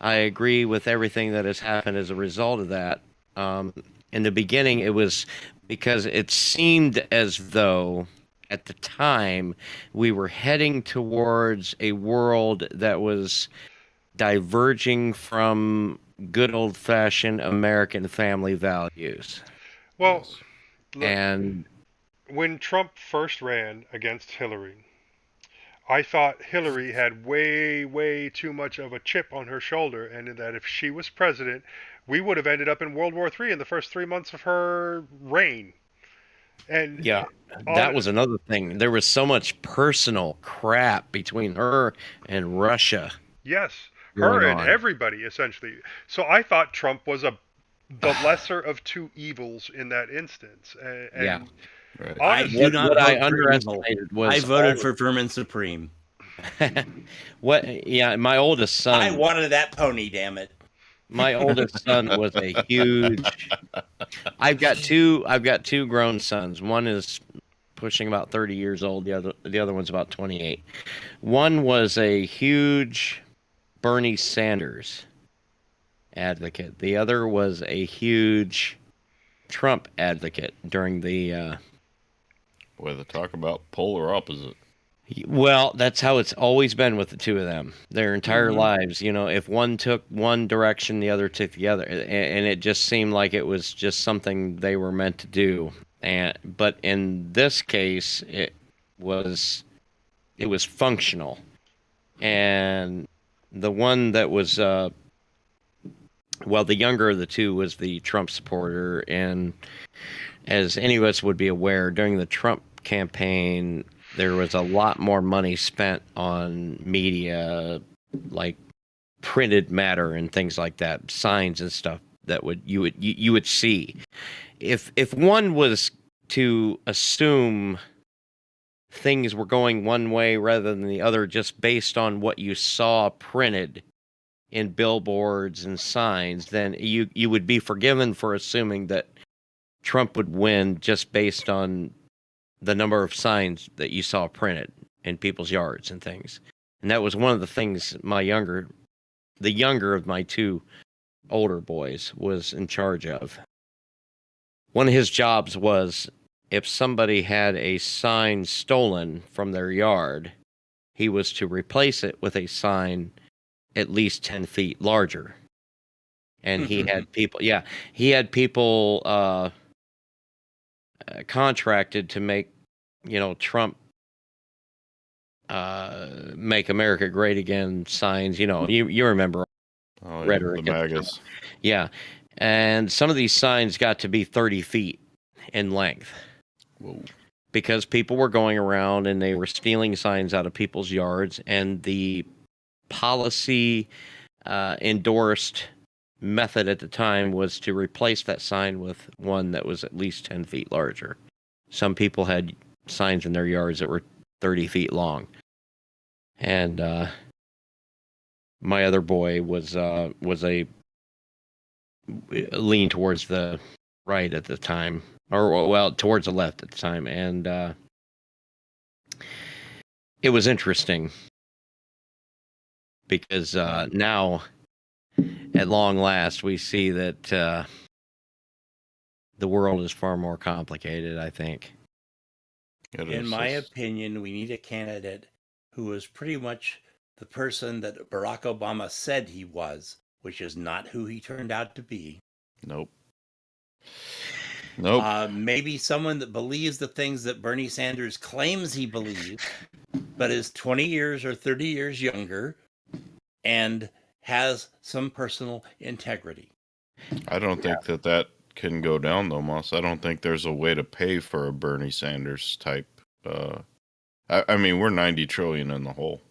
Speaker 1: I agree with everything that has happened as a result of that. In the beginning, it was because it seemed as though at the time we were heading towards a world that was diverging from good old-fashioned American family values.
Speaker 2: Well,
Speaker 1: and
Speaker 2: when Trump first ran against Hillary, I thought Hillary had way, way too much of a chip on her shoulder, and that if she was president, we would have ended up in World War III in the first 3 months of her reign. And
Speaker 1: yeah, that was another thing. There was so much personal crap between her and Russia.
Speaker 2: Yes, her and everybody, essentially. So I thought Trump was the lesser of two evils in that instance.
Speaker 1: Yeah.
Speaker 3: Right.
Speaker 1: I underestimated was
Speaker 4: I voted for Vermin Supreme.
Speaker 1: My oldest son.
Speaker 4: I wanted that pony, damn it.
Speaker 1: My oldest son was a huge. I've got two grown sons. One is pushing about 30 years old. The other one's about 28. One was a huge Bernie Sanders advocate. The other was a huge Trump advocate during the.
Speaker 3: Boy, the talk about polar opposite.
Speaker 1: Well, that's how it's always been with the two of them. Their entire lives, if one took one direction, the other took the other, and it just seemed like it was just something they were meant to do. But in this case, it was functional, and the one that was the younger of the two was the Trump supporter, and as any of us would be aware, during the Trump campaign, there was a lot more money spent on media, like printed matter and things like that, signs and stuff that you would see. If one was to assume things were going one way rather than the other, just based on what you saw printed in billboards and signs, then you would be forgiven for assuming that Trump would win just based on the number of signs that you saw printed in people's yards and things. And that was one of the things the younger of my two older boys was in charge of. One of his jobs was if somebody had a sign stolen from their yard, he was to replace it with a sign at least 10 feet larger. And he had people contracted to make, Trump make America great again signs. You remember rhetoric.
Speaker 3: The MAGAs.
Speaker 1: Yeah. And some of these signs got to be 30 feet in length.
Speaker 3: Whoa.
Speaker 1: Because people were going around and they were stealing signs out of people's yards, and the policy endorsed method at the time was to replace that sign with one that was at least 10 feet larger. Some people had signs in their yards that were 30 feet long. And my other boy was a lean towards the right at the time, or well, towards the left at the time, and it was interesting because now, at long last, we see that the world is far more complicated, I think.
Speaker 4: In my opinion, we need a candidate who is pretty much the person that Barack Obama said he was, which is not who he turned out to be.
Speaker 3: Nope.
Speaker 4: Maybe someone that believes the things that Bernie Sanders claims he believes, but is 20 years or 30 years younger and has some personal integrity.
Speaker 3: I don't think that can go down, though, Moss. I don't think there's a way to pay for a Bernie Sanders type. I mean, we're 90 trillion in the hole.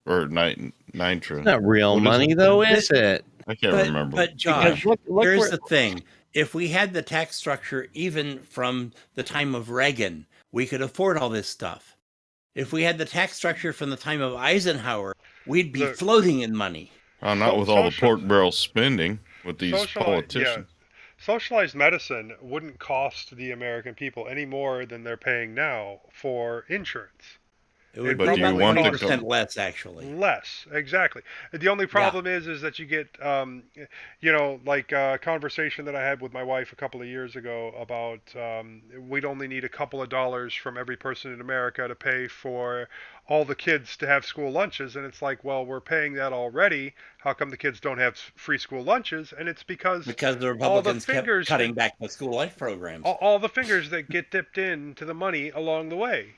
Speaker 3: Or 9 trillion.
Speaker 1: It's not real money, though, is it?
Speaker 3: I can't remember.
Speaker 4: But Josh,
Speaker 1: look
Speaker 4: here's the thing. If we had the tax structure even from the time of Reagan, we could afford all this stuff. If we had the tax structure from the time of Eisenhower, we'd be floating in money.
Speaker 3: Not with all the pork barrel spending with these politicians.
Speaker 2: Yeah. Socialized medicine wouldn't cost the American people any more than they're paying now for insurance.
Speaker 4: It would be about 20% less, actually.
Speaker 2: Less, exactly. The only problem is that you get, like a conversation that I had with my wife a couple of years ago about we'd only need a couple of dollars from every person in America to pay for all the kids to have school lunches. And it's like, well, we're paying that already. How come the kids don't have free school lunches? And it's because
Speaker 4: the Republicans kept cutting back the school lunch programs.
Speaker 2: All the fingers that get dipped into the money along the way.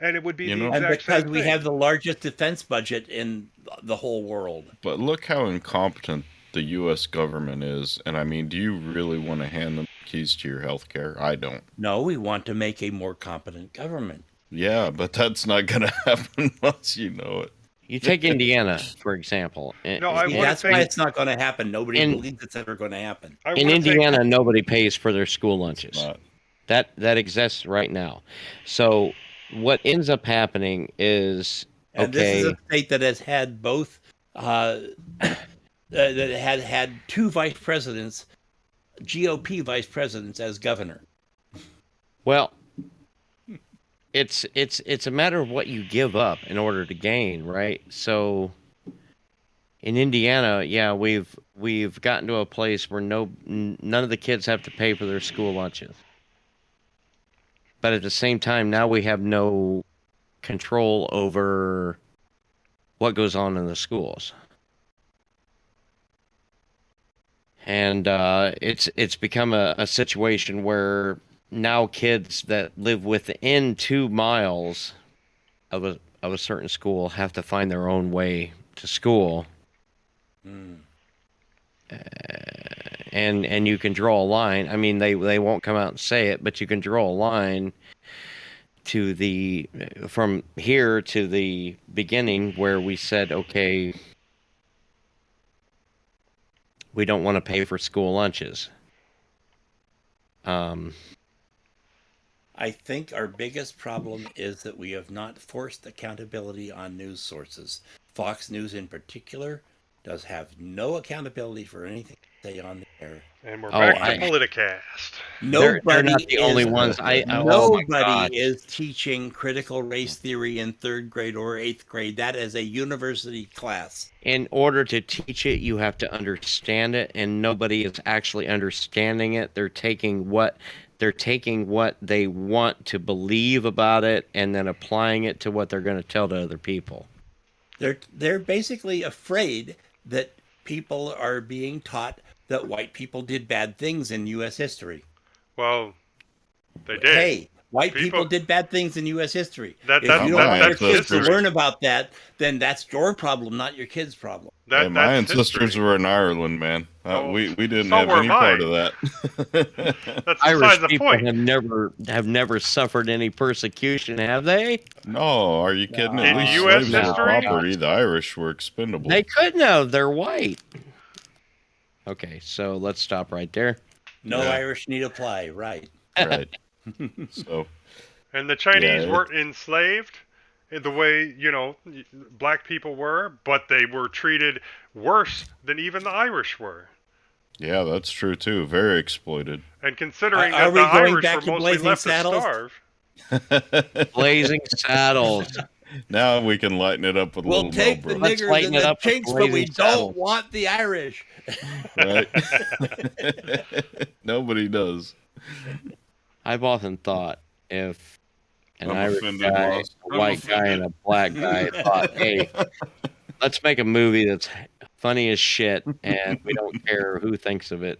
Speaker 2: And it would be the exact
Speaker 4: and because
Speaker 2: same
Speaker 4: we
Speaker 2: thing.
Speaker 4: have the largest defense budget in the whole world.
Speaker 3: But look how incompetent the U.S. government is. And I mean, do you really want to hand them keys to your health care? I don't.
Speaker 4: No, we want to make a more competent government.
Speaker 3: Yeah, but that's not going to happen once you know it.
Speaker 1: You take Indiana, for example.
Speaker 4: That's why it's not going to happen. Nobody believes it's ever going to happen.
Speaker 1: In Indiana, nobody pays for their school lunches. That exists right now. So what ends up happening is,
Speaker 4: and this is a state that has had both, that had two vice presidents, GOP vice presidents as governor.
Speaker 1: Well, it's a matter of what you give up in order to gain, right? So in Indiana, we've gotten to a place where none of the kids have to pay for their school lunches. But at the same time, now we have no control over what goes on in the schools. And it's become a situation where now kids that live within 2 miles of a certain school have to find their own way to school. And you can draw a line. I mean, they won't come out and say it, but you can draw a line from here to the beginning where we said, okay, we don't want to pay for school lunches.
Speaker 4: I think our biggest problem is that we have not forced accountability on news sources. Fox News in particular does have no accountability for anything they say on the air.
Speaker 2: And we're back to Politicast.
Speaker 1: They're not the only ones. Oh my
Speaker 4: Nobody
Speaker 1: gosh.
Speaker 4: is teaching critical race theory in 3rd grade or 8th grade. That is a university class.
Speaker 1: In order to teach it, you have to understand it, and nobody is actually understanding it. They're taking what they want to believe about it and then applying it to what they're going to tell to other people.
Speaker 4: They're basically afraid that people are being taught that white people did bad things in U.S. history.
Speaker 2: Well, they did.
Speaker 4: Hey, white people did bad things in U.S. history.
Speaker 2: If
Speaker 4: you don't want your kids to
Speaker 3: history.
Speaker 4: learn about that, then that's your problem, not your kids' problem.
Speaker 3: My ancestors were in Ireland, man. We didn't have any part of that.
Speaker 2: That's
Speaker 1: Irish
Speaker 2: the
Speaker 1: people
Speaker 2: point.
Speaker 1: have never suffered any persecution, have they?
Speaker 3: No, are you kidding?
Speaker 2: In
Speaker 3: At least
Speaker 2: U.S.
Speaker 3: slaves were
Speaker 2: history?
Speaker 3: property. The Irish were expendable.
Speaker 1: They couldn't have. They're white. Okay, so let's stop right there.
Speaker 4: No Irish need apply, right?
Speaker 3: Right. So.
Speaker 2: And the Chinese weren't enslaved in the way, black people were, but they were treated worse than even the Irish were.
Speaker 3: Yeah, that's true too. Very exploited.
Speaker 2: And considering that the Irish were mostly left
Speaker 4: Saddles?
Speaker 2: to starve.
Speaker 1: Blazing Saddles.
Speaker 3: Now we can lighten it up with a
Speaker 4: We'll
Speaker 3: little
Speaker 4: take the
Speaker 3: Mel Brooks.
Speaker 4: niggers and the chinks, but we
Speaker 1: Blazing
Speaker 4: don't
Speaker 1: Saddles.
Speaker 4: want the Irish.
Speaker 3: Right? Nobody does.
Speaker 1: I've often thought if an
Speaker 3: I'm
Speaker 1: Irish
Speaker 3: offended,
Speaker 1: guy,
Speaker 3: Ross.
Speaker 1: a
Speaker 3: I'm
Speaker 1: white guy, and a black guy thought, hey, let's make a movie that's funny as shit, and we don't care who thinks of it.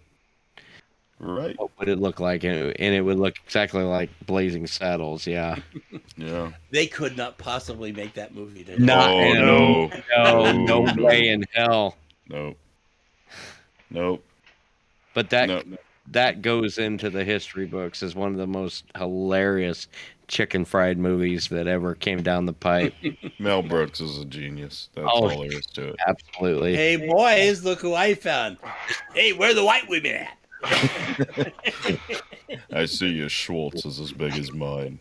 Speaker 3: Right.
Speaker 1: What would it look like? And it would look exactly like Blazing Saddles, yeah.
Speaker 3: Yeah.
Speaker 4: They could not possibly make that movie today.
Speaker 3: No.
Speaker 1: No way in hell.
Speaker 3: Nope.
Speaker 1: But that goes into the history books as one of the most hilarious chicken fried movies that ever came down the pipe.
Speaker 3: Mel Brooks is a genius. That's all there is to it.
Speaker 1: Absolutely.
Speaker 4: Hey, boys, look who I found. Hey, where are the white women at?
Speaker 3: I see your Schwartz is as big as mine.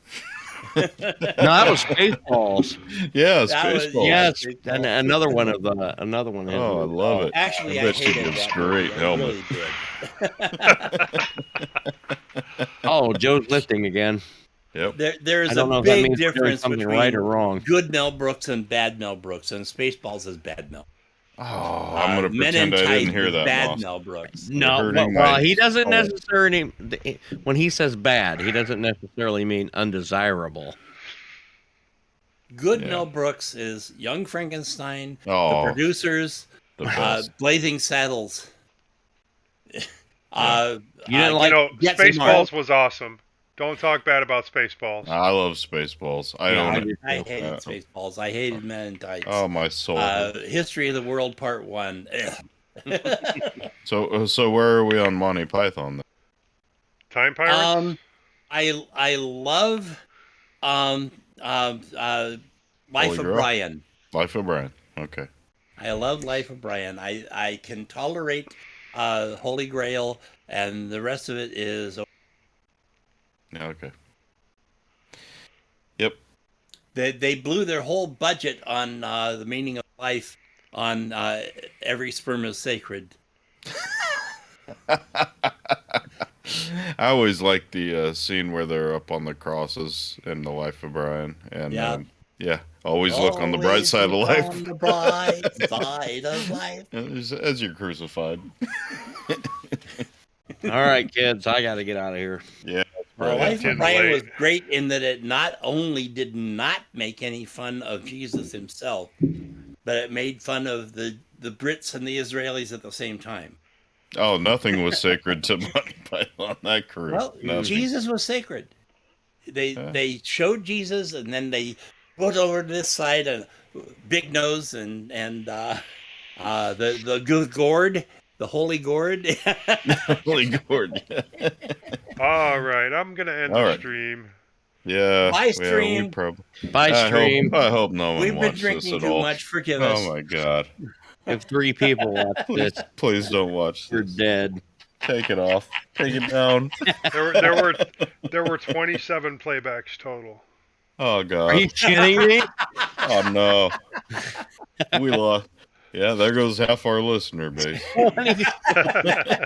Speaker 1: No, that was Spaceballs.
Speaker 3: Yeah,
Speaker 4: That was-
Speaker 3: Spaceballs.
Speaker 1: Yes,
Speaker 4: Spaceballs.
Speaker 1: and another one.
Speaker 3: Oh, I love it.
Speaker 4: Actually,
Speaker 3: I
Speaker 4: I
Speaker 3: bet she
Speaker 4: hated
Speaker 3: gives
Speaker 4: that
Speaker 3: great
Speaker 4: movie. I
Speaker 3: helmet.
Speaker 4: really did.
Speaker 1: Oh, Joe's lifting again.
Speaker 3: Yep.
Speaker 4: There's
Speaker 1: I don't know
Speaker 4: a
Speaker 1: if that
Speaker 4: big
Speaker 1: means we're doing
Speaker 4: difference
Speaker 1: something
Speaker 4: between
Speaker 1: right or wrong.
Speaker 4: good Mel Brooks and bad Mel Brooks, and Spaceballs is bad Mel.
Speaker 3: Oh, I'm gonna
Speaker 4: Men in
Speaker 3: pretend I didn't
Speaker 4: Tights
Speaker 3: hear
Speaker 4: is
Speaker 3: that.
Speaker 4: bad
Speaker 3: Moss.
Speaker 4: Mel Brooks.
Speaker 1: No,
Speaker 3: hurting
Speaker 1: well,
Speaker 3: my
Speaker 1: he doesn't
Speaker 3: soul.
Speaker 1: necessarily. When he says bad, he doesn't necessarily mean undesirable.
Speaker 4: Good
Speaker 3: Yeah.
Speaker 4: Mel Brooks is Young Frankenstein,
Speaker 3: Oh,
Speaker 4: the producers,
Speaker 3: the best.
Speaker 4: Blazing Saddles.
Speaker 1: You didn't like
Speaker 4: Get Some
Speaker 2: Spaceballs was awesome. Don't talk bad about Spaceballs.
Speaker 3: I love Spaceballs. I
Speaker 1: Yeah,
Speaker 3: own
Speaker 1: I
Speaker 3: it.
Speaker 1: do.
Speaker 4: I hated Spaceballs. I hated Men in Tights.
Speaker 3: Oh, my soul.
Speaker 4: History of the World Part 1.
Speaker 3: So where are we on Monty Python then?
Speaker 2: Time Pirates?
Speaker 4: I love Life of
Speaker 3: Girl?
Speaker 4: Brian.
Speaker 3: Life of Brian. Okay.
Speaker 4: I love Life of Brian. I can tolerate Holy Grail, and the rest of it is.
Speaker 3: Yeah, okay. Yep.
Speaker 4: They blew their whole budget on the meaning of life on every sperm is sacred.
Speaker 3: I always like the scene where they're up on the crosses in The Life of Brian. And
Speaker 4: Yeah.
Speaker 3: always look on the bright side of life.
Speaker 4: On the bright side of life.
Speaker 3: As you're crucified.
Speaker 1: All right, kids, I got to get out of here.
Speaker 3: Yeah.
Speaker 4: Well,
Speaker 3: Right.
Speaker 4: Life of Brian was great in that it not only did not make any fun of Jesus himself, but it made fun of the Brits and the Israelis at the same time.
Speaker 3: Oh, nothing was sacred to Monty Python. That crew.
Speaker 4: Well,
Speaker 3: Nothing.
Speaker 4: Jesus was sacred. They showed Jesus, and then they put over to this side a big nose and the good gourd, the holy gourd.
Speaker 3: Holy gourd.
Speaker 2: All right, I'm going to end
Speaker 3: All
Speaker 2: the
Speaker 3: right.
Speaker 2: stream.
Speaker 3: Yeah.
Speaker 4: Bye, stream.
Speaker 3: we probably.
Speaker 1: Bye, stream.
Speaker 3: I hope no one
Speaker 4: We've been
Speaker 3: watched this
Speaker 4: drinking
Speaker 3: at
Speaker 4: too
Speaker 3: all.
Speaker 4: much. Forgive us.
Speaker 3: Oh my god.
Speaker 1: If 3 people watch this,
Speaker 3: Please don't watch
Speaker 1: you're
Speaker 3: this.
Speaker 1: dead.
Speaker 3: Take it off. Take it down.
Speaker 2: There were 27 playbacks total.
Speaker 3: Oh god.
Speaker 1: Are you kidding me?
Speaker 3: Oh no. We lost. Yeah, there goes half our listener base.